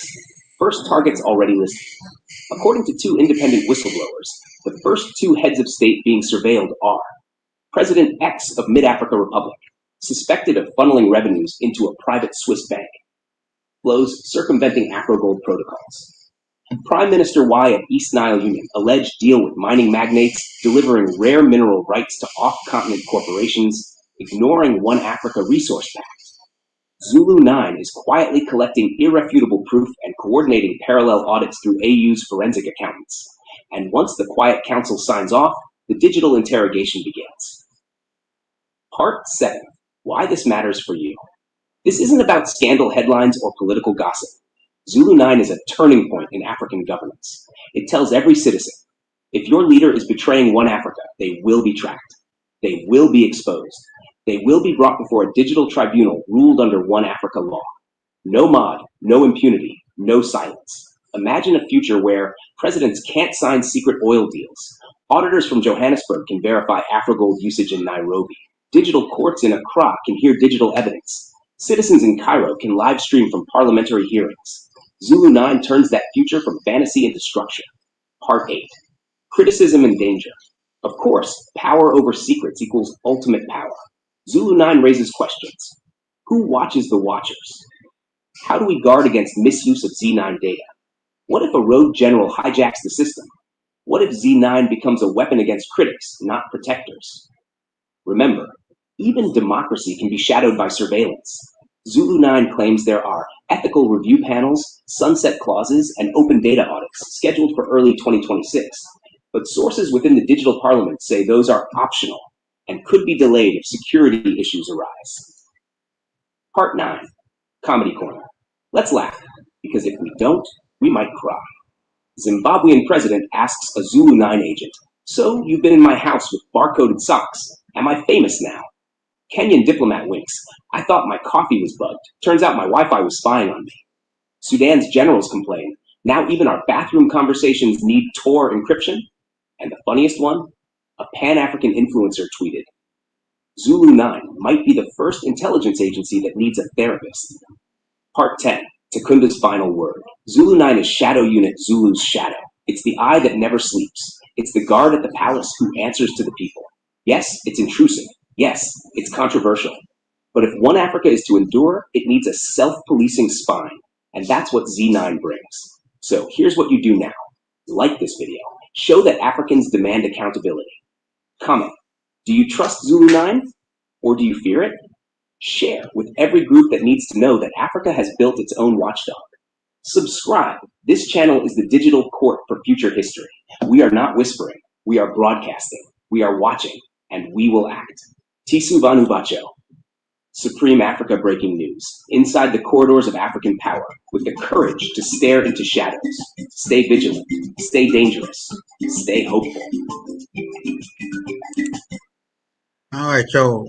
First targets already listed. According to 2 independent whistleblowers, the first 2 heads of state being surveilled are President X of Mid-Africa Republic, suspected of funneling revenues into a private Swiss bank, flows circumventing Afro-Gold protocols. Prime Minister Y of East Nile Union, alleged deal with mining magnates, delivering rare mineral rights to off-continent corporations, ignoring One Africa Resource Pact. Zulu 9 is quietly collecting irrefutable proof and coordinating parallel audits through AU's forensic accountants. And once the Quiet Council signs off, the digital interrogation begins. Part 7. Why this matters for you. This isn't about scandal headlines or political gossip. Zulu 9 is a turning point in African governance. It tells every citizen, if your leader is betraying One Africa, they will be tracked. They will be exposed. They will be brought before a digital tribunal ruled under One Africa law. No mod, no impunity, no silence. Imagine a future where presidents can't sign secret oil deals. Auditors from Johannesburg can verify Afro-Gold usage in Nairobi. Digital courts in Accra can hear digital evidence. Citizens in Cairo can live stream from parliamentary hearings. Zulu 9 turns that future from fantasy into structure. Part 8. Criticism and danger. Of course, power over secrets equals ultimate power. Zulu 9 raises questions. Who watches the watchers? How do we guard against misuse of Z9 data? What if a rogue general hijacks the system? What if Z9 becomes a weapon against critics, not protectors? Remember, even democracy can be shadowed by surveillance. Zulu 9 claims there are ethical review panels, sunset clauses, and open data audits scheduled for early 2026. But sources within the digital parliament say those are optional and could be delayed if security issues arise. Part 9. Comedy Corner. Let's laugh, because if we don't, we might cry. Zimbabwean president asks a Zulu 9 agent, "So you've been in my house with barcoded socks. Am I famous now?" Kenyan diplomat winks. "I thought my coffee was bugged. Turns out my Wi-Fi was spying on me." Sudan's generals complain. "Now even our bathroom conversations need Tor encryption." And the funniest one? A Pan-African influencer tweeted, "Zulu 9 might be the first intelligence agency that needs a therapist." Part 10. Takunda's final word. Zulu 9 is Shadow Unit Zulu's shadow. It's the eye that never sleeps. It's the guard at the palace who answers to the people. Yes, it's intrusive. Yes, it's controversial. But if One Africa is to endure, it needs a self-policing spine. And that's what Z9 brings. So here's what you do now. Like this video. Show that Africans demand accountability. Comment. Do you trust Zulu 9? Or do you fear it? Share with every group that needs to know that Africa has built its own watchdog. Subscribe. This channel is the digital court for future history. We are not whispering. We are broadcasting. We are watching. And we will act. Tisu Vanu Bacho. Supreme Africa breaking news. Inside the corridors of African power, with the courage to stare into shadows. Stay vigilant. Stay dangerous. Stay hopeful. All right, so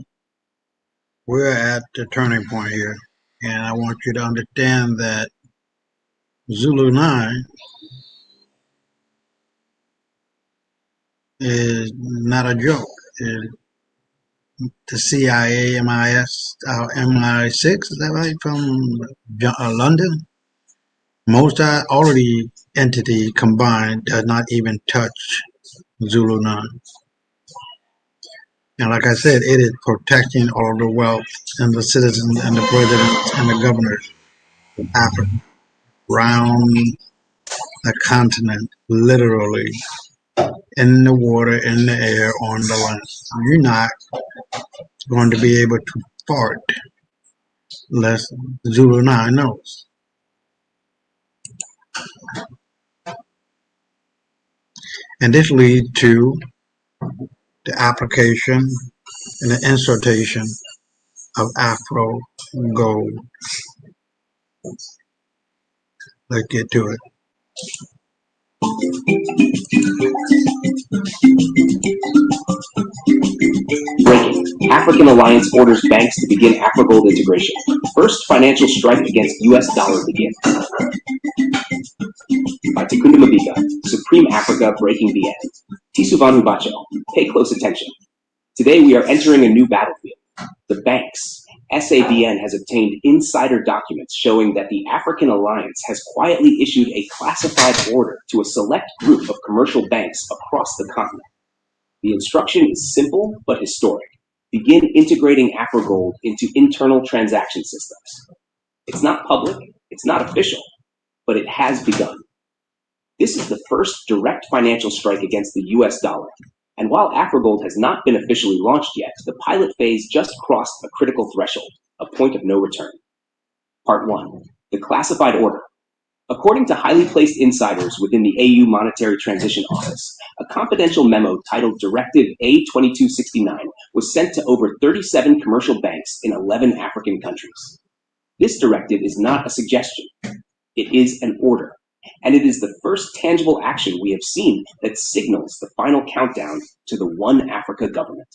we're at the turning point here, and I want you to understand that Zulu 9 is not a joke. The CIA, MI6, is that right, from London? Most all of the entity combined does not even touch Zulu 9. And like I said, it is protecting all the wealth and the citizens and the presidents and the governors of Africa around the continent, literally, in the water, in the air, on the land. You're not going to be able to fart unless Zulu 9 knows. And this leads to the application and the insertion of Afro gold. Let's get to it. Breaking. African Alliance orders banks to begin AfroGold integration. First financial strike against U.S. dollar begins. By Takunda Mabika, Supreme Africa Breaking the End. Tisuvanu Bacho, pay close attention. Today we are entering a new battlefield. The banks. SABN has obtained insider documents showing that the African Alliance has quietly issued a classified order to a select group of commercial banks across the continent. The instruction is simple but historic. Begin integrating AfroGold into internal transaction systems. It's not public, it's not official, but it has begun. This is the first direct financial strike against the US dollar. And while AfroGold has not been officially launched yet, the pilot phase just crossed a critical threshold, a point of no return. Part 1. The classified order. According to highly placed insiders within the AU Monetary Transition Office, a confidential memo titled Directive A2269 was sent to over 37 commercial banks in 11 African countries. This directive is not a suggestion. It is an order. And it is the first tangible action we have seen that signals the final countdown to the One Africa government.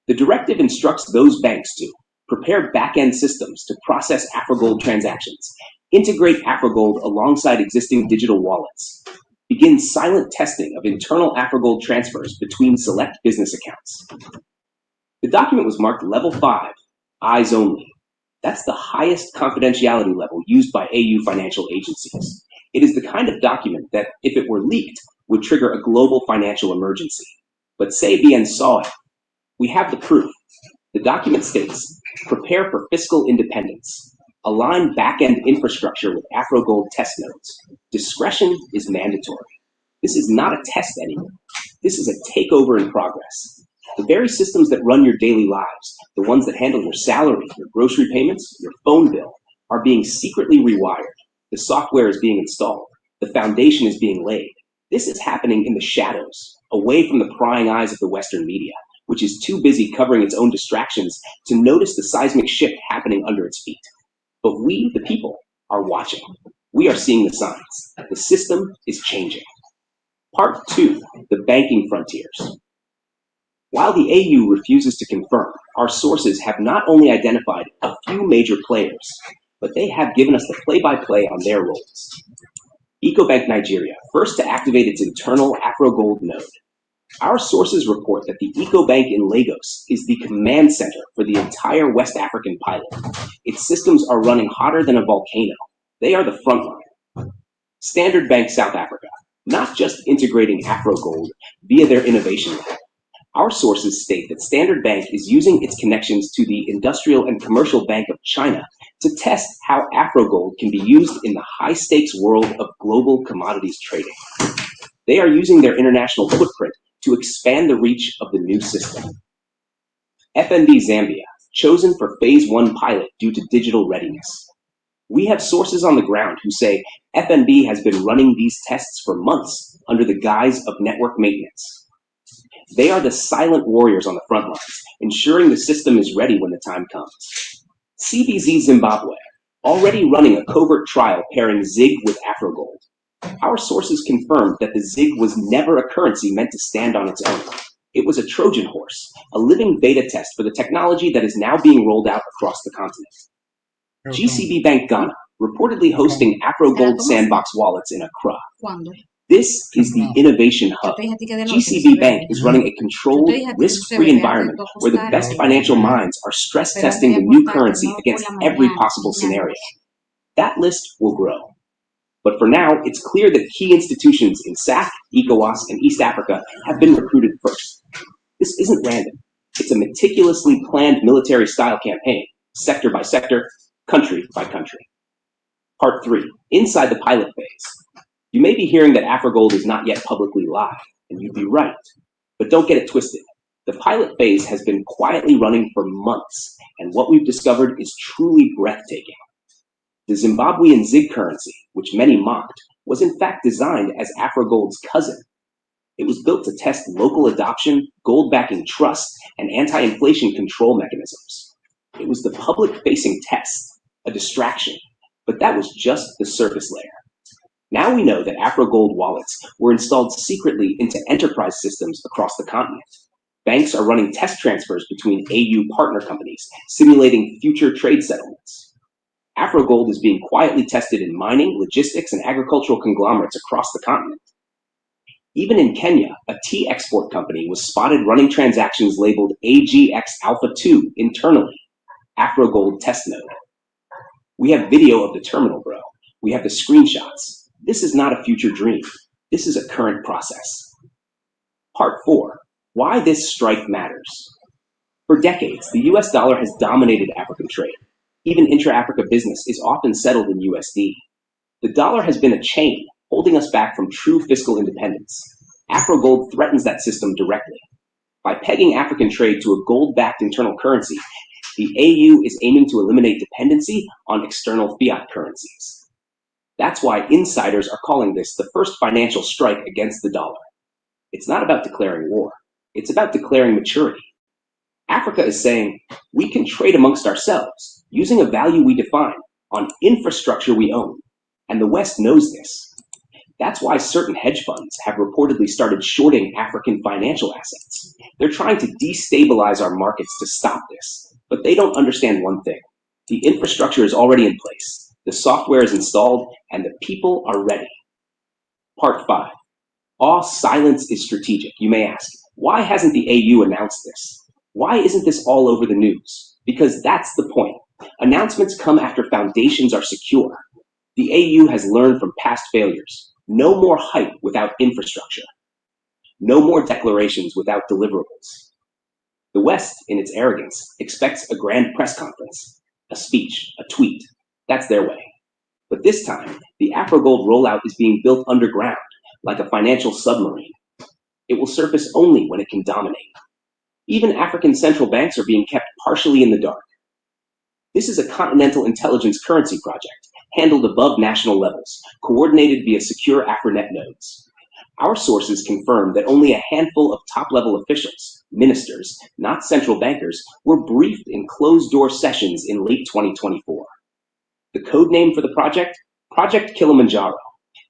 The directive instructs those banks to prepare back-end systems to process AfroGold transactions, integrate AfroGold alongside existing digital wallets, begin silent testing of internal AfroGold transfers between select business accounts. The document was marked Level 5, Eyes Only. That's the highest confidentiality level used by AU financial agencies. It is the kind of document that, if it were leaked, would trigger a global financial emergency. But SABN saw it. We have the proof. The document states, prepare for fiscal independence. Align back-end infrastructure with AfroGold test nodes. Discretion is mandatory. This is not a test anymore. This is a takeover in progress. The very systems that run your daily lives, the ones that handle your salary, your grocery payments, your phone bill, are being secretly rewired. The software is being installed. The foundation is being laid. This is happening in the shadows, away from the prying eyes of the Western media, which is too busy covering its own distractions to notice the seismic shift happening under its feet. But we, the people, are watching. We are seeing the signs. The system is changing. Part 2, the banking frontiers. While the AU refuses to confirm, our sources have not only identified a few major players, but they have given us the play-by-play on their roles. Ecobank Nigeria, first to activate its internal AfroGold node. Our sources report that the Ecobank in Lagos is the command center for the entire West African pilot. Its systems are running hotter than a volcano. They are the front line. Standard Bank South Africa, not just integrating AfroGold via their innovation lab. Our sources state that Standard Bank is using its connections to the Industrial and Commercial Bank of China to test how AfroGold can be used in the high-stakes world of global commodities trading. They are using their international footprint to expand the reach of the new system. FNB Zambia, chosen for Phase 1 pilot due to digital readiness. We have sources on the ground who say FNB has been running these tests for months under the guise of network maintenance. They are the silent warriors on the front lines, ensuring the system is ready when the time comes. CBZ Zimbabwe, already running a covert trial pairing ZIG with AfroGold. Our sources confirmed that the ZIG was never a currency meant to stand on its own. It was a Trojan horse, a living beta test for the technology that is now being rolled out across the continent. GCB Bank Ghana, reportedly hosting AfroGold sandbox wallets in Accra. This is the innovation hub. GCB Bank is running a controlled, risk-free environment where the best financial minds are stress testing the new currency against every possible scenario. That list will grow. But for now, it's clear that key institutions in SAC, ECOWAS, and East Africa have been recruited first. This isn't random. It's a meticulously planned military-style campaign, sector by sector, country by country. Part 3, inside the pilot phase. You may be hearing that AfroGold is not yet publicly live, and you'd be right. But don't get it twisted. The pilot phase has been quietly running for months, and what we've discovered is truly breathtaking. The Zimbabwean ZIG currency, which many mocked, was in fact designed as AfroGold's cousin. It was built to test local adoption, gold backing trust, and anti-inflation control mechanisms. It was the public-facing test, a distraction, but that was just the surface layer. Now we know that AfroGold wallets were installed secretly into enterprise systems across the continent. Banks are running test transfers between AU partner companies, simulating future trade settlements. AfroGold is being quietly tested in mining, logistics, and agricultural conglomerates across the continent. Even in Kenya, a tea export company was spotted running transactions labeled AGX Alpha 2 internally, AfroGold test node. We have video of the terminal, bro. We have the screenshots. This is not a future dream. This is a current process. Part 4, why this strike matters. For decades, the US dollar has dominated African trade. Even intra-Africa business is often settled in USD. The dollar has been a chain, holding us back from true fiscal independence. AfroGold threatens that system directly. By pegging African trade to a gold-backed internal currency, the AU is aiming to eliminate dependency on external fiat currencies. That's why insiders are calling this the first financial strike against the dollar. It's not about declaring war. It's about declaring maturity. Africa is saying, we can trade amongst ourselves, using a value we define, on infrastructure we own. And the West knows this. That's why certain hedge funds have reportedly started shorting African financial assets. They're trying to destabilize our markets to stop this. But they don't understand one thing. The infrastructure is already in place. The software is installed, and the people are ready. Part 5. Silence is strategic. You may ask, why hasn't the AU announced this? Why isn't this all over the news? Because that's the point. Announcements come after foundations are secure. The AU has learned from past failures. No more hype without infrastructure. No more declarations without deliverables. The West, in its arrogance, expects a grand press conference, a speech, a tweet. That's their way. But this time, the AfroGold rollout is being built underground, like a financial submarine. It will surface only when it can dominate. Even African central banks are being kept partially in the dark. This is a continental intelligence currency project, handled above national levels, coordinated via secure AfroNet nodes. Our sources confirm that only a handful of top-level officials, ministers, not central bankers, were briefed in closed-door sessions in late 2024. The code name for the project? Project Kilimanjaro.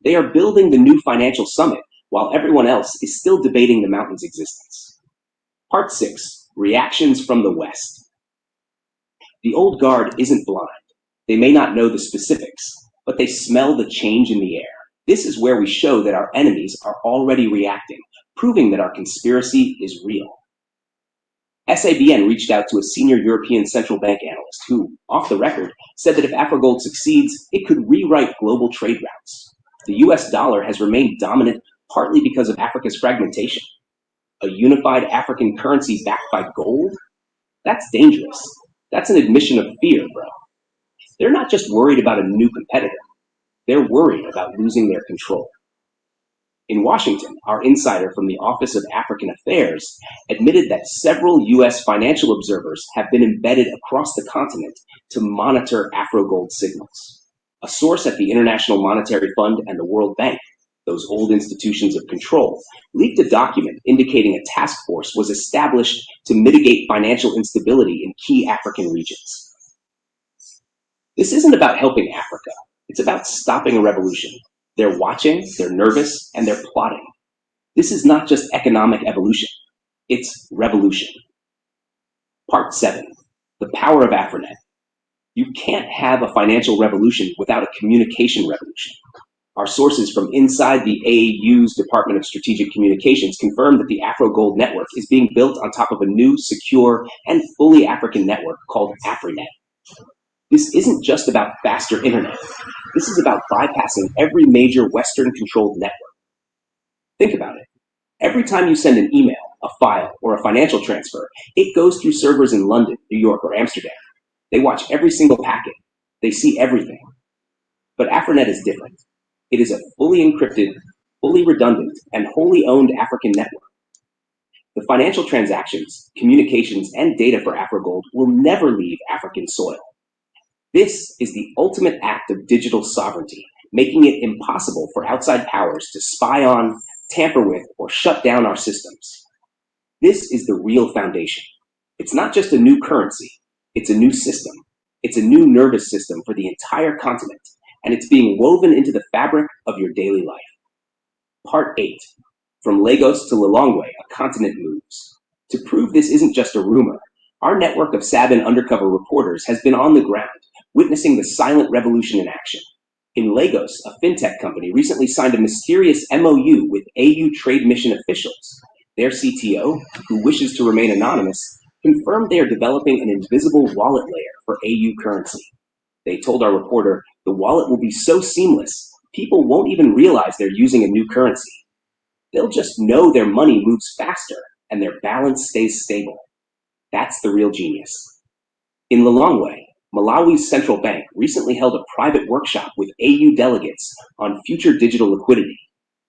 They are building the new financial summit while everyone else is still debating the mountain's existence. Part 6. Reactions from the West. The old guard isn't blind. They may not know the specifics, but they smell the change in the air. This is where we show that our enemies are already reacting, proving that our conspiracy is real. SABN reached out to a senior European central bank analyst who, off the record, said that if AfroGold succeeds, it could rewrite global trade routes. The US dollar has remained dominant partly because of Africa's fragmentation. A unified African currency backed by gold? That's dangerous. That's an admission of fear, bro. They're not just worried about a new competitor. They're worried about losing their control. In Washington, our insider from the Office of African Affairs admitted that several U.S. financial observers have been embedded across the continent to monitor AfroGold signals. A source at the International Monetary Fund and the World Bank, those old institutions of control, leaked a document indicating a task force was established to mitigate financial instability in key African regions. This isn't about helping Africa. It's about stopping a revolution. They're watching, they're nervous, and they're plotting. This is not just economic evolution. It's revolution. Part 7. The power of AfroNet. You can't have a financial revolution without a communication revolution. Our sources from inside the AAU's Department of Strategic Communications confirm that the AfroGold network is being built on top of a new, secure, and fully African network called AfroNet. This isn't just about faster internet. This is about bypassing every major Western-controlled network. Think about it. Every time you send an email, a file, or a financial transfer, it goes through servers in London, New York, or Amsterdam. They watch every single packet. They see everything. But AfroNet is different. It is a fully encrypted, fully redundant, and wholly owned African network. The financial transactions, communications, and data for AfroGold will never leave African soil. This is the ultimate act of digital sovereignty, making it impossible for outside powers to spy on, tamper with, or shut down our systems. This is the real foundation. It's not just a new currency. It's a new system. It's a new nervous system for the entire continent, and it's being woven into the fabric of your daily life. Part 8. From Lagos to Lilongwe, a continent moves. To prove this isn't just a rumor, our network of SABIN undercover reporters has been on the ground, witnessing the silent revolution in action. In Lagos, a fintech company recently signed a mysterious MOU with AU Trade Mission officials. Their CTO, who wishes to remain anonymous, confirmed they are developing an invisible wallet layer for AU currency. They told our reporter, the wallet will be so seamless, people won't even realize they're using a new currency. They'll just know their money moves faster and their balance stays stable. That's the real genius. In Lilongwe, Malawi's central bank recently held a private workshop with AU delegates on future digital liquidity.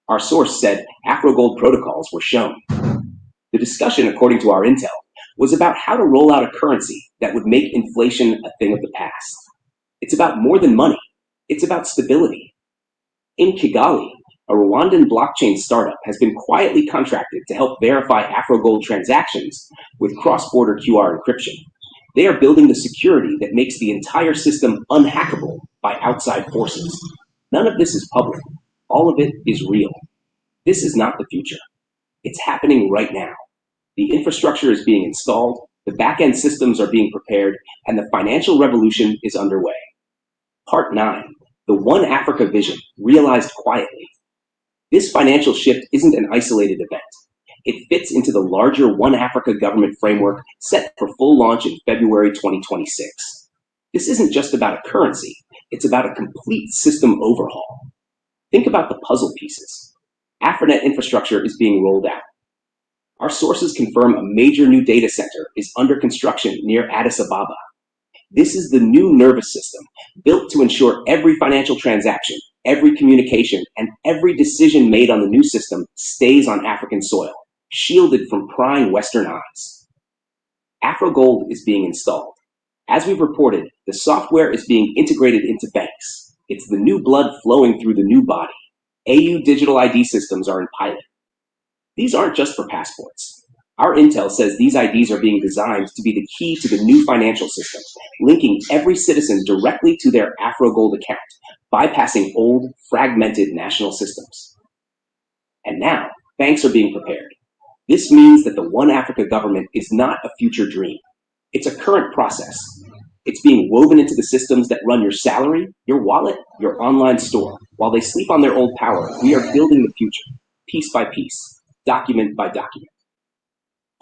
Our source said AfroGold protocols were shown. The discussion, according to our intel, was about how to roll out a currency that would make inflation a thing of the past. It's about more than money. It's about stability. In Kigali, a Rwandan blockchain startup has been quietly contracted to help verify AfroGold transactions with cross-border QR encryption. They are building the security that makes the entire system unhackable by outside forces. None of this is public. All of it is real. This is not the future. It's happening right now. The infrastructure is being installed, the back-end systems are being prepared, and the financial revolution is underway. Part 9. The One Africa vision, realized quietly. This financial shift isn't an isolated event. It fits into the larger One Africa government framework set for full launch in February 2026. This isn't just about a currency, it's about a complete system overhaul. Think about the puzzle pieces. AfroNet infrastructure is being rolled out. Our sources confirm a major new data center is under construction near Addis Ababa. This is the new nervous system, built to ensure every financial transaction, every communication, and every decision made on the new system stays on African soil, shielded from prying Western eyes. AfroGold is being installed. As we've reported, the software is being integrated into banks. It's the new blood flowing through the new body. AU digital ID systems are in pilot. These aren't just for passports. Our intel says these IDs are being designed to be the key to the new financial system, linking every citizen directly to their AfroGold account, bypassing old, fragmented national systems. And now, banks are being prepared. This means that the One Africa government is not a future dream. It's a current process. It's being woven into the systems that run your salary, your wallet, your online store. While they sleep on their old power, we are building the future, piece by piece, document by document.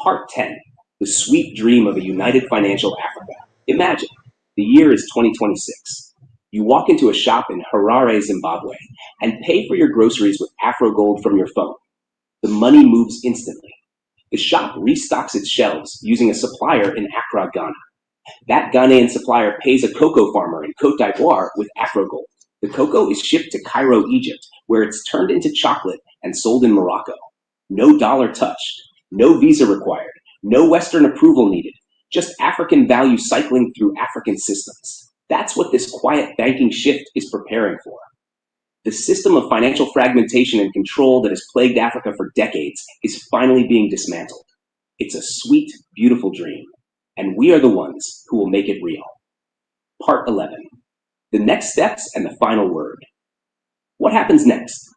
Part 10. The sweet dream of a united financial Africa. Imagine, the year is 2026. You walk into a shop in Harare, Zimbabwe, and pay for your groceries with AfroGold from your phone. The money moves instantly. The shop restocks its shelves using a supplier in Accra, Ghana. That Ghanaian supplier pays a cocoa farmer in Côte d'Ivoire with AfroGold. The cocoa is shipped to Cairo, Egypt, where it's turned into chocolate and sold in Morocco. No dollar touched. No visa required, no Western approval needed, just African value cycling through African systems. That's what this quiet banking shift is preparing for. The system of financial fragmentation and control that has plagued Africa for decades is finally being dismantled. It's a sweet, beautiful dream, and we are the ones who will make it real. Part 11. The next steps and the final word. What happens next?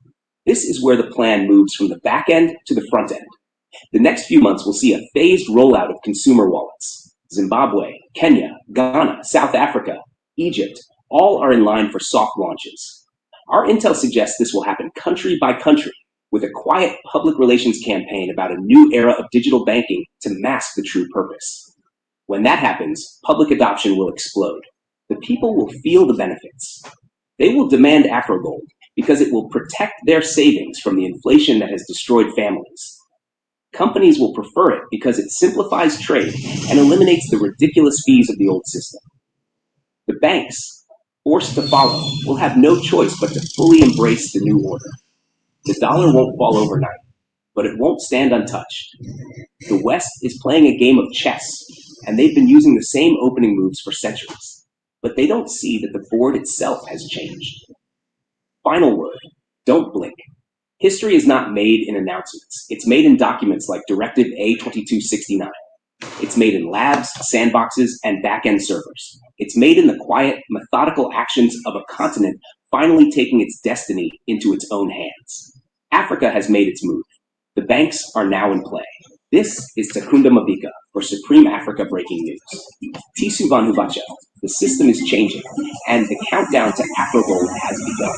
This is where the plan moves from the back end to the front end. The next few months will see a phased rollout of consumer wallets. Zimbabwe, Kenya, Ghana, South Africa, Egypt, all are in line for soft launches. Our intel suggests this will happen country by country, with a quiet public relations campaign about a new era of digital banking to mask the true purpose. When that happens, public adoption will explode. The people will feel the benefits. They will demand AfroGold because it will protect their savings from the inflation that has destroyed families. Companies will prefer it because it simplifies trade and eliminates the ridiculous fees of the old system. The banks, forced to follow, will have no choice but to fully embrace the new order. The dollar won't fall overnight, but it won't stand untouched. The West is playing a game of chess, and they've been using the same opening moves for centuries. But they don't see that the board itself has changed. Final word, don't blink. History is not made in announcements. It's made in documents like Directive A2269. It's made in labs, sandboxes, and back-end servers. It's made in the quiet, methodical actions of a continent finally taking its destiny into its own hands. Africa has made its move. The banks are now in play. This is Takunda Mavika for Supreme Africa Breaking News. Tisu Van Hubacha, the system is changing, and the countdown to AfroGold has begun.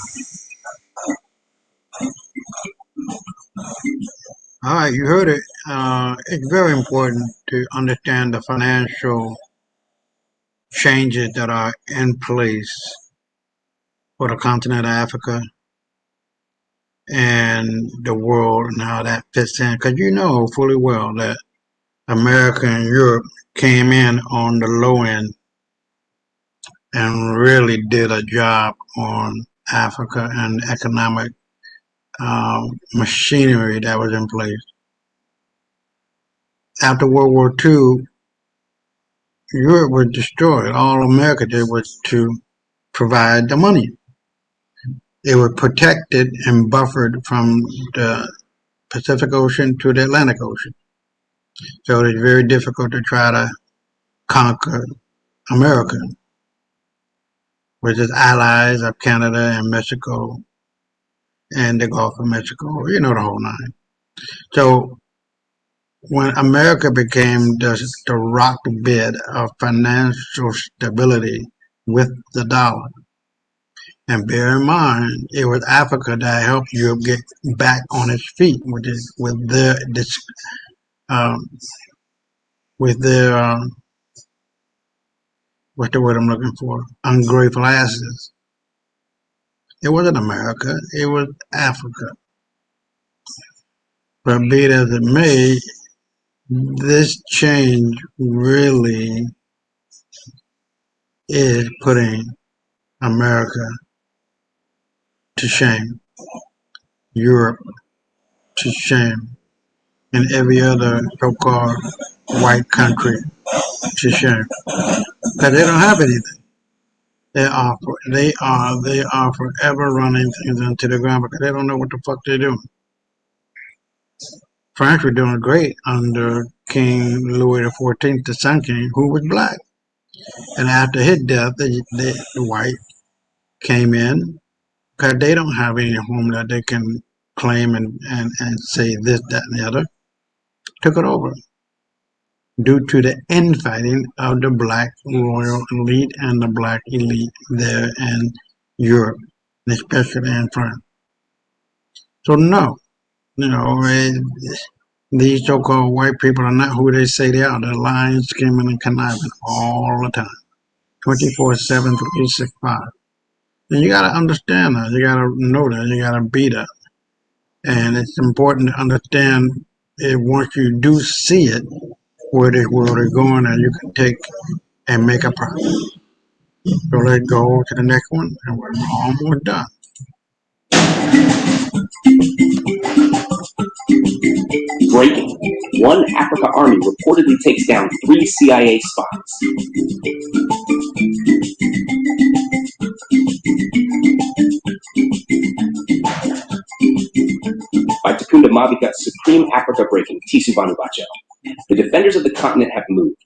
All right, you heard it. It's very important to understand the financial changes that are in place for the continent of Africa and the world and how that fits in. Because you know fully well that America and Europe came in on the low end and really did a job on Africa and economic machinery that was in place. After World War II, Europe was destroyed. All America did was to provide the money. It was protected and buffered from the Pacific Ocean to the Atlantic Ocean. So it's very difficult to try to conquer America, which is allies of Canada and Mexico and the Gulf of Mexico, you know, the whole nine. So when America became the rock bed of financial stability with the dollar, and bear in mind, it was Africa that helped Europe get back on its feet with their what's the word I'm looking for? Ungrateful asses. It wasn't America, it was Africa. But be it as it may, this change really is putting America to shame, Europe to shame, and every other so-called white country to shame. Because they don't have anything. They are forever running things into the ground because they don't know what the fuck they're doing. France was doing great under King Louis XIV, the Sun King, who was black. And after his death, the white came in because they don't have any home that they can claim and say this, that, and the other. Took it over due to the infighting of the black royal elite and the black elite there in Europe, especially in France. So no, you know, these so-called white people are not who they say they are. They're lying, scheming, and conniving all the time, 24/7, 365. And you got to understand that. You got to know that. You got to be that. And it's important to understand it once you do see it, where they're going, and you can take and make a profit. So let's go to the next one, and we're almost done. Breaking. One Africa army reportedly takes down 3 CIA spies. By Takunda Mavika, Supreme Africa Breaking, Tisu Van Hubacha. The defenders of the continent have moved.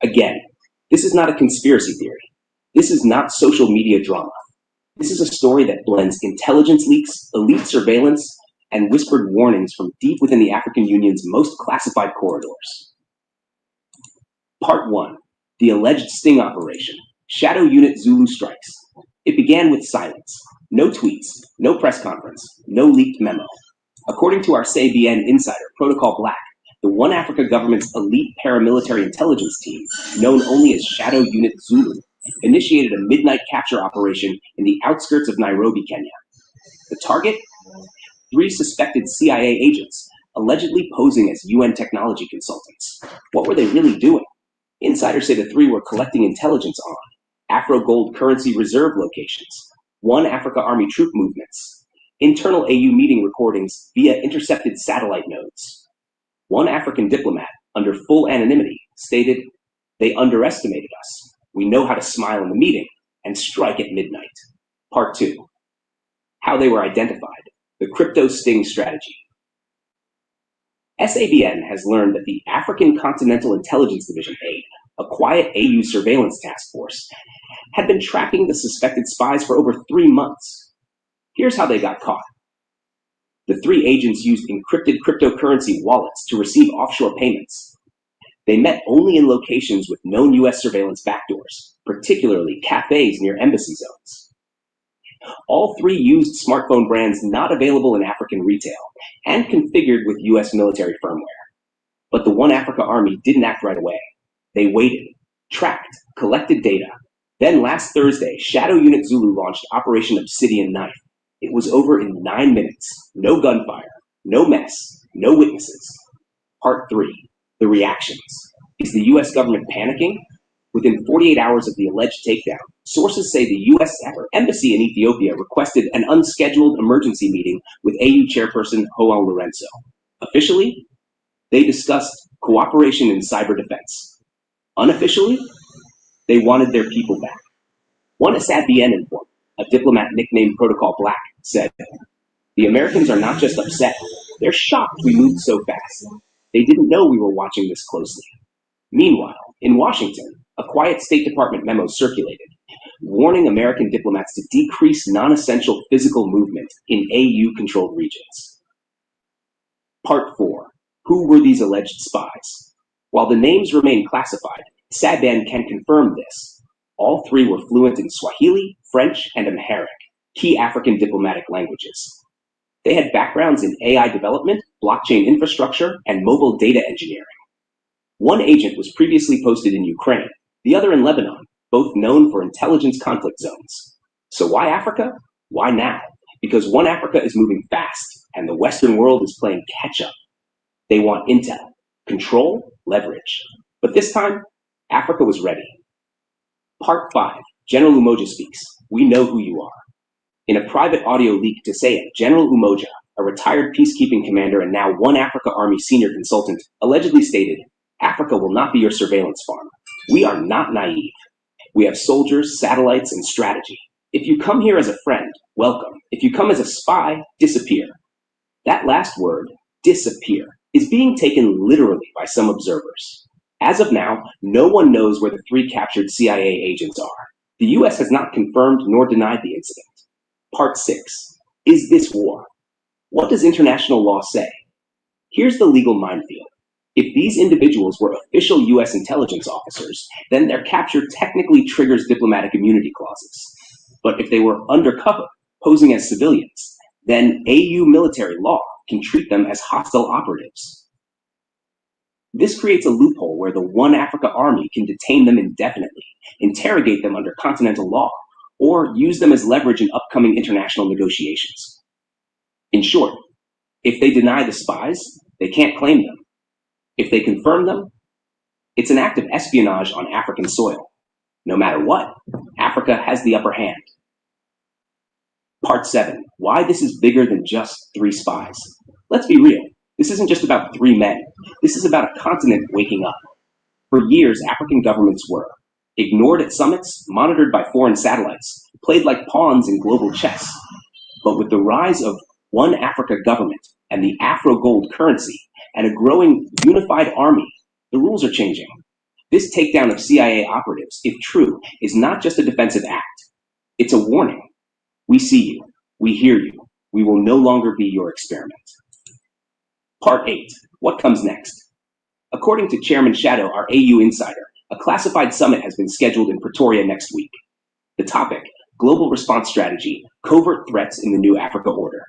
Again, this is not a conspiracy theory. This is not social media drama. This is a story that blends intelligence leaks, elite surveillance, and whispered warnings from deep within the African Union's most classified corridors. Part 1. The alleged sting operation, Shadow Unit Zulu Strikes. It began with silence. No tweets, no press conference, no leaked memo. According to our SABN insider, Protocol Black, the One Africa government's elite paramilitary intelligence team, known only as Shadow Unit Zulu, initiated a midnight capture operation in the outskirts of Nairobi, Kenya. The target? 3 suspected CIA agents, allegedly posing as UN technology consultants. What were they really doing? Insiders say the 3 were collecting intelligence on Afro Gold currency reserve locations, One Africa Army troop movements, internal AU meeting recordings via intercepted satellite nodes. One African diplomat, under full anonymity, stated, "They underestimated us. We know how to smile in the meeting and strike at midnight." Part 2. How they were identified, the crypto sting strategy. SABN has learned that the African Continental Intelligence Division 8, a quiet AU surveillance task force, had been tracking the suspected spies for over 3 months. Here's how they got caught. The 3 agents used encrypted cryptocurrency wallets to receive offshore payments. They met only in locations with known US surveillance backdoors, particularly cafes near embassy zones. All 3 used smartphone brands not available in African retail and configured with US military firmware. But the One Africa Army didn't act right away. They waited, tracked, collected data. Then last Thursday, Shadow Unit Zulu launched Operation Obsidian Knife. It was over in 9 minutes. No gunfire, no mess, no witnesses. Part 3. The reactions. Is the US government panicking? Within 48 hours of the alleged takedown, sources say the US embassy in Ethiopia requested an unscheduled emergency meeting with AU chairperson João Lourenço. Officially, they discussed cooperation in cyber defense. Unofficially, they wanted their people back. One SABN informant, a diplomat nicknamed Protocol Black, said, "The Americans are not just upset, they're shocked we moved so fast. They didn't know we were watching this closely." Meanwhile, in Washington, a quiet State Department memo circulated, warning American diplomats to decrease non-essential physical movement in AU-controlled regions. Part 4. Who were these alleged spies? While the names remain classified, SABN can confirm this. All 3 were fluent in Swahili, French, and Amharic, key African diplomatic languages. They had backgrounds in AI development, blockchain infrastructure, and mobile data engineering. One agent was previously posted in Ukraine, the other in Lebanon, both known for intelligence conflict zones. So why Africa? Why now? Because One Africa is moving fast, and the Western world is playing catch-up. They want intel, control, leverage. But this time, Africa was ready. Part 5. General Umoja speaks. We know who you are. In a private audio leak to say it, General Umoja, a retired peacekeeping commander and now One Africa Army senior consultant, allegedly stated, "Africa will not be your surveillance farm. We are not naive. We have soldiers, satellites, and strategy. If you come here as a friend, welcome. If you come as a spy, disappear." That last word, disappear, is being taken literally by some observers. As of now, no one knows where the 3 captured CIA agents are. The US has not confirmed nor denied the incident. Part 6. Is this war? What does international law say? Here's the legal minefield. If these individuals were official US intelligence officers, then their capture technically triggers diplomatic immunity clauses. But if they were undercover, posing as civilians, then AU military law can treat them as hostile operatives. This creates a loophole where the One Africa Army can detain them indefinitely, interrogate them under continental law, or use them as leverage in upcoming international negotiations. In short, if they deny the spies, they can't claim them. If they confirm them, it's an act of espionage on African soil. No matter what, Africa has the upper hand. Part 7. Why this is bigger than just 3 spies. Let's be real. This isn't just about 3 men. This is about a continent waking up. For years, African governments were ignored at summits, monitored by foreign satellites, played like pawns in global chess. But with the rise of One Africa government and the Afro Gold currency and a growing unified army, the rules are changing. This takedown of CIA operatives, if true, is not just a defensive act. It's a warning. We see you. We hear you. We will no longer be your experiment. Part 8. What comes next? According to Chairman Shadow, our AU insider, a classified summit has been scheduled in Pretoria next week. The topic, Global Response Strategy, Covert Threats in the New Africa Order.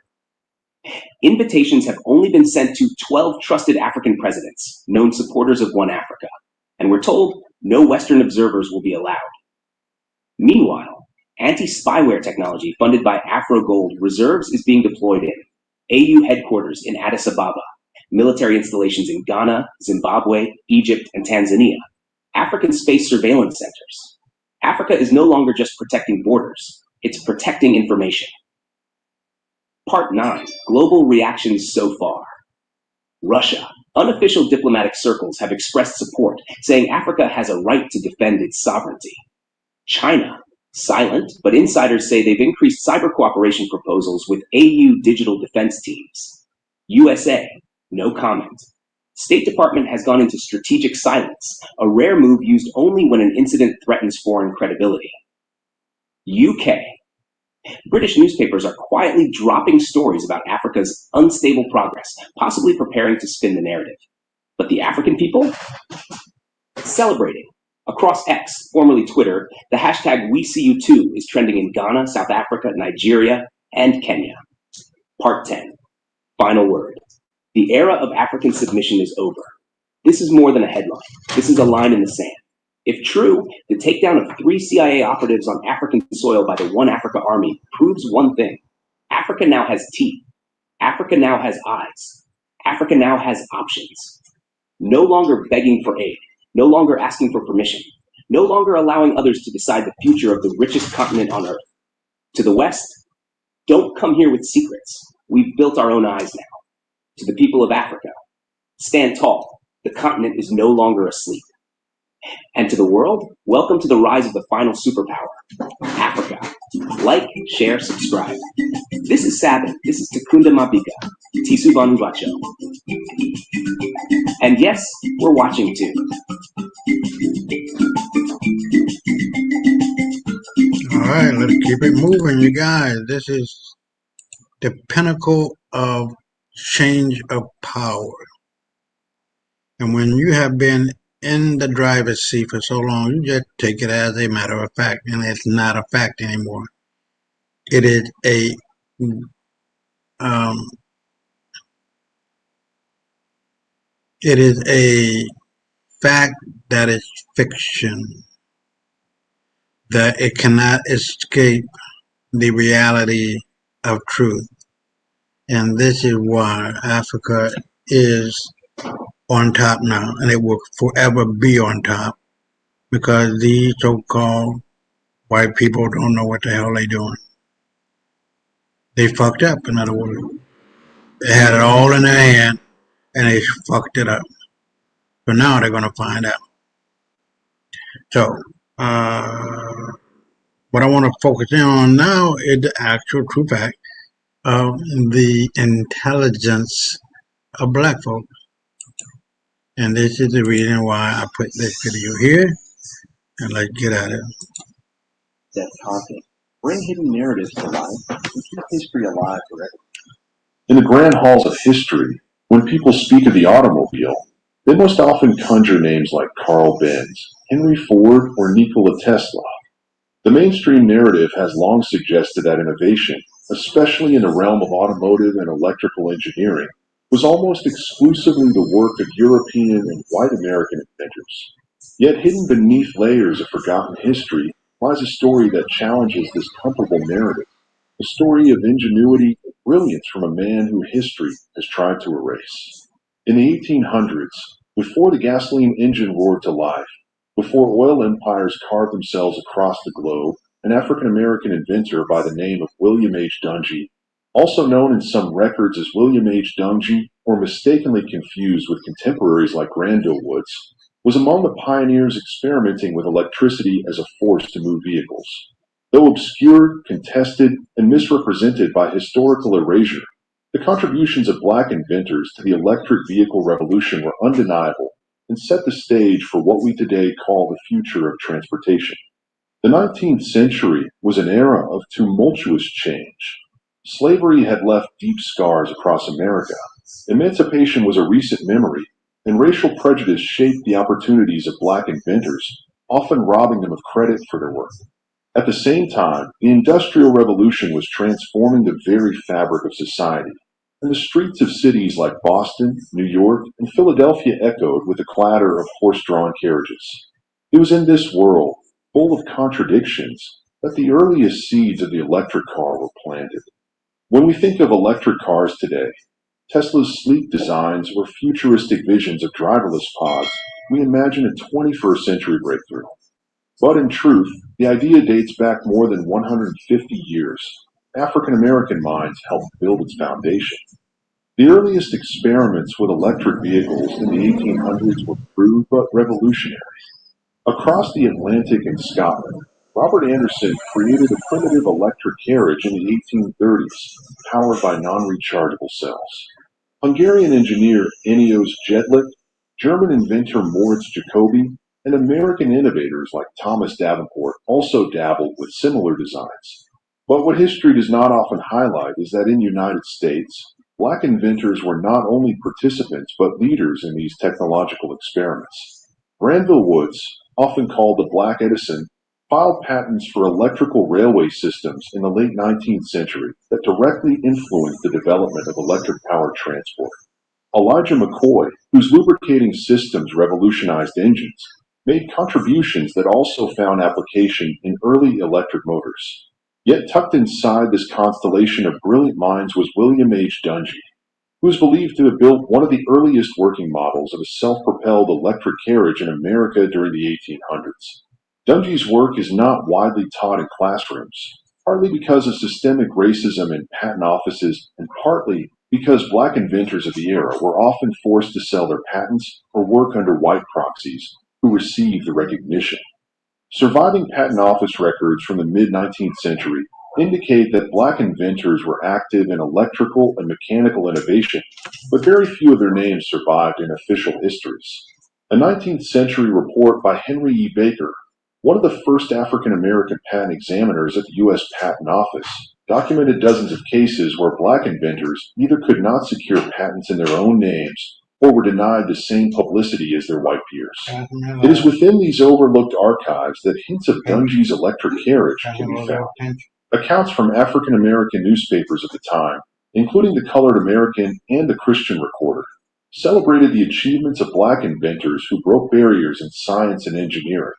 Invitations have only been sent to 12 trusted African presidents, known supporters of One Africa, and we're told no Western observers will be allowed. Meanwhile, anti-spyware technology funded by AfroGold Reserves is being deployed in AU headquarters in Addis Ababa, military installations in Ghana, Zimbabwe, Egypt, and Tanzania, African space surveillance centers. Africa is no longer just protecting borders, it's protecting information. Part 9. Global reactions so far. Russia. Unofficial diplomatic circles have expressed support, saying Africa has a right to defend its sovereignty. China. Silent, but insiders say they've increased cyber cooperation proposals with AU digital defense teams. USA. No comment. State Department has gone into strategic silence, a rare move used only when an incident threatens foreign credibility. UK. British newspapers are quietly dropping stories about Africa's unstable progress, possibly preparing to spin the narrative. But the African people? Celebrating. Across X, formerly Twitter, the hashtag WeSeeYou2 is trending in Ghana, South Africa, Nigeria, and Kenya. Part 10. Final word. The era of African submission is over. This is more than a headline. This is a line in the sand. If true, the takedown of 3 CIA operatives on African soil by the One Africa Army proves one thing. Africa now has teeth. Africa now has eyes. Africa now has options. No longer begging for aid. No longer asking for permission. No longer allowing others to decide the future of the richest continent on Earth. To the West, don't come here with secrets. We've built our own eyes now. To the people of Africa, stand tall. The continent is no longer asleep. And to the world, welcome to the rise of the final superpower, Africa. Like, share, subscribe. This is Sabin. This is Takunda Mabika, Tisu Vanuvacho. And yes, we're watching too. All right, let's keep it moving, you guys. This is the pinnacle of change of power. And when you have been in the driver's seat for so long, you just take it as a matter of fact, and it's not a fact anymore. It is a fact that is fiction, that it cannot escape the reality of truth. And this is why Africa is on top now, and it will forever be on top, because these so-called white people don't know what the hell they're doing. They fucked up, in other words. They had it all in their hand, and they fucked it up. So now they're going to find out. So, what I want to focus in on now is the actual true fact of the intelligence of black folk. And this is the reason why I put this video here, and let's get at it. That talking. Bring hidden narratives to life and keep history alive forever. In the grand halls of history, when people speak of the automobile, they most often conjure names like Carl Benz, Henry Ford, or Nikola Tesla. The mainstream narrative has long suggested that innovation, especially in the realm of automotive and electrical engineering, was almost exclusively the work of European and white American inventors. Yet hidden beneath layers of forgotten history lies a story that challenges this comfortable narrative, a story of ingenuity and brilliance from a man who history has tried to erase. In the 1800s, before the gasoline engine roared to life, before oil empires carved themselves across the globe, an African-American inventor by the name of William H. Dungy, also known in some records as William H. Dungy or mistakenly confused with contemporaries like Granville Woods, was among the pioneers experimenting with electricity as a force to move vehicles. Though obscured, contested, and misrepresented by historical erasure, the contributions of black inventors to the electric vehicle revolution were undeniable and set the stage for what we today call the future of transportation. The 19th century was an era of tumultuous change. Slavery had left deep scars across America. Emancipation was a recent memory, and racial prejudice shaped the opportunities of black inventors, often robbing them of credit for their work. At the same time, the Industrial Revolution was transforming the very fabric of society, and the streets of cities like Boston, New York, and Philadelphia echoed with the clatter of horse-drawn carriages. It was in this world, full of contradictions, that the earliest seeds of the electric car were planted. When we think of electric cars today, Tesla's sleek designs or futuristic visions of driverless pods, we imagine a 21st century breakthrough. But in truth, the idea dates back more than 150 years. African American minds helped build its foundation. The earliest experiments with electric vehicles in the 1800s were crude but revolutionary. Across the Atlantic in Scotland, Robert Anderson created a primitive electric carriage in the 1830s, powered by non-rechargeable cells. Hungarian engineer Enéas Jedlik, German inventor Moritz Jacobi, and American innovators like Thomas Davenport also dabbled with similar designs. But what history does not often highlight is that in the United States, black inventors were not only participants but leaders in these technological experiments. Granville Woods, often called the Black Edison, filed patents for electrical railway systems in the late 19th century that directly influenced the development of electric-powered transport. Elijah McCoy, whose lubricating systems revolutionized engines, made contributions that also found application in early electric motors. Yet tucked inside this constellation of brilliant minds was William H. Dungy, who is believed to have built one of the earliest working models of a self-propelled electric carriage in America during the 1800s. Dungy's work is not widely taught in classrooms, partly because of systemic racism in patent offices and partly because black inventors of the era were often forced to sell their patents or work under white proxies who received the recognition. Surviving patent office records from the mid-19th century indicate that black inventors were active in electrical and mechanical innovation, but very few of their names survived in official histories. A 19th century report by Henry E. Baker, one of the first African American patent examiners at the U.S. Patent Office, documented dozens of cases where black inventors either could not secure patents in their own names or were denied the same publicity as their white peers. It is within these overlooked archives that hints of Dungy's electric carriage can be found. Accounts from African American newspapers of the time, including the Colored American and the Christian Recorder, celebrated the achievements of black inventors who broke barriers in science and engineering.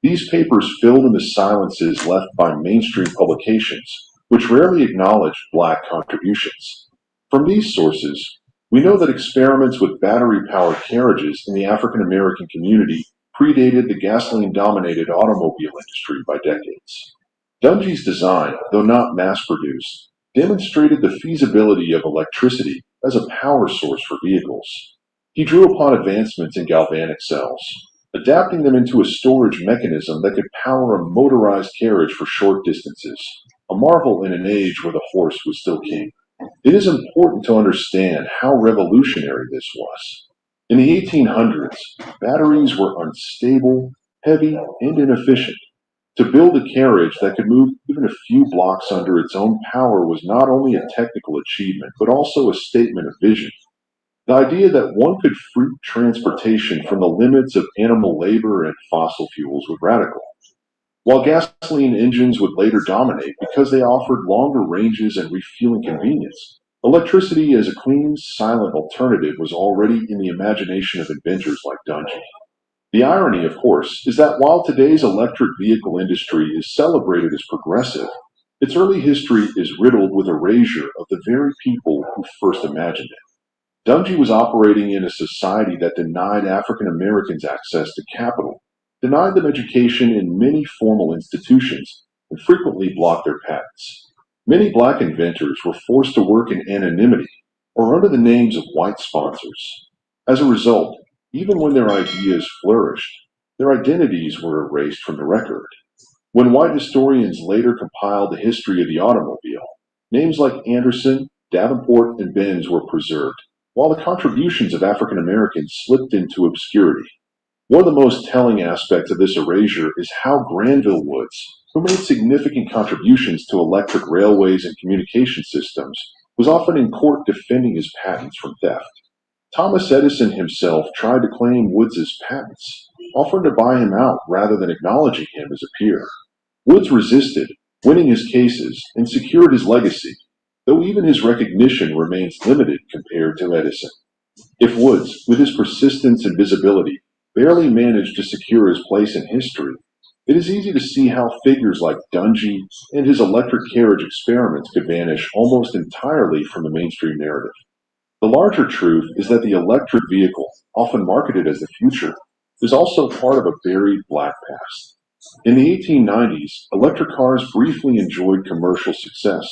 These papers filled in the silences left by mainstream publications, which rarely acknowledged black contributions. From these sources, we know that experiments with battery-powered carriages in the African American community predated the gasoline-dominated automobile industry by decades. Dungy's design, though not mass-produced, demonstrated the feasibility of electricity as a power source for vehicles. He drew upon advancements in galvanic cells, adapting them into a storage mechanism that could power a motorized carriage for short distances, a marvel in an age where the horse was still king. It is important to understand how revolutionary this was. In the 1800s, batteries were unstable, heavy, and inefficient. To build a carriage that could move even a few blocks under its own power was not only a technical achievement, but also a statement of vision. The idea that one could free transportation from the limits of animal labor and fossil fuels was radical. While gasoline engines would later dominate because they offered longer ranges and refueling convenience, electricity as a clean, silent alternative was already in the imagination of inventors like Dungy. The irony, of course, is that while today's electric vehicle industry is celebrated as progressive, its early history is riddled with erasure of the very people who first imagined it. Dungy was operating in a society that denied African Americans access to capital, denied them education in many formal institutions, and frequently blocked their patents. Many black inventors were forced to work in anonymity or under the names of white sponsors. As a result, even when their ideas flourished, their identities were erased from the record. When white historians later compiled the history of the automobile, names like Anderson, Davenport, and Benz were preserved, while the contributions of African Americans slipped into obscurity. One of the most telling aspects of this erasure is how Granville Woods, who made significant contributions to electric railways and communication systems, was often in court defending his patents from theft. Thomas Edison himself tried to claim Woods's patents, offering to buy him out rather than acknowledging him as a peer. Woods resisted, winning his cases, and secured his legacy, though even his recognition remains limited compared to Edison. If Woods, with his persistence and visibility, barely managed to secure his place in history, it is easy to see how figures like Dungy and his electric carriage experiments could vanish almost entirely from the mainstream narrative. The larger truth is that the electric vehicle, often marketed as the future, is also part of a buried black past. In the 1890s, electric cars briefly enjoyed commercial success,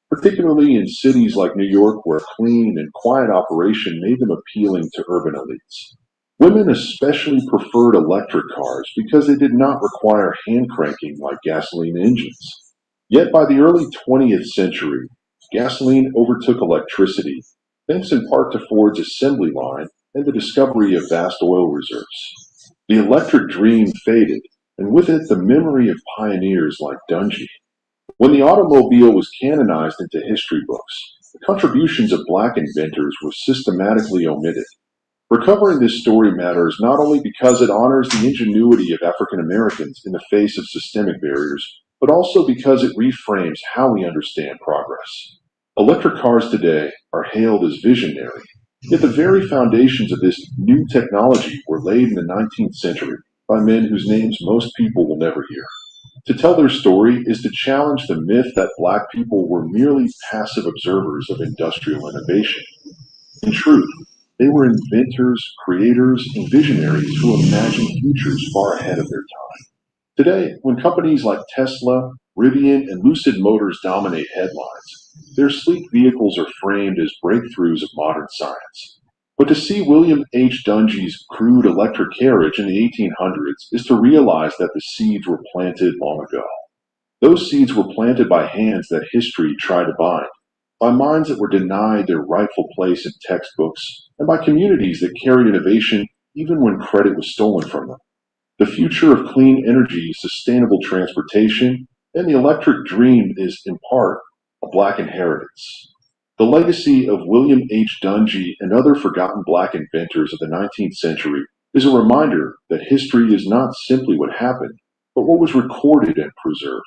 particularly in cities like New York where clean and quiet operation made them appealing to urban elites. Women especially preferred electric cars because they did not require hand cranking like gasoline engines. Yet by the early 20th century, gasoline overtook electricity, thanks in part to Ford's assembly line and the discovery of vast oil reserves. The electric dream faded, and with it the memory of pioneers like Dungy. When the automobile was canonized into history books, the contributions of black inventors were systematically omitted. Recovering this story matters not only because it honors the ingenuity of African Americans in the face of systemic barriers, but also because it reframes how we understand progress. Electric cars today are hailed as visionary, yet the very foundations of this new technology were laid in the 19th century by men whose names most people will never hear. To tell their story is to challenge the myth that black people were merely passive observers of industrial innovation. In truth, they were inventors, creators, and visionaries who imagined futures far ahead of their time. Today, when companies like Tesla, Rivian, and Lucid Motors dominate headlines, their sleek vehicles are framed as breakthroughs of modern science. But to see William H. Dungy's crude electric carriage in the 1800s is to realize that the seeds were planted long ago. Those seeds were planted by hands that history tried to bind, by minds that were denied their rightful place in textbooks, and by communities that carried innovation even when credit was stolen from them. The future of clean energy, sustainable transportation, and the electric dream is, in part, a black inheritance. The legacy of William H. Dungy and other forgotten black inventors of the 19th century is a reminder that history is not simply what happened, but what was recorded and preserved.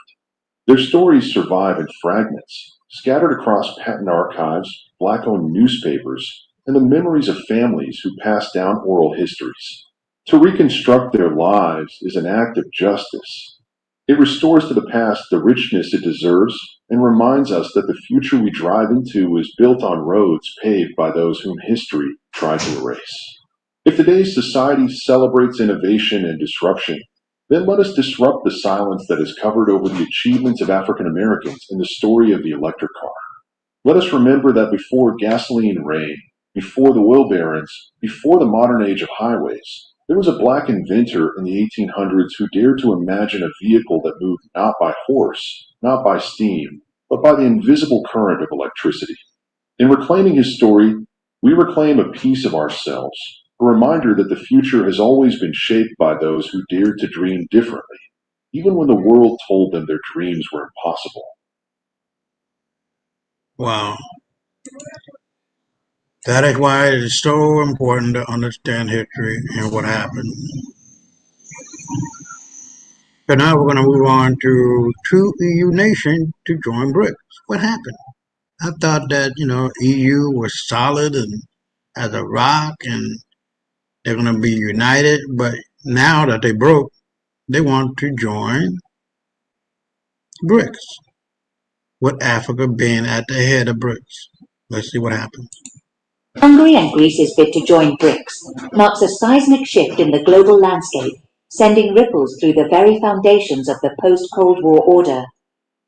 Their stories survive in fragments, scattered across patent archives, black-owned newspapers, and the memories of families who pass down oral histories. To reconstruct their lives is an act of justice. It restores to the past the richness it deserves and reminds us that the future we drive into is built on roads paved by those whom history tried to erase. If today's society celebrates innovation and disruption, then let us disrupt the silence that is covered over the achievements of African Americans in the story of the electric car. Let us remember that before gasoline reigned, before the oil barons, before the modern age of highways, there was a black inventor in the 1800s who dared to imagine a vehicle that moved not by horse, not by steam, but by the invisible current of electricity. In reclaiming his story, we reclaim a piece of ourselves, a reminder that the future has always been shaped by those who dared to dream differently, even when the world told them their dreams were impossible. Wow. That is why it is so important to understand history and what happened. So now we're going to move on to two EU nations to join BRICS. What happened? I thought that, EU was solid and as a rock and they're going to be united, but now that they broke, they want to join BRICS, with Africa being at the head of BRICS. Let's see what happens. Hungary and Greece's bid to join BRICS marks a seismic shift in the global landscape, sending ripples through the very foundations of the post-Cold War order.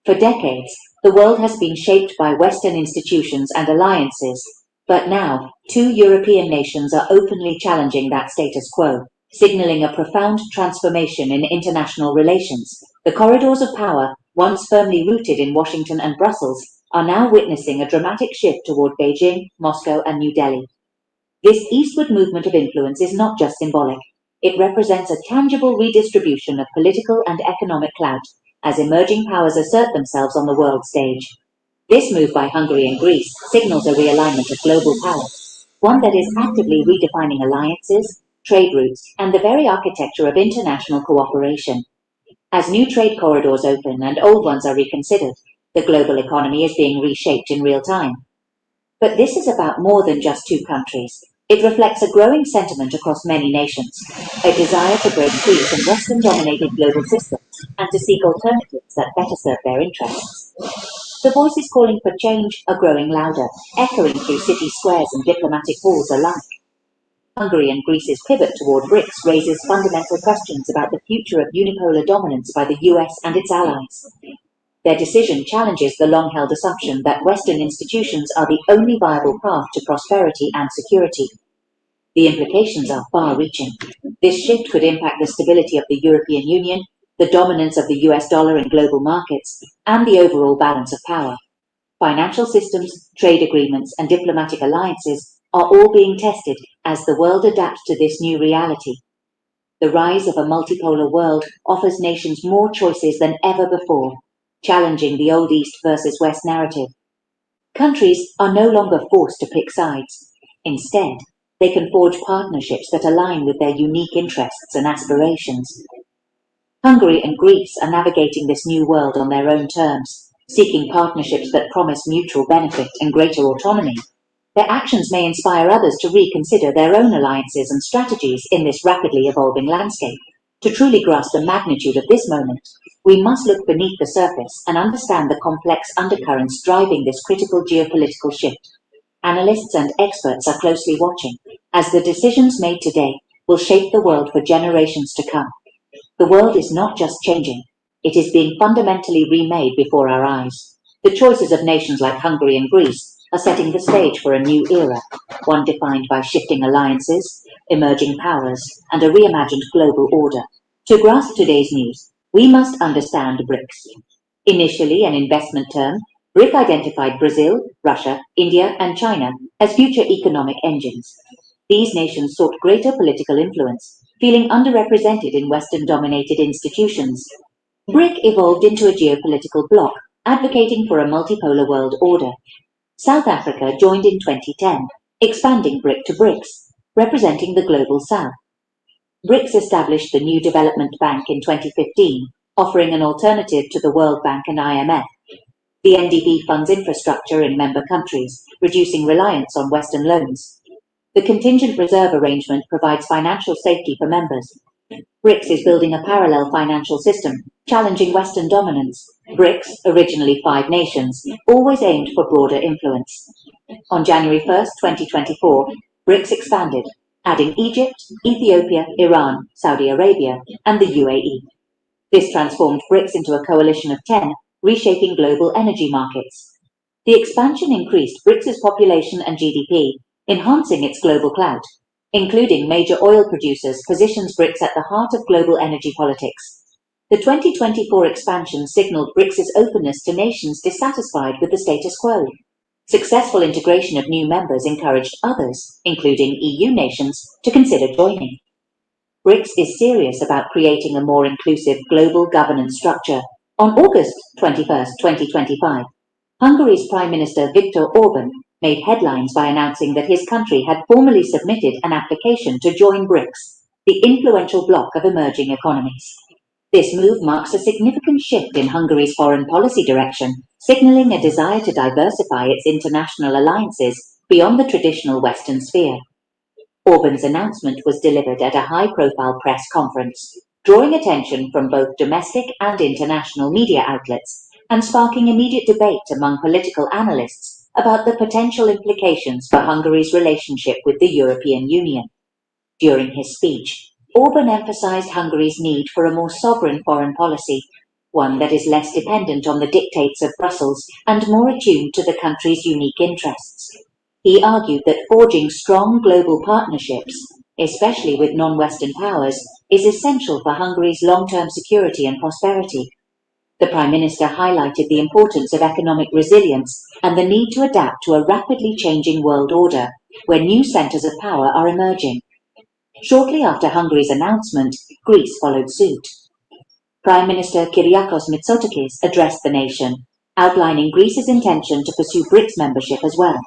For decades, the world has been shaped by Western institutions and alliances, but now, two European nations are openly challenging that status quo, signaling a profound transformation in international relations. The corridors of power, once firmly rooted in Washington and Brussels, are now witnessing a dramatic shift toward Beijing, Moscow, and New Delhi. This eastward movement of influence is not just symbolic. It represents a tangible redistribution of political and economic clout as emerging powers assert themselves on the world stage. This move by Hungary and Greece signals a realignment of global power, one that is actively redefining alliances, trade routes, and the very architecture of international cooperation. As new trade corridors open and old ones are reconsidered, the global economy is being reshaped in real time. But this is about more than just two countries. It reflects a growing sentiment across many nations, a desire to break free from Western-dominated global systems and to seek alternatives that better serve their interests. The voices calling for change are growing louder, echoing through city squares and diplomatic halls alike. Hungary and Greece's pivot toward BRICS raises fundamental questions about the future of unipolar dominance by the US and its allies. Their decision challenges the long-held assumption that Western institutions are the only viable path to prosperity and security. The implications are far-reaching. This shift could impact the stability of the European Union, the dominance of the US dollar in global markets, and the overall balance of power. Financial systems, trade agreements, and diplomatic alliances are all being tested as the world adapts to this new reality. The rise of a multipolar world offers nations more choices than ever before, challenging the old East versus West narrative. Countries are no longer forced to pick sides. Instead, they can forge partnerships that align with their unique interests and aspirations. Hungary and Greece are navigating this new world on their own terms, seeking partnerships that promise mutual benefit and greater autonomy. Their actions may inspire others to reconsider their own alliances and strategies in this rapidly evolving landscape. To truly grasp the magnitude of this moment, we must look beneath the surface and understand the complex undercurrents driving this critical geopolitical shift. Analysts and experts are closely watching, as the decisions made today will shape the world for generations to come. The world is not just changing, it is being fundamentally remade before our eyes. The choices of nations like Hungary and Greece are setting the stage for a new era, one defined by shifting alliances, emerging powers, and a reimagined global order. To grasp today's news, we must understand BRICS. Initially an investment term, BRIC identified Brazil, Russia, India, and China as future economic engines. These nations sought greater political influence, feeling underrepresented in Western-dominated institutions. BRIC evolved into a geopolitical bloc, advocating for a multipolar world order. South Africa joined in 2010, expanding BRIC to BRICS, representing the global South. BRICS established the New Development Bank in 2015, offering an alternative to the World Bank and IMF. The NDB funds infrastructure in member countries, reducing reliance on Western loans. The contingent reserve arrangement provides financial safety for members. BRICS is building a parallel financial system, challenging Western dominance. BRICS, originally 5 nations, always aimed for broader influence. On January 1, 2024, BRICS expanded, adding Egypt, Ethiopia, Iran, Saudi Arabia, and the UAE. This transformed BRICS into a coalition of 10, reshaping global energy markets. The expansion increased BRICS's population and GDP, enhancing its global clout. Including major oil producers positions BRICS at the heart of global energy politics. The 2024 expansion signaled BRICS's openness to nations dissatisfied with the status quo. Successful integration of new members encouraged others, including EU nations, to consider joining. BRICS is serious about creating a more inclusive global governance structure. On August 21, 2025, Hungary's Prime Minister Viktor Orban made headlines by announcing that his country had formally submitted an application to join BRICS, the influential bloc of emerging economies. This move marks a significant shift in Hungary's foreign policy direction, signaling a desire to diversify its international alliances beyond the traditional Western sphere. Orban's announcement was delivered at a high-profile press conference, drawing attention from both domestic and international media outlets, and sparking immediate debate among political analysts about the potential implications for Hungary's relationship with the European Union. During his speech, Orban emphasized Hungary's need for a more sovereign foreign policy, one that is less dependent on the dictates of Brussels and more attuned to the country's unique interests. He argued that forging strong global partnerships, especially with non-Western powers, is essential for Hungary's long-term security and prosperity. The Prime Minister highlighted the importance of economic resilience and the need to adapt to a rapidly changing world order, where new centres of power are emerging. Shortly after Hungary's announcement, Greece followed suit. Prime Minister Kyriakos Mitsotakis addressed the nation, outlining Greece's intention to pursue BRICS membership as well.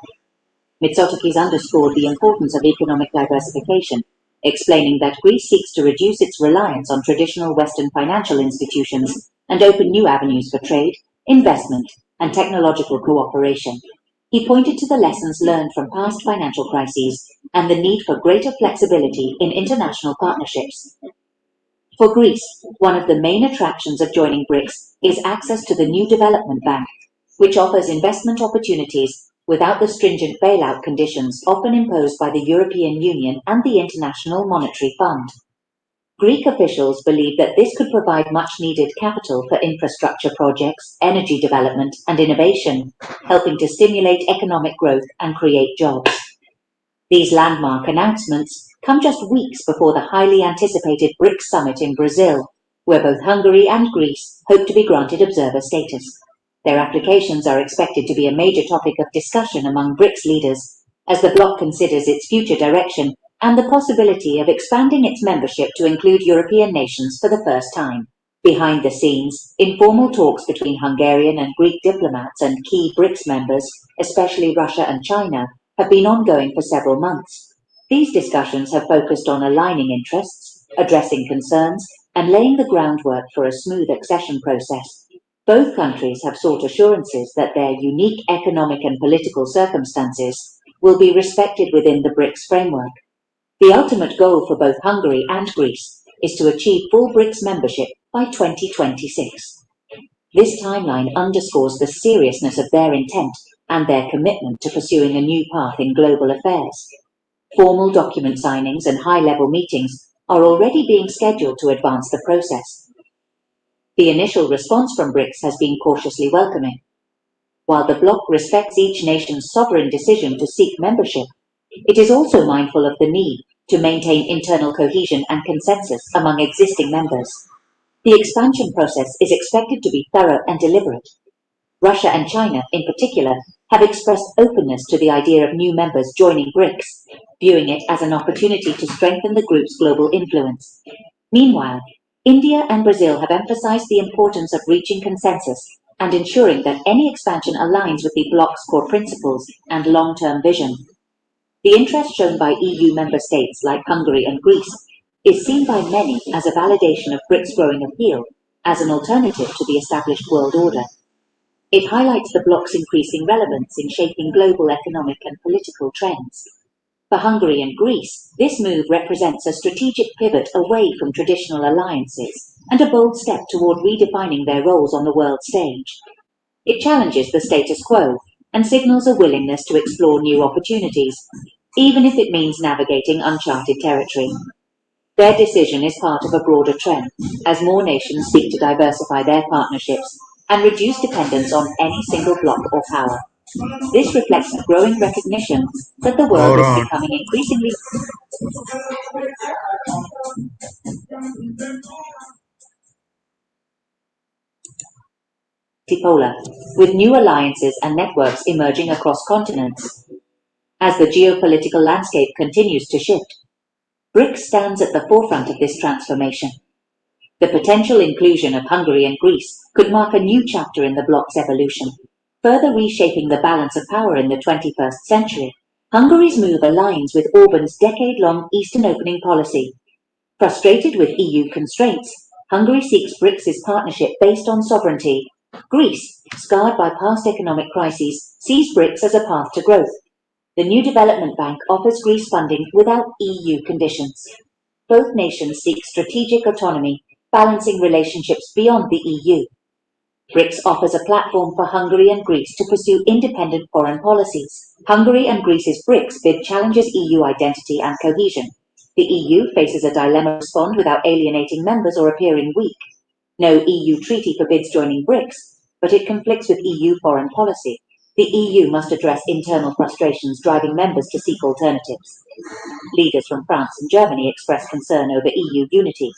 Mitsotakis underscored the importance of economic diversification, explaining that Greece seeks to reduce its reliance on traditional Western financial institutions and open new avenues for trade, investment, and technological cooperation. He pointed to the lessons learned from past financial crises and the need for greater flexibility in international partnerships. For Greece, one of the main attractions of joining BRICS is access to the new development bank, which offers investment opportunities without the stringent bailout conditions often imposed by the European Union and the International Monetary Fund. Greek officials believe that this could provide much-needed capital for infrastructure projects, energy development, and innovation, helping to stimulate economic growth and create jobs. These landmark announcements come just weeks before the highly anticipated BRICS summit in Brazil, where both Hungary and Greece hope to be granted observer status. Their applications are expected to be a major topic of discussion among BRICS leaders, as the bloc considers its future direction and the possibility of expanding its membership to include European nations for the first time. Behind the scenes, informal talks between Hungarian and Greek diplomats and key BRICS members, especially Russia and China, have been ongoing for several months. These discussions have focused on aligning interests, addressing concerns, and laying the groundwork for a smooth accession process. Both countries have sought assurances that their unique economic and political circumstances will be respected within the BRICS framework. The ultimate goal for both Hungary and Greece is to achieve full BRICS membership by 2026. This timeline underscores the seriousness of their intent and their commitment to pursuing a new path in global affairs. Formal document signings and high-level meetings are already being scheduled to advance the process. The initial response from BRICS has been cautiously welcoming. While the bloc respects each nation's sovereign decision to seek membership, it is also mindful of the need to maintain internal cohesion and consensus among existing members. The expansion process is expected to be thorough and deliberate. Russia and China, in particular, have expressed openness to the idea of new members joining BRICS, viewing it as an opportunity to strengthen the group's global influence. Meanwhile, India and Brazil have emphasized the importance of reaching consensus and ensuring that any expansion aligns with the bloc's core principles and long-term vision. The interest shown by EU member states like Hungary and Greece is seen by many as a validation of BRICS' growing appeal as an alternative to the established world order. It highlights the bloc's increasing relevance in shaping global economic and political trends. For Hungary and Greece, this move represents a strategic pivot away from traditional alliances and a bold step toward redefining their roles on the world stage. It challenges the status quo and signals a willingness to explore new opportunities, even if it means navigating uncharted territory. Their decision is part of a broader trend, as more nations seek to diversify their partnerships and reduce dependence on any single bloc or power. This reflects a growing recognition that the world is becoming increasingly multipolar, with new alliances and networks emerging across continents. As the geopolitical landscape continues to shift, BRICS stands at the forefront of this transformation. The potential inclusion of Hungary and Greece could mark a new chapter in the bloc's evolution, further reshaping the balance of power in the 21st century. Hungary's move aligns with Orban's decade-long Eastern opening policy. Frustrated with EU constraints, Hungary seeks BRICS' partnership based on sovereignty. Greece, scarred by past economic crises, sees BRICS as a path to growth. The new development bank offers Greece funding without EU conditions. Both nations seek strategic autonomy, balancing relationships beyond the EU. BRICS offers a platform for Hungary and Greece to pursue independent foreign policies. Hungary and Greece's BRICS bid challenges EU identity and cohesion. The EU faces a dilemma to respond without alienating members or appearing weak. No EU treaty forbids joining BRICS, but it conflicts with EU foreign policy. The EU must address internal frustrations driving members to seek alternatives. Leaders from France and Germany express concern over EU unity.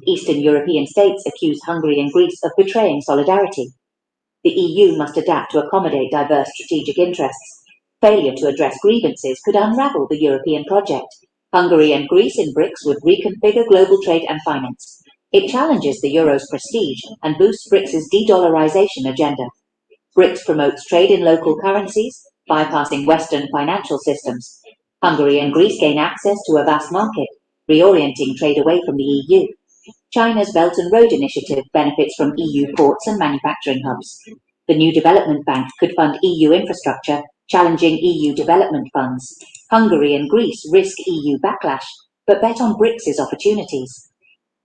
Eastern European states accuse Hungary and Greece of betraying solidarity. The EU must adapt to accommodate diverse strategic interests. Failure to address grievances could unravel the European project. Hungary and Greece in BRICS would reconfigure global trade and finance. It challenges the euro's prestige and boosts BRICS' de-dollarization agenda. BRICS promotes trade in local currencies, bypassing Western financial systems. Hungary and Greece gain access to a vast market, reorienting trade away from the EU. China's Belt and Road Initiative benefits from EU ports and manufacturing hubs. The new development bank could fund EU infrastructure, challenging EU development funds. Hungary and Greece risk EU backlash, but bet on BRICS' opportunities.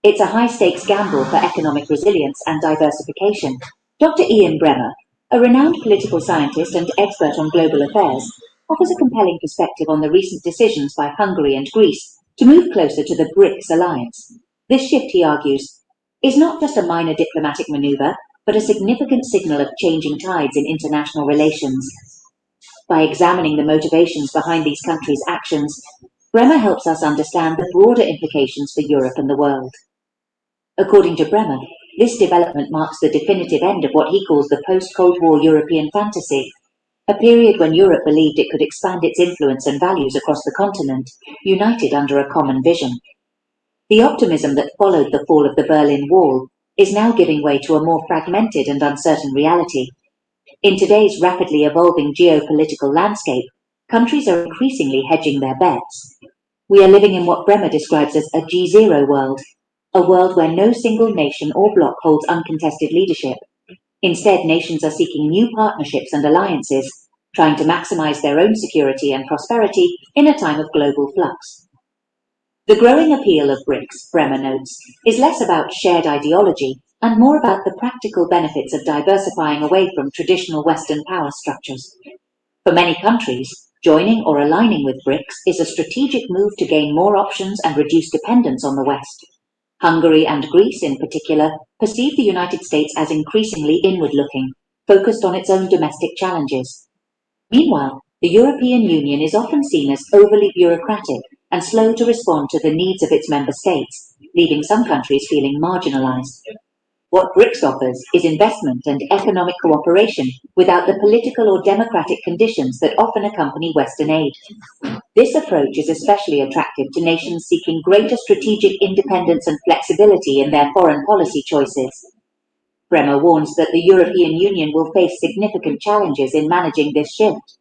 It's a high-stakes gamble for economic resilience and diversification. Dr. Ian Bremmer, a renowned political scientist and expert on global affairs, offers a compelling perspective on the recent decisions by Hungary and Greece to move closer to the BRICS alliance. This shift, he argues, is not just a minor diplomatic maneuver, but a significant signal of changing tides in international relations. By examining the motivations behind these countries' actions, Bremer helps us understand the broader implications for Europe and the world. According to Bremer, this development marks the definitive end of what he calls the post-Cold War European fantasy, a period when Europe believed it could expand its influence and values across the continent, united under a common vision. The optimism that followed the fall of the Berlin Wall is now giving way to a more fragmented and uncertain reality. In today's rapidly evolving geopolitical landscape, countries are increasingly hedging their bets. We are living in what Bremer describes as a G0 world, a world where no single nation or bloc holds uncontested leadership. Instead, nations are seeking new partnerships and alliances, trying to maximize their own security and prosperity in a time of global flux. The growing appeal of BRICS, Bremer notes, is less about shared ideology and more about the practical benefits of diversifying away from traditional Western power structures. For many countries, joining or aligning with BRICS is a strategic move to gain more options and reduce dependence on the West. Hungary and Greece, in particular, perceive the United States as increasingly inward-looking, focused on its own domestic challenges. Meanwhile, the European Union is often seen as overly bureaucratic and slow to respond to the needs of its member states, leaving some countries feeling marginalized. What BRICS offers is investment and economic cooperation without the political or democratic conditions that often accompany Western aid. This approach is especially attractive to nations seeking greater strategic independence and flexibility in their foreign policy choices. Bremer warns that the European Union will face significant challenges in managing this shift.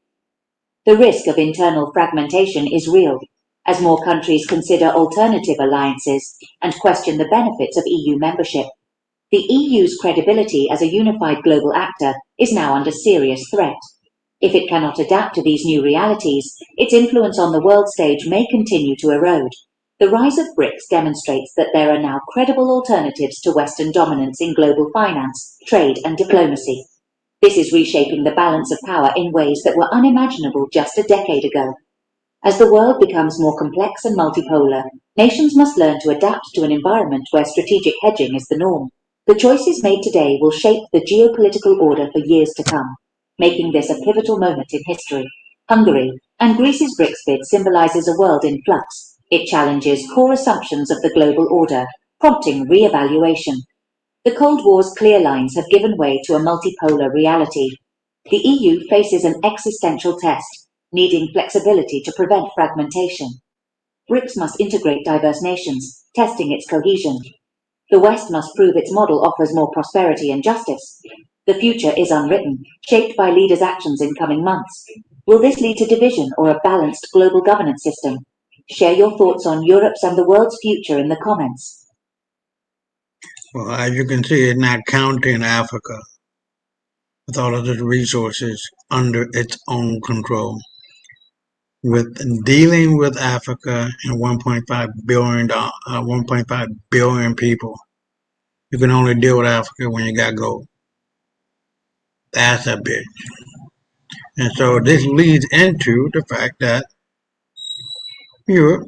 The risk of internal fragmentation is real, as more countries consider alternative alliances and question the benefits of EU membership. The EU's credibility as a unified global actor is now under serious threat. If it cannot adapt to these new realities, its influence on the world stage may continue to erode. The rise of BRICS demonstrates that there are now credible alternatives to Western dominance in global finance, trade, and diplomacy. This is reshaping the balance of power in ways that were unimaginable just a decade ago. As the world becomes more complex and multipolar, nations must learn to adapt to an environment where strategic hedging is the norm. The choices made today will shape the geopolitical order for years to come, making this a pivotal moment in history. Hungary and Greece's BRICS bid symbolizes a world in flux. It challenges core assumptions of the global order, prompting re-evaluation. The Cold War's clear lines have given way to a multipolar reality. The EU faces an existential test, needing flexibility to prevent fragmentation. BRICS must integrate diverse nations, testing its cohesion. The West must prove its model offers more prosperity and justice. The future is unwritten, shaped by leaders' actions in coming months. Will this lead to division or a balanced global governance system? Share your thoughts on Europe's and the world's future in the comments. Well, as you can see, it's not counting Africa with all of its resources under its own control. With dealing with Africa and 1.5 billion people, you can only deal with Africa when you got gold. That's a bitch. And so this leads into the fact that Europe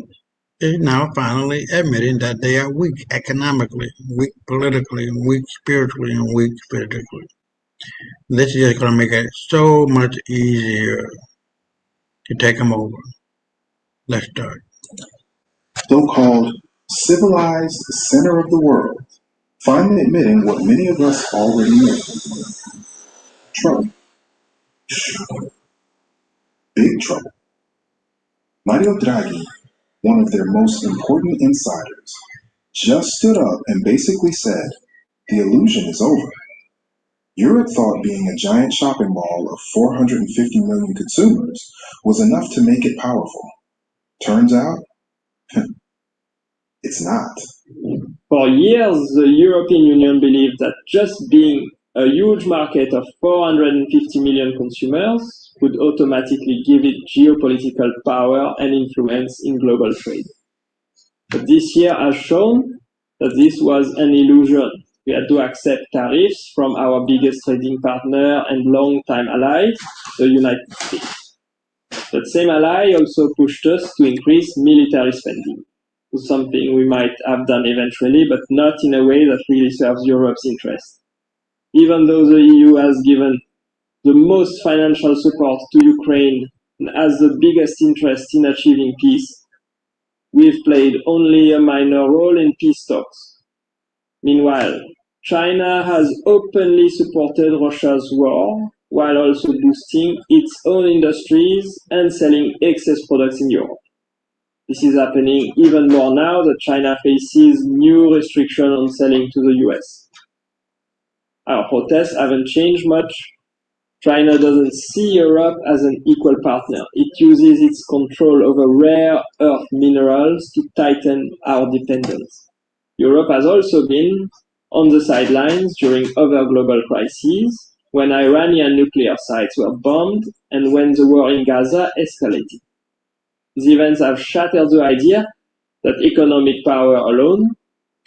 is now finally admitting that they are weak economically, weak politically, weak spiritually, and weak physically. This is just going to make it so much easier to take them over. Let's start. So-called civilized center of the world, finally admitting what many of us already knew. Trouble. Big trouble. Mario Draghi, one of their most important insiders, just stood up and basically said, the illusion is over. Europe thought being a giant shopping mall of 450 million consumers was enough to make it powerful. Turns out, it's not. For years, the European Union believed that just being a huge market of 450 million consumers would automatically give it geopolitical power and influence in global trade. But this year has shown that this was an illusion. We had to accept tariffs from our biggest trading partner and long-time ally, the United States. That same ally also pushed us to increase military spending, something we might have done eventually, but not in a way that really serves Europe's interest. Even though the EU has given the most financial support to Ukraine and has the biggest interest in achieving peace, we've played only a minor role in peace talks. Meanwhile, China has openly supported Russia's war, while also boosting its own industries and selling excess products in Europe. This is happening even more now that China faces new restrictions on selling to the US. Our protests haven't changed much. China doesn't see Europe as an equal partner. It uses its control over rare earth minerals to tighten our dependence. Europe has also been on the sidelines during other global crises, when Iranian nuclear sites were bombed and when the war in Gaza escalated. These events have shattered the idea that economic power alone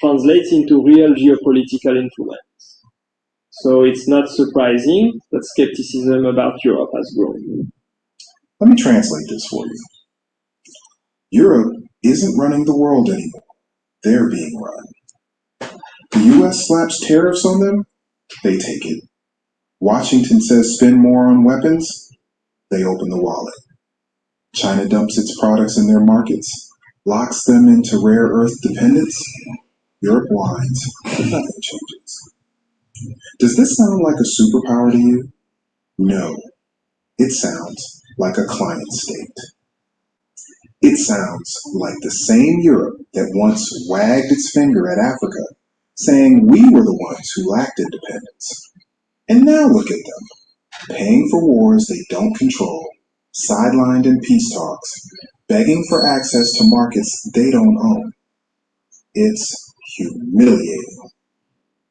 translates into real geopolitical influence. So it's not surprising that skepticism about Europe has grown. Let me translate this for you. Europe isn't running the world anymore. They're being run. The US slaps tariffs on them, they take it. Washington says spend more on weapons, they open the wallet. China dumps its products in their markets, locks them into rare earth dependence. Europe whines, but nothing changes. Does this sound like a superpower to you? No. It sounds like a client state. It sounds like the same Europe that once wagged its finger at Africa, saying we were the ones who lacked independence. And now look at them, paying for wars they don't control, sidelined in peace talks, begging for access to markets they don't own. It's humiliating.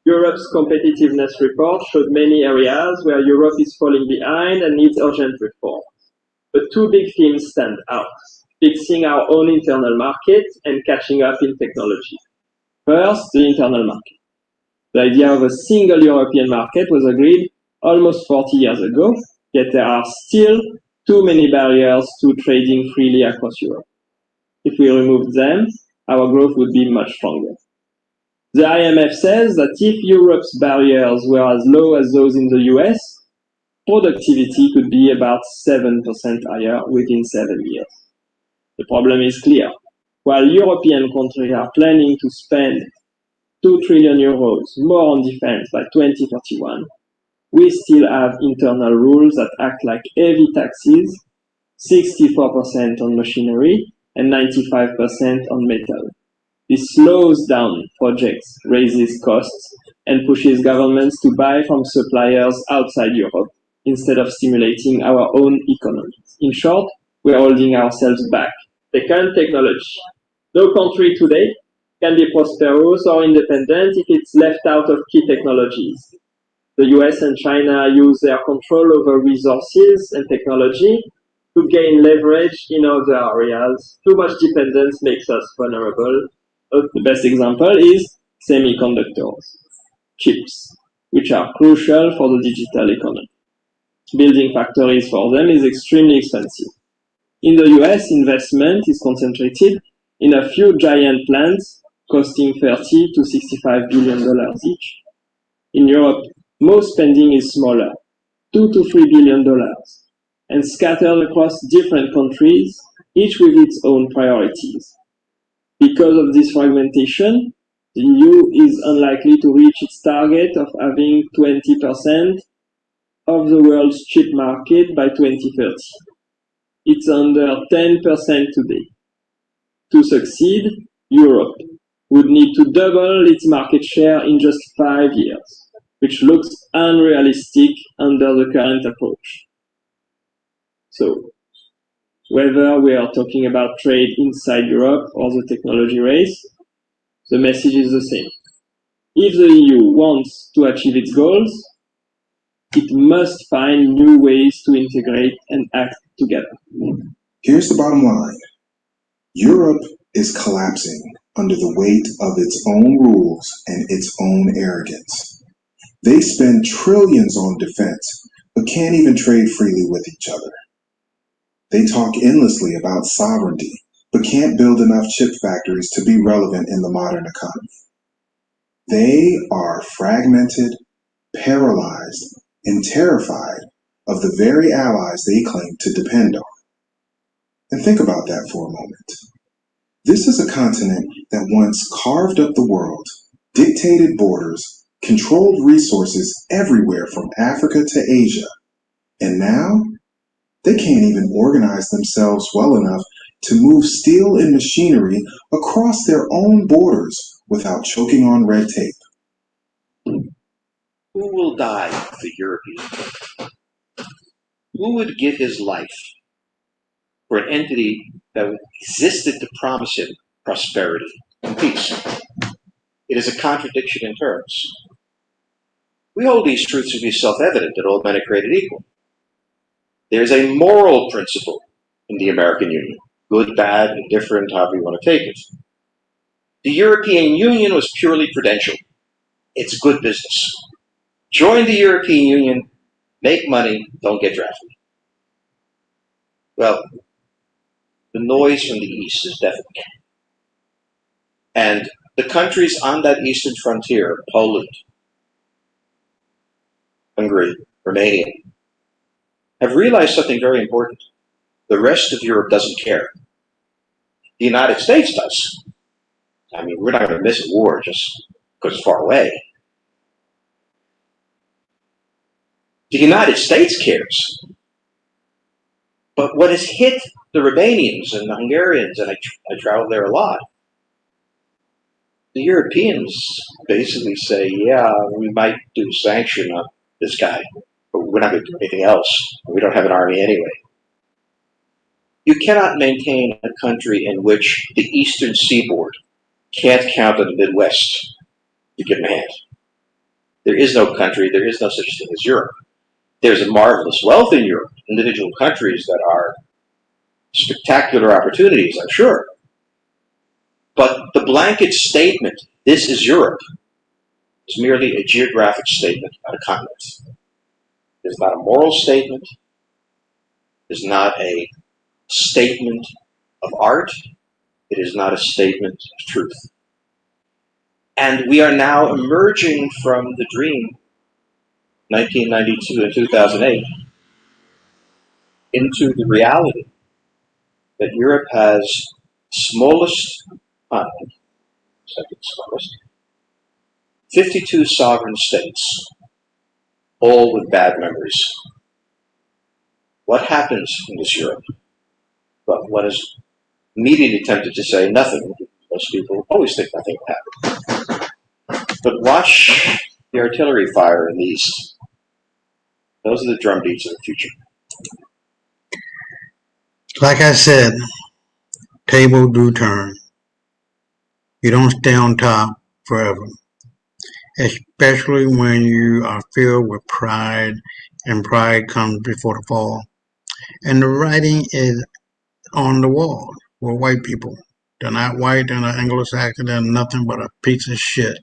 Europe's competitiveness report showed many areas where Europe is falling behind and needs urgent reform. But two big themes stand out: fixing our own internal market and catching up in technology. First, the internal market. The idea of a single European market was agreed almost 40 years ago, yet there are still too many barriers to trading freely across Europe. If we removed them, our growth would be much stronger. The IMF says that if Europe's barriers were as low as those in the US, productivity could be about 7% higher within 7 years. The problem is clear. While European countries are planning to spend 2 trillion euros more on defense by 2031, we still have internal rules that act like heavy taxes, 64% on machinery and 95% on metal. This slows down projects, raises costs, and pushes governments to buy from suppliers outside Europe instead of stimulating our own economies. In short, we are holding ourselves back. The current technology. No country today can be prosperous or independent if it's left out of key technologies. The US and China use their control over resources and technology to gain leverage in other areas. Too much dependence makes us vulnerable. The best example is semiconductors, chips, which are crucial for the digital economy. Building factories for them is extremely expensive. In the US, investment is concentrated in a few giant plants costing $30 to $65 billion each. In Europe, most spending is smaller, $2 to $3 billion, and scattered across different countries, each with its own priorities. Because of this fragmentation, the EU is unlikely to reach its target of having 20% of the world's chip market by 2030. It's under 10% today. To succeed, Europe would need to double its market share in just 5 years, which looks unrealistic under the current approach. So, whether we are talking about trade inside Europe or the technology race, the message is the same. If the EU wants to achieve its goals, it must find new ways to integrate and act together. Here's the bottom line. Europe is collapsing under the weight of its own rules and its own arrogance. They spend trillions on defense, but can't even trade freely with each other. They talk endlessly about sovereignty, but can't build enough chip factories to be relevant in the modern economy. They are fragmented, paralyzed, and terrified of the very allies they claim to depend on. And think about that for a moment. This is a continent that once carved up the world, dictated borders, controlled resources everywhere from Africa to Asia, and now they can't even organize themselves well enough to move steel and machinery across their own borders without choking on red tape. Who will die for European? Who would give his life for an entity that existed to promise him prosperity and peace? It is a contradiction in terms. We hold these truths to be self-evident that all men are created equal. There's a moral principle in the American Union, good, bad, indifferent, however you want to take it. The European Union was purely prudential. It's good business. Join the European Union, make money, don't get drafted. Well, the noise from the east is deafening. And the countries on that eastern frontier, Poland, Hungary, Romania, have realized something very important. The rest of Europe doesn't care. The United States does. I mean, we're not going to miss a war just because it's far away. The United States cares. But what has hit the Romanians and the Hungarians, and I travel there a lot, the Europeans basically say, yeah, we might do sanction on this guy, but we're not going to do anything else. We don't have an army anyway. You cannot maintain a country in which the eastern seaboard can't count on the Midwest to give them a hand. There is no country, there is no such thing as Europe. There's a marvelous wealth in Europe, individual countries that are spectacular opportunities, I'm sure. But the blanket statement, this is Europe, is merely a geographic statement on a continent. It is not a moral statement. It is not a statement of art. It is not a statement of truth. And we are now emerging from the dream, 1992 and 2008, into the reality that Europe has smallest continent, second smallest, 52 sovereign states, all with bad memories. What happens in this Europe? Well, one is immediately tempted to say nothing. Most people always think nothing will happen. But watch the artillery fire in the east. Those are the drumbeats of the future. Like I said, table do turn. You don't stay on top forever, especially when you are filled with pride, and pride comes before the fall. And the writing is on the wall with white people. They're not white, they're not Anglo-Saxon, they're nothing but a piece of shit.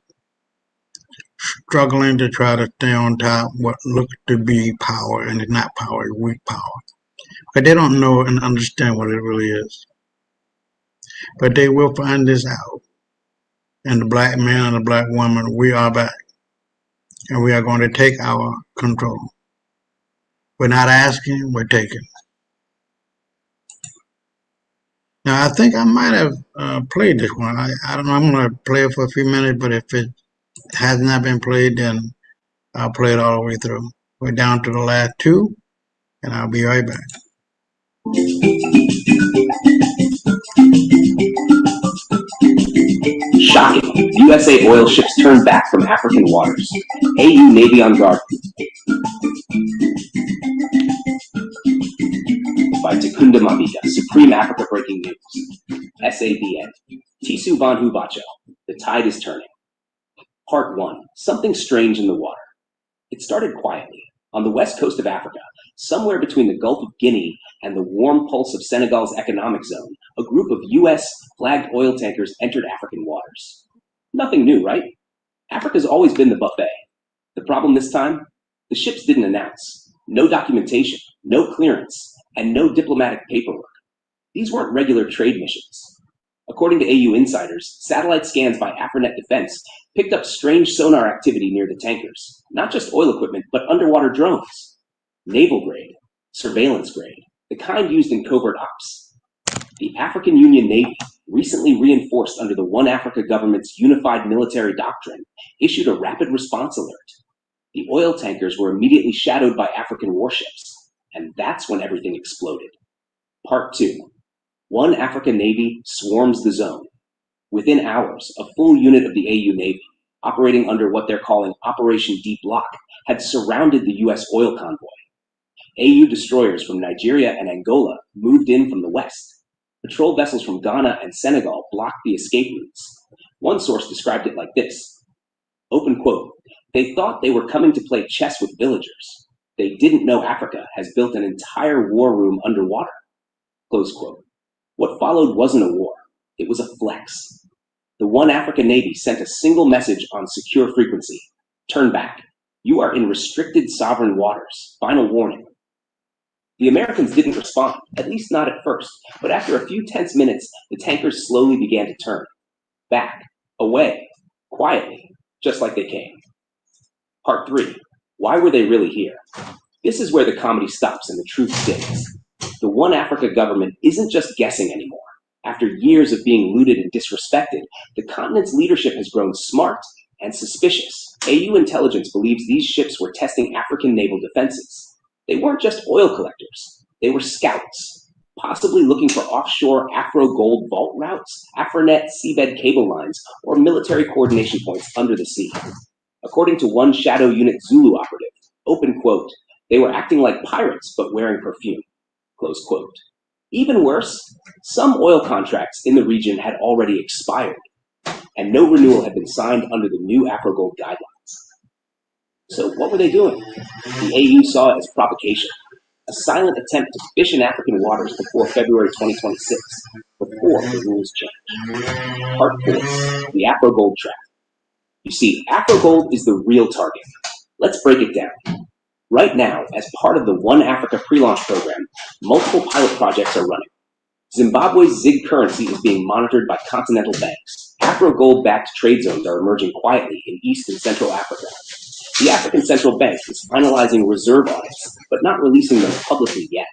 Struggling to try to stay on top what looks to be power, and it's not power, it's weak power. But they don't know and understand what it really is. But they will find this out. And the black man and the black woman, we are back. And we are going to take our control. We're not asking, we're taking. Now, I think I might have played this one. I don't know, I'm going to play it for a few minutes, but if it has not been played, then I'll play it all the way through. We're down to the last two, and I'll be right back. Shocking. USA oil ships turned back from African waters. AU Navy on guard. By Takunda Mavika, Supreme Africa Breaking News. SABN. Tisu Van Hubacho. The tide is turning. Part 1. Something strange in the water. It started quietly, on the west coast of Africa, somewhere between the Gulf of Guinea and the warm pulse of Senegal's economic zone. A group of U.S. flagged oil tankers entered African waters. Nothing new, right? Africa's always been the buffet. The problem this time? The ships didn't announce. No documentation, no clearance, and no diplomatic paperwork. These weren't regular trade missions. According to AU insiders, satellite scans by Afrinet Defense picked up strange sonar activity near the tankers. Not just oil equipment, but underwater drones. Naval grade, surveillance grade, the kind used in covert ops. The African Union Navy, recently reinforced under the One Africa government's unified military doctrine, issued a rapid response alert. The oil tankers were immediately shadowed by African warships, and that's when everything exploded. Part 2. One African Navy swarms the zone. Within hours, a full unit of the AU Navy, operating under what they're calling Operation Deep Lock, had surrounded the U.S. oil convoy. AU destroyers from Nigeria and Angola moved in from the west. Patrol vessels from Ghana and Senegal blocked the escape routes. One source described it like this, open quote, "They thought they were coming to play chess with villagers. They didn't know Africa has built an entire war room underwater," close quote. What followed wasn't a war. It was a flex. The One African Navy sent a single message on secure frequency. Turn back. You are in restricted sovereign waters. Final warning. The Americans didn't respond, at least not at first, but after a few tense minutes, the tankers slowly began to turn. Back. Away. Quietly. Just like they came. Part 3. Why were they really here? This is where the comedy stops and the truth sticks. The One Africa government isn't just guessing anymore. After years of being looted and disrespected, the continent's leadership has grown smart and suspicious. AU intelligence believes these ships were testing African naval defenses. They weren't just oil collectors. They were scouts, possibly looking for offshore Afro-Gold vault routes, Afrinet seabed cable lines, or military coordination points under the sea. According to one Shadow Unit Zulu operative, open quote, "They were acting like pirates but wearing perfume," close quote. Even worse, some oil contracts in the region had already expired, and no renewal had been signed under the new Afro-Gold guidelines. So what were they doing? The AU saw it as provocation, a silent attempt to fish in African waters before February 2026, before the rules change. Part 4, the Afro-Gold trap. You see, Afro-Gold is the real target. Let's break it down. Right now, as part of the One Africa pre-launch program, multiple pilot projects are running. Zimbabwe's ZIG currency is being monitored by continental banks. Afro-Gold-backed trade zones are emerging quietly in East and Central Africa. The African Central Bank is finalizing reserve audits, but not releasing them publicly yet.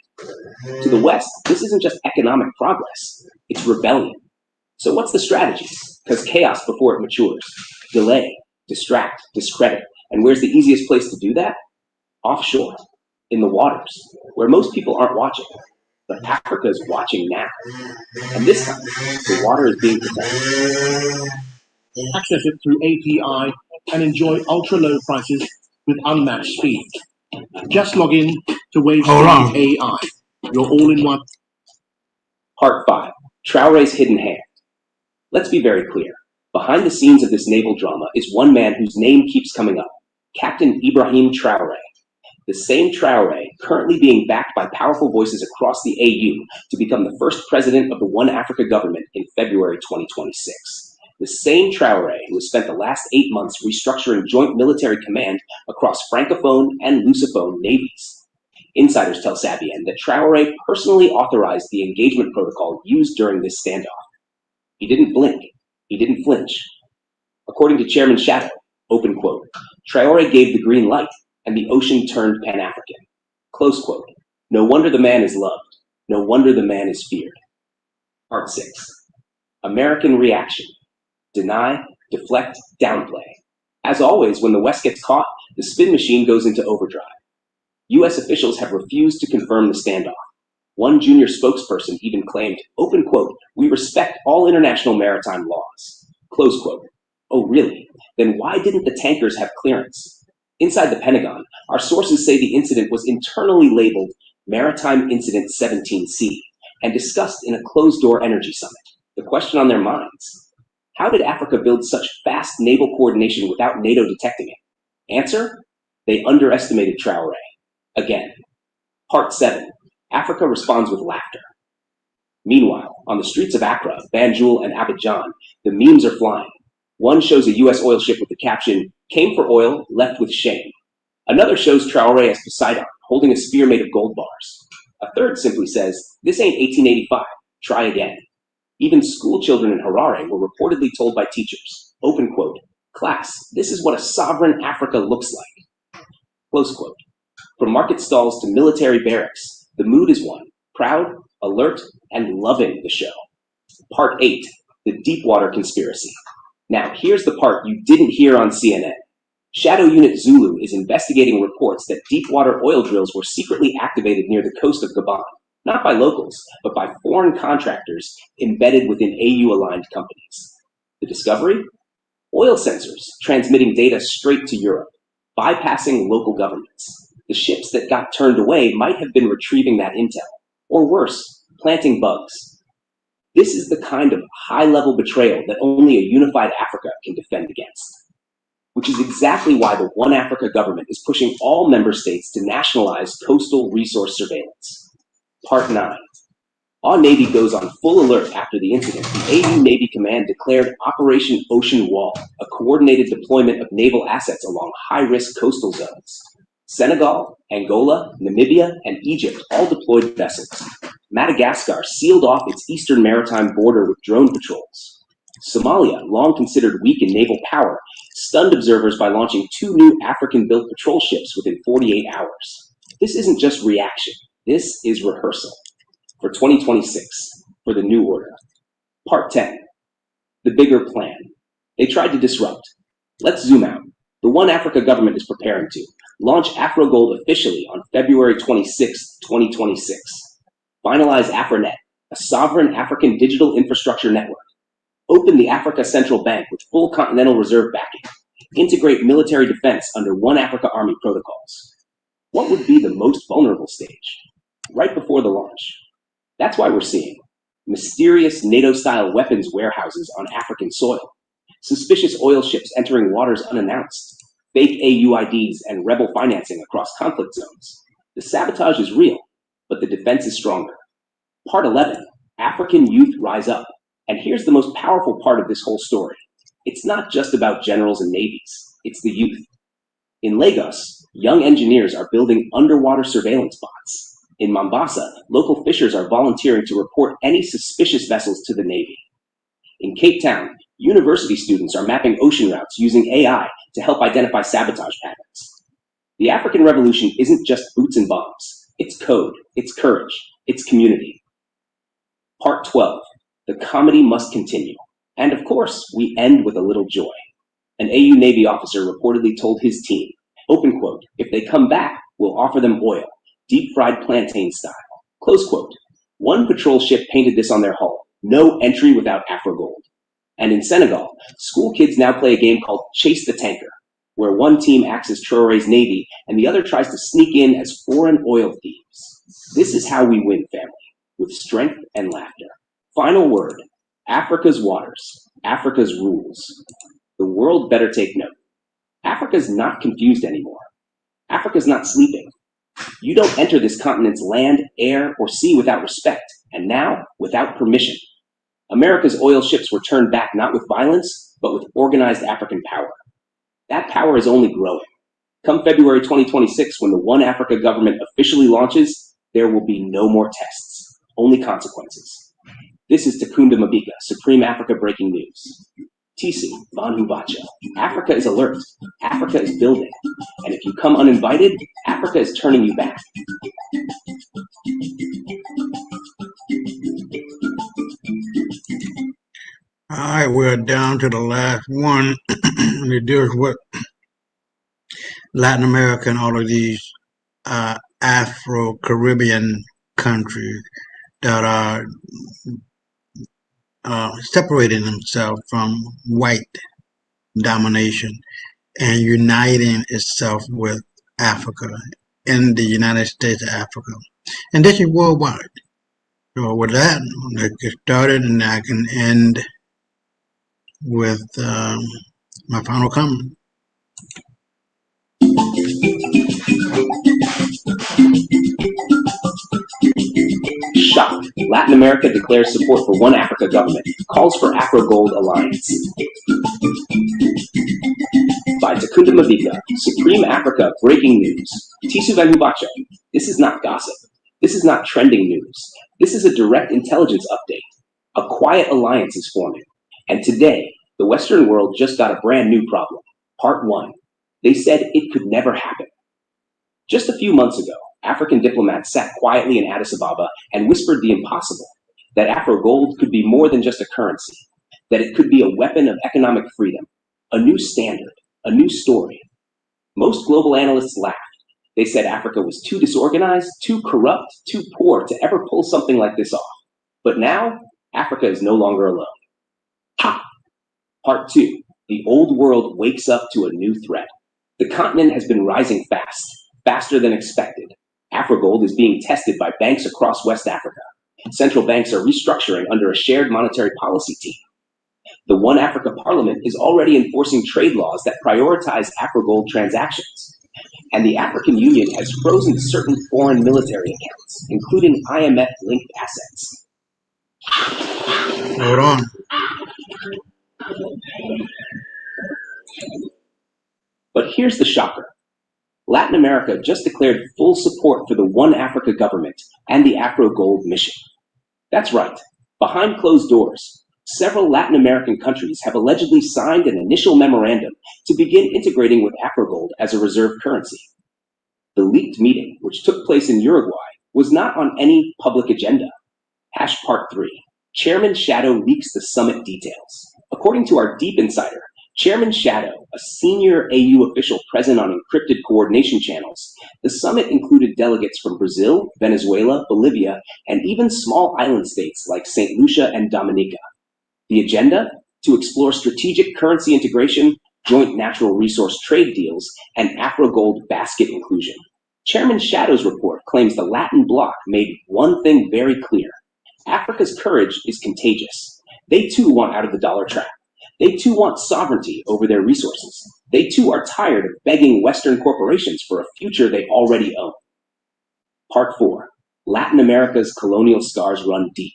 To the West, this isn't just economic progress, it's rebellion. So what's the strategy? Because chaos before it matures. Delay, distract, discredit. And where's the easiest place to do that? Offshore, in the waters, where most people aren't watching. But Africa is watching now. And this time, the water is being protected. Access it through API and enjoy ultra-low prices with unmatched speed. Just log in to WaveSpeed AI, your all-in-one. Part 5, Traore's Hidden Hand. Let's be very clear. Behind the scenes of this naval drama is one man whose name keeps coming up, Captain Ibrahim Traore. The same Traore currently being backed by powerful voices across the AU to become the first president of the One Africa government in February 2026. The same Traore who has spent the last 8 months restructuring joint military command across Francophone and Lusophone navies. Insiders tell Sabian that Traore personally authorized the engagement protocol used during this standoff. He didn't blink. He didn't flinch. According to Chairman Shadow, open quote, Traore gave the green light and the ocean turned Pan-African. Close quote. No wonder the man is loved. No wonder the man is feared. Part 6. American reaction. Deny, deflect, downplay. As always, when the West gets caught, the spin machine goes into overdrive. U.S. officials have refused to confirm the standoff. One junior spokesperson even claimed, open quote, we respect all international maritime laws. Close quote. Oh, really? Then why didn't the tankers have clearance? Inside the Pentagon, our sources say the incident was internally labeled Maritime Incident 17C and discussed in a closed-door energy summit. The question on their minds: how did Africa build such fast naval coordination without NATO detecting it? Answer: they underestimated Traoré. Again. Part 7. Africa responds with laughter. Meanwhile, on the streets of Accra, Banjul, and Abidjan, the memes are flying. One shows a U.S. oil ship with the caption, "Came for oil, left with shame." Another shows Traoré as Poseidon, holding a spear made of gold bars. A third simply says, "This ain't 1885, try again." Even school children in Harare were reportedly told by teachers, open quote, "Class, this is what a sovereign Africa looks like." Close quote. From market stalls to military barracks, the mood is one, proud, alert, and loving the show. Part 8, the Deepwater Conspiracy. Now, here's the part you didn't hear on CNN. Shadow Unit Zulu is investigating reports that deepwater oil drills were secretly activated near the coast of Gabon, not by locals, but by foreign contractors embedded within AU-aligned companies. The discovery? Oil sensors transmitting data straight to Europe, bypassing local governments. The ships that got turned away might have been retrieving that intel, or worse, planting bugs. This is the kind of high-level betrayal that only a unified Africa can defend against. Which is exactly why the One Africa government is pushing all member states to nationalize coastal resource surveillance. Part 9. Our Navy goes on full alert after the incident. The AU Navy Command declared Operation Ocean Wall, a coordinated deployment of naval assets along high-risk coastal zones. Senegal, Angola, Namibia, and Egypt all deployed vessels. Madagascar sealed off its eastern maritime border with drone patrols. Somalia, long considered weak in naval power, stunned observers by launching 2 new African-built patrol ships within 48 hours. This isn't just reaction. This is rehearsal. For 2026, for the new order. Part 10. The bigger plan. They tried to disrupt. Let's zoom out. The One Africa government is preparing to launch AfroGold officially on February 26, 2026. Finalize AfroNet, a sovereign African digital infrastructure network. Open the Africa Central Bank with full continental reserve backing. Integrate military defense under One Africa Army protocols. What would be the most vulnerable stage? Right before the launch. That's why we're seeing mysterious NATO-style weapons warehouses on African soil, suspicious oil ships entering waters unannounced, fake AUIDs and rebel financing across conflict zones. The sabotage is real, but the defense is stronger. Part 11, African youth rise up. And here's the most powerful part of this whole story. It's not just about generals and navies, it's the youth. In Lagos, young engineers are building underwater surveillance bots. In Mombasa, local fishers are volunteering to report any suspicious vessels to the Navy. In Cape Town, university students are mapping ocean routes using AI to help identify sabotage patterns. The African Revolution isn't just boots and bombs. It's code, it's courage, it's community. Part 12. The comedy must continue. And of course, we end with a little joy. An AU Navy officer reportedly told his team, open quote, "If they come back, we'll offer them oil. Deep-fried plantain style." Close quote. One patrol ship painted this on their hull, "No entry without AfroGold." And in Senegal, school kids now play a game called Chase the Tanker, where one team acts as Traoré's navy and the other tries to sneak in as foreign oil thieves. This is how we win, family, with strength and laughter. Final word, Africa's waters, Africa's rules. The world better take note. Africa's not confused anymore. Africa's not sleeping. You don't enter this continent's land, air, or sea without respect, and now without permission. America's oil ships were turned back not with violence, but with organized African power. That power is only growing. Come February 2026, when the One Africa government officially launches, there will be no more tests, only consequences. This is Takunda Mabika, Supreme Africa Breaking News. Tisu Vanhu Bacho. Africa is alert. Africa is building. And if you come uninvited, Africa is turning you back. All right, we're down to the last one. And it deals with Latin America and all of these Afro-Caribbean countries that are separating himself from white domination and uniting itself with Africa in the United States of Africa. And this is worldwide. So with that, let's get started, and I can end with my final comment. Shock. Latin America declares support for One Africa government. Calls for Afro-Gold alliance. By Takunda Mavika. Supreme Africa breaking news. Tisu Vanubacho. This is not gossip. This is not trending news. This is a direct intelligence update. A quiet alliance is forming. And today, the Western world just got a brand new problem. Part 1. They said it could never happen. Just a few months ago, African diplomats sat quietly in Addis Ababa and whispered the impossible, that Afro-Gold could be more than just a currency, that it could be a weapon of economic freedom, a new standard, a new story. Most global analysts laughed. They said Africa was too disorganized, too corrupt, too poor to ever pull something like this off. But now, Africa is no longer alone. Ha! Part 2. The old world wakes up to a new threat. The continent has been rising fast, faster than expected. Afro-Gold is being tested by banks across West Africa. Central banks are restructuring under a shared monetary policy team. The One Africa Parliament is already enforcing trade laws that prioritize Afro-Gold transactions. And the African Union has frozen certain foreign military accounts, including IMF-linked assets. Hold on. But here's the shocker. Latin America just declared full support for the One Africa government and the Afro-Gold mission. That's right. Behind closed doors, several Latin American countries have allegedly signed an initial memorandum to begin integrating with Afro-Gold as a reserve currency. The leaked meeting, which took place in Uruguay, was not on any public agenda. Part 3. Chairman Shadow leaks the summit details. According to our deep insider, Chairman Shadow, a senior AU official present on encrypted coordination channels, the summit included delegates from Brazil, Venezuela, Bolivia, and even small island states like St. Lucia and Dominica. The agenda? To explore strategic currency integration, joint natural resource trade deals, and Afro-Gold basket inclusion. Chairman Shadow's report claims the Latin bloc made one thing very clear. Africa's courage is contagious. They too want out of the dollar trap. They too want sovereignty over their resources. They too are tired of begging Western corporations for a future they already own. Part 4. Latin America's colonial scars run deep.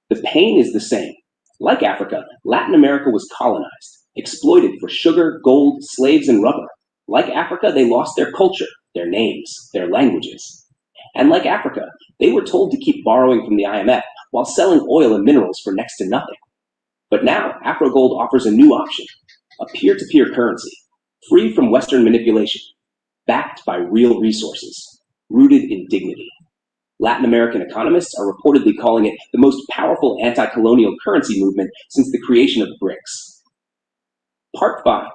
The pain is the same. Like Africa, Latin America was colonized, exploited for sugar, gold, slaves, and rubber. Like Africa, they lost their culture, their names, their languages. And like Africa, they were told to keep borrowing from the IMF while selling oil and minerals for next to nothing. But now, Afro-Gold offers a new option, a peer-to-peer currency, free from Western manipulation, backed by real resources, rooted in dignity. Latin American economists are reportedly calling it the most powerful anti-colonial currency movement since the creation of BRICS. Part 5.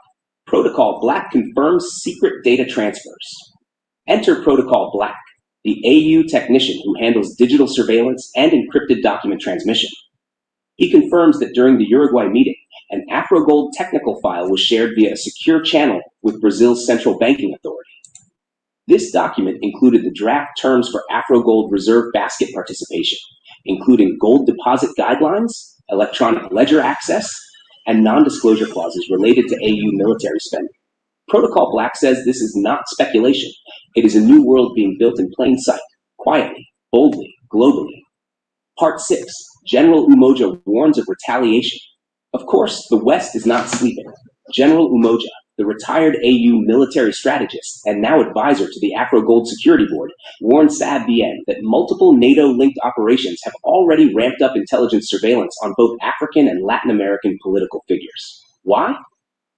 Protocol Black confirms secret data transfers. Enter Protocol Black, the AU technician who handles digital surveillance and encrypted document transmission. He confirms that during the Uruguay meeting, an Afro-Gold technical file was shared via a secure channel with Brazil's central banking authority. This document included the draft terms for Afro-Gold reserve basket participation, including gold deposit guidelines, electronic ledger access, and non-disclosure clauses related to AU military spending. Protocol Black says this is not speculation. It is a new world being built in plain sight, quietly, boldly, globally. Part 6. General Umoja warns of retaliation. Of course, the West is not sleeping. General Umoja, the retired AU military strategist and now advisor to the Afro-Gold Security Board, warned SABN that multiple NATO-linked operations have already ramped up intelligence surveillance on both African and Latin American political figures. Why?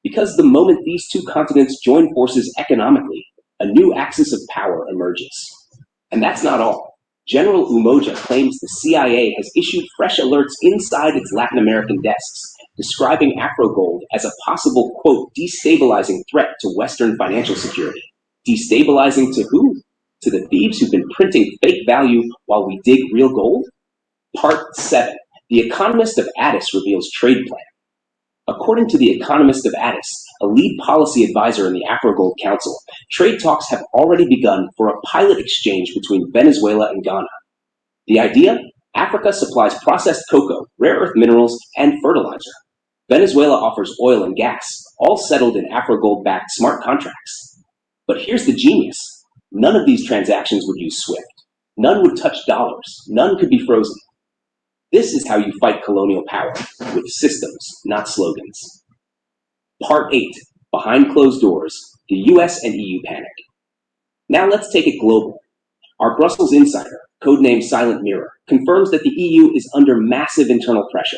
Because the moment these two continents join forces economically, a new axis of power emerges. And that's not all. General Umoja claims the CIA has issued fresh alerts inside its Latin American desks, describing Afro-Gold as a possible, quote, destabilizing threat to Western financial security. Destabilizing to who? To the thieves who've been printing fake value while we dig real gold? Part 7. The Economist of Addis reveals trade plan. According to The Economist of Addis, a lead policy advisor in the Afro-Gold Council, trade talks have already begun for a pilot exchange between Venezuela and Ghana. The idea? Africa supplies processed cocoa, rare earth minerals, and fertilizer. Venezuela offers oil and gas, all settled in Afro-Gold-backed smart contracts. But here's the genius. None of these transactions would use SWIFT. None would touch dollars. None could be frozen. This is how you fight colonial power, with systems, not slogans. Part 8. Behind closed doors, the US and EU panic. Now let's take it global. Our Brussels insider, codenamed Silent Mirror, confirms that the EU is under massive internal pressure.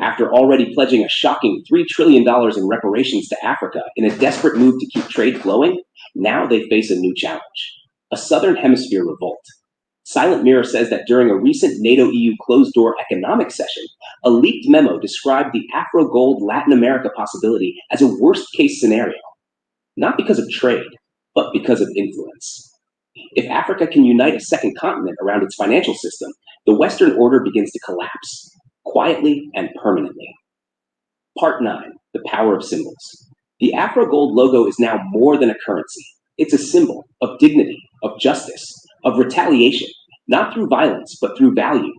After already pledging a shocking $3 trillion in reparations to Africa in a desperate move to keep trade flowing, now they face a new challenge: a Southern Hemisphere revolt. Silent Mirror says that during a recent NATO-EU closed-door economic session, a leaked memo described the Afro-Gold Latin America possibility as a worst-case scenario, not because of trade, but because of influence. If Africa can unite a second continent around its financial system, the Western order begins to collapse, quietly and permanently. Part 9. The power of symbols. The Afro-Gold logo is now more than a currency. It's a symbol of dignity, of justice, of retaliation, not through violence, but through value.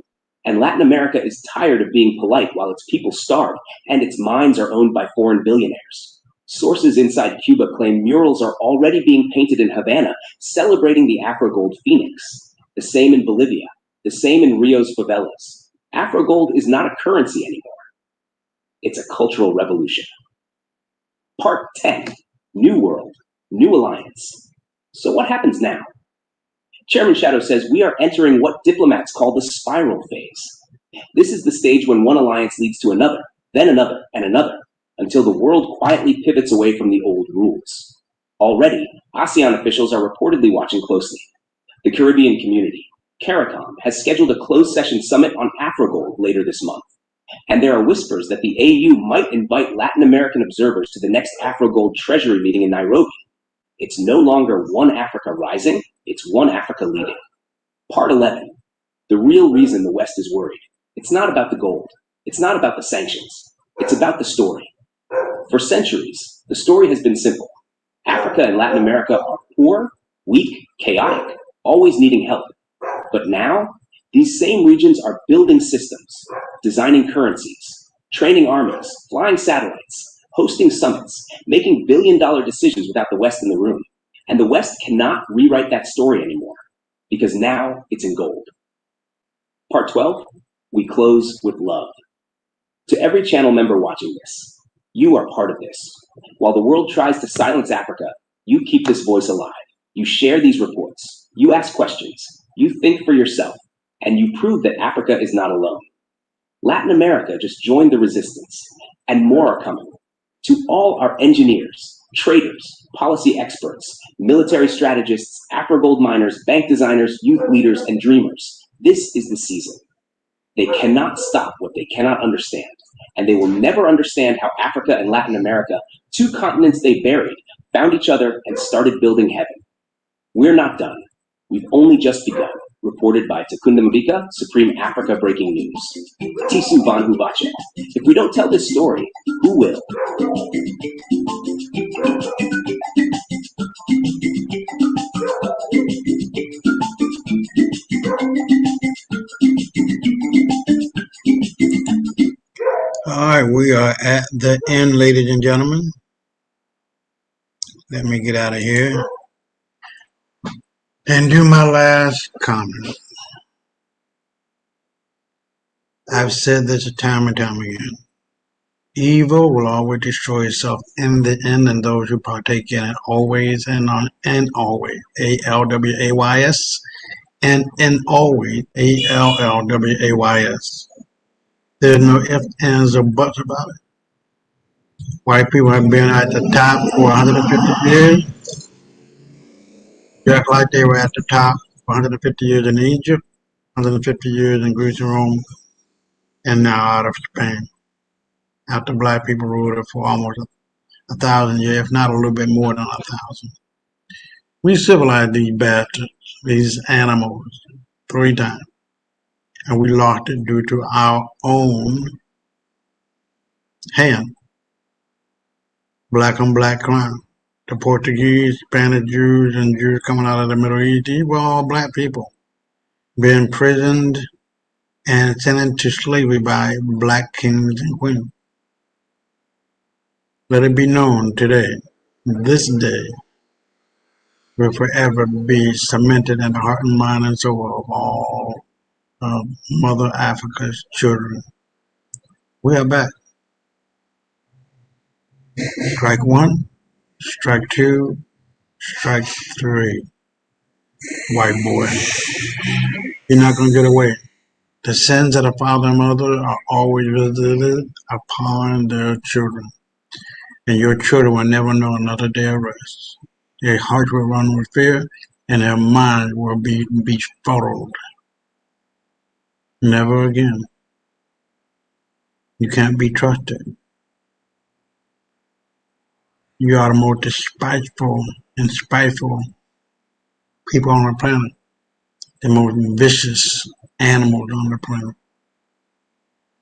And Latin America is tired of being polite while its people starve and its mines are owned by foreign billionaires. Sources inside Cuba claim murals are already being painted in Havana celebrating the Afro-Gold Phoenix. The same in Bolivia, the same in Rio's favelas. Afro-Gold is not a currency anymore. It's a cultural revolution. Part 10. New World, New Alliance. So what happens now? Chairman Shadow says we are entering what diplomats call the spiral phase. This is the stage when one alliance leads to another, then another, and another, until the world quietly pivots away from the old rules. Already, ASEAN officials are reportedly watching closely. The Caribbean Community, CARICOM, has scheduled a closed-session summit on Afro-Gold later this month. And there are whispers that the AU might invite Latin American observers to the next Afro-Gold Treasury meeting in Nairobi. It's no longer one Africa rising, it's one Africa leading. Part 11. The real reason the West is worried. It's not about the gold. It's not about the sanctions. It's about the story. For centuries, the story has been simple. Africa and Latin America are poor, weak, chaotic, always needing help. But now, these same regions are building systems, designing currencies, training armies, flying satellites, hosting summits, making billion-dollar decisions without the West in the room. And the West cannot rewrite that story anymore, because now it's in gold. Part 12, we close with love. To every channel member watching this, you are part of this. While the world tries to silence Africa, you keep this voice alive. You share these reports. You ask questions. You think for yourself. And you prove that Africa is not alone. Latin America just joined the resistance, and more are coming. To all our engineers, traders, policy experts, military strategists, Afro-Gold miners, bank designers, youth leaders, and dreamers, this is the season. They cannot stop what they cannot understand, and they will never understand how Africa and Latin America, two continents they buried, found each other and started building heaven. We're not done. We've only just begun. Reported by Takunda Mabika, Supreme Africa Breaking News. Tisu Van Huvache. If we don't tell this story, who will? All right, we are at the end, ladies and gentlemen. Let me get out of here and do my last comment. I've said this time and time again. Evil will always destroy itself in the end, and those who partake in it always and always. ALWAYS and in always. ALLWAYS. There's no ifs, ands, or buts about it. White people have been at the top for 150 years, just like they were at the top for 150 years in Egypt, 150 years in Greece and Rome, and now out of Spain. After black people ruled it for almost 1,000 years, if not a little bit more than 1,000. We civilized these bastards, these animals, 3 times. and we lost it due to our own hand. Black on black crime. The Portuguese, Spanish Jews, and Jews coming out of the Middle East, these were all black people being imprisoned and sent into slavery by black kings and queens. Let it be known today, this day will forever be cemented in the heart and mind and soul of all of Mother Africa's children. We are back. Strike one, strike two, strike three. White boy, you're not going to get away. The sins of the father and mother are always visited upon their children, and your children will never know another day of rest. Their hearts will run with fear, and their minds will be befuddled. Never again. You can't be trusted. You are the most despiteful and spiteful people on the planet, the most vicious animals on the planet,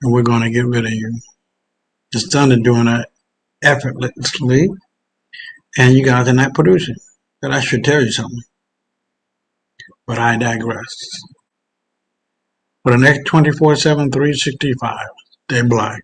and we're going to get rid of you. The sun is doing that effortlessly, and you guys are not producing. But I should tell you something, but I digress. For the next 24/7, 365, stay black.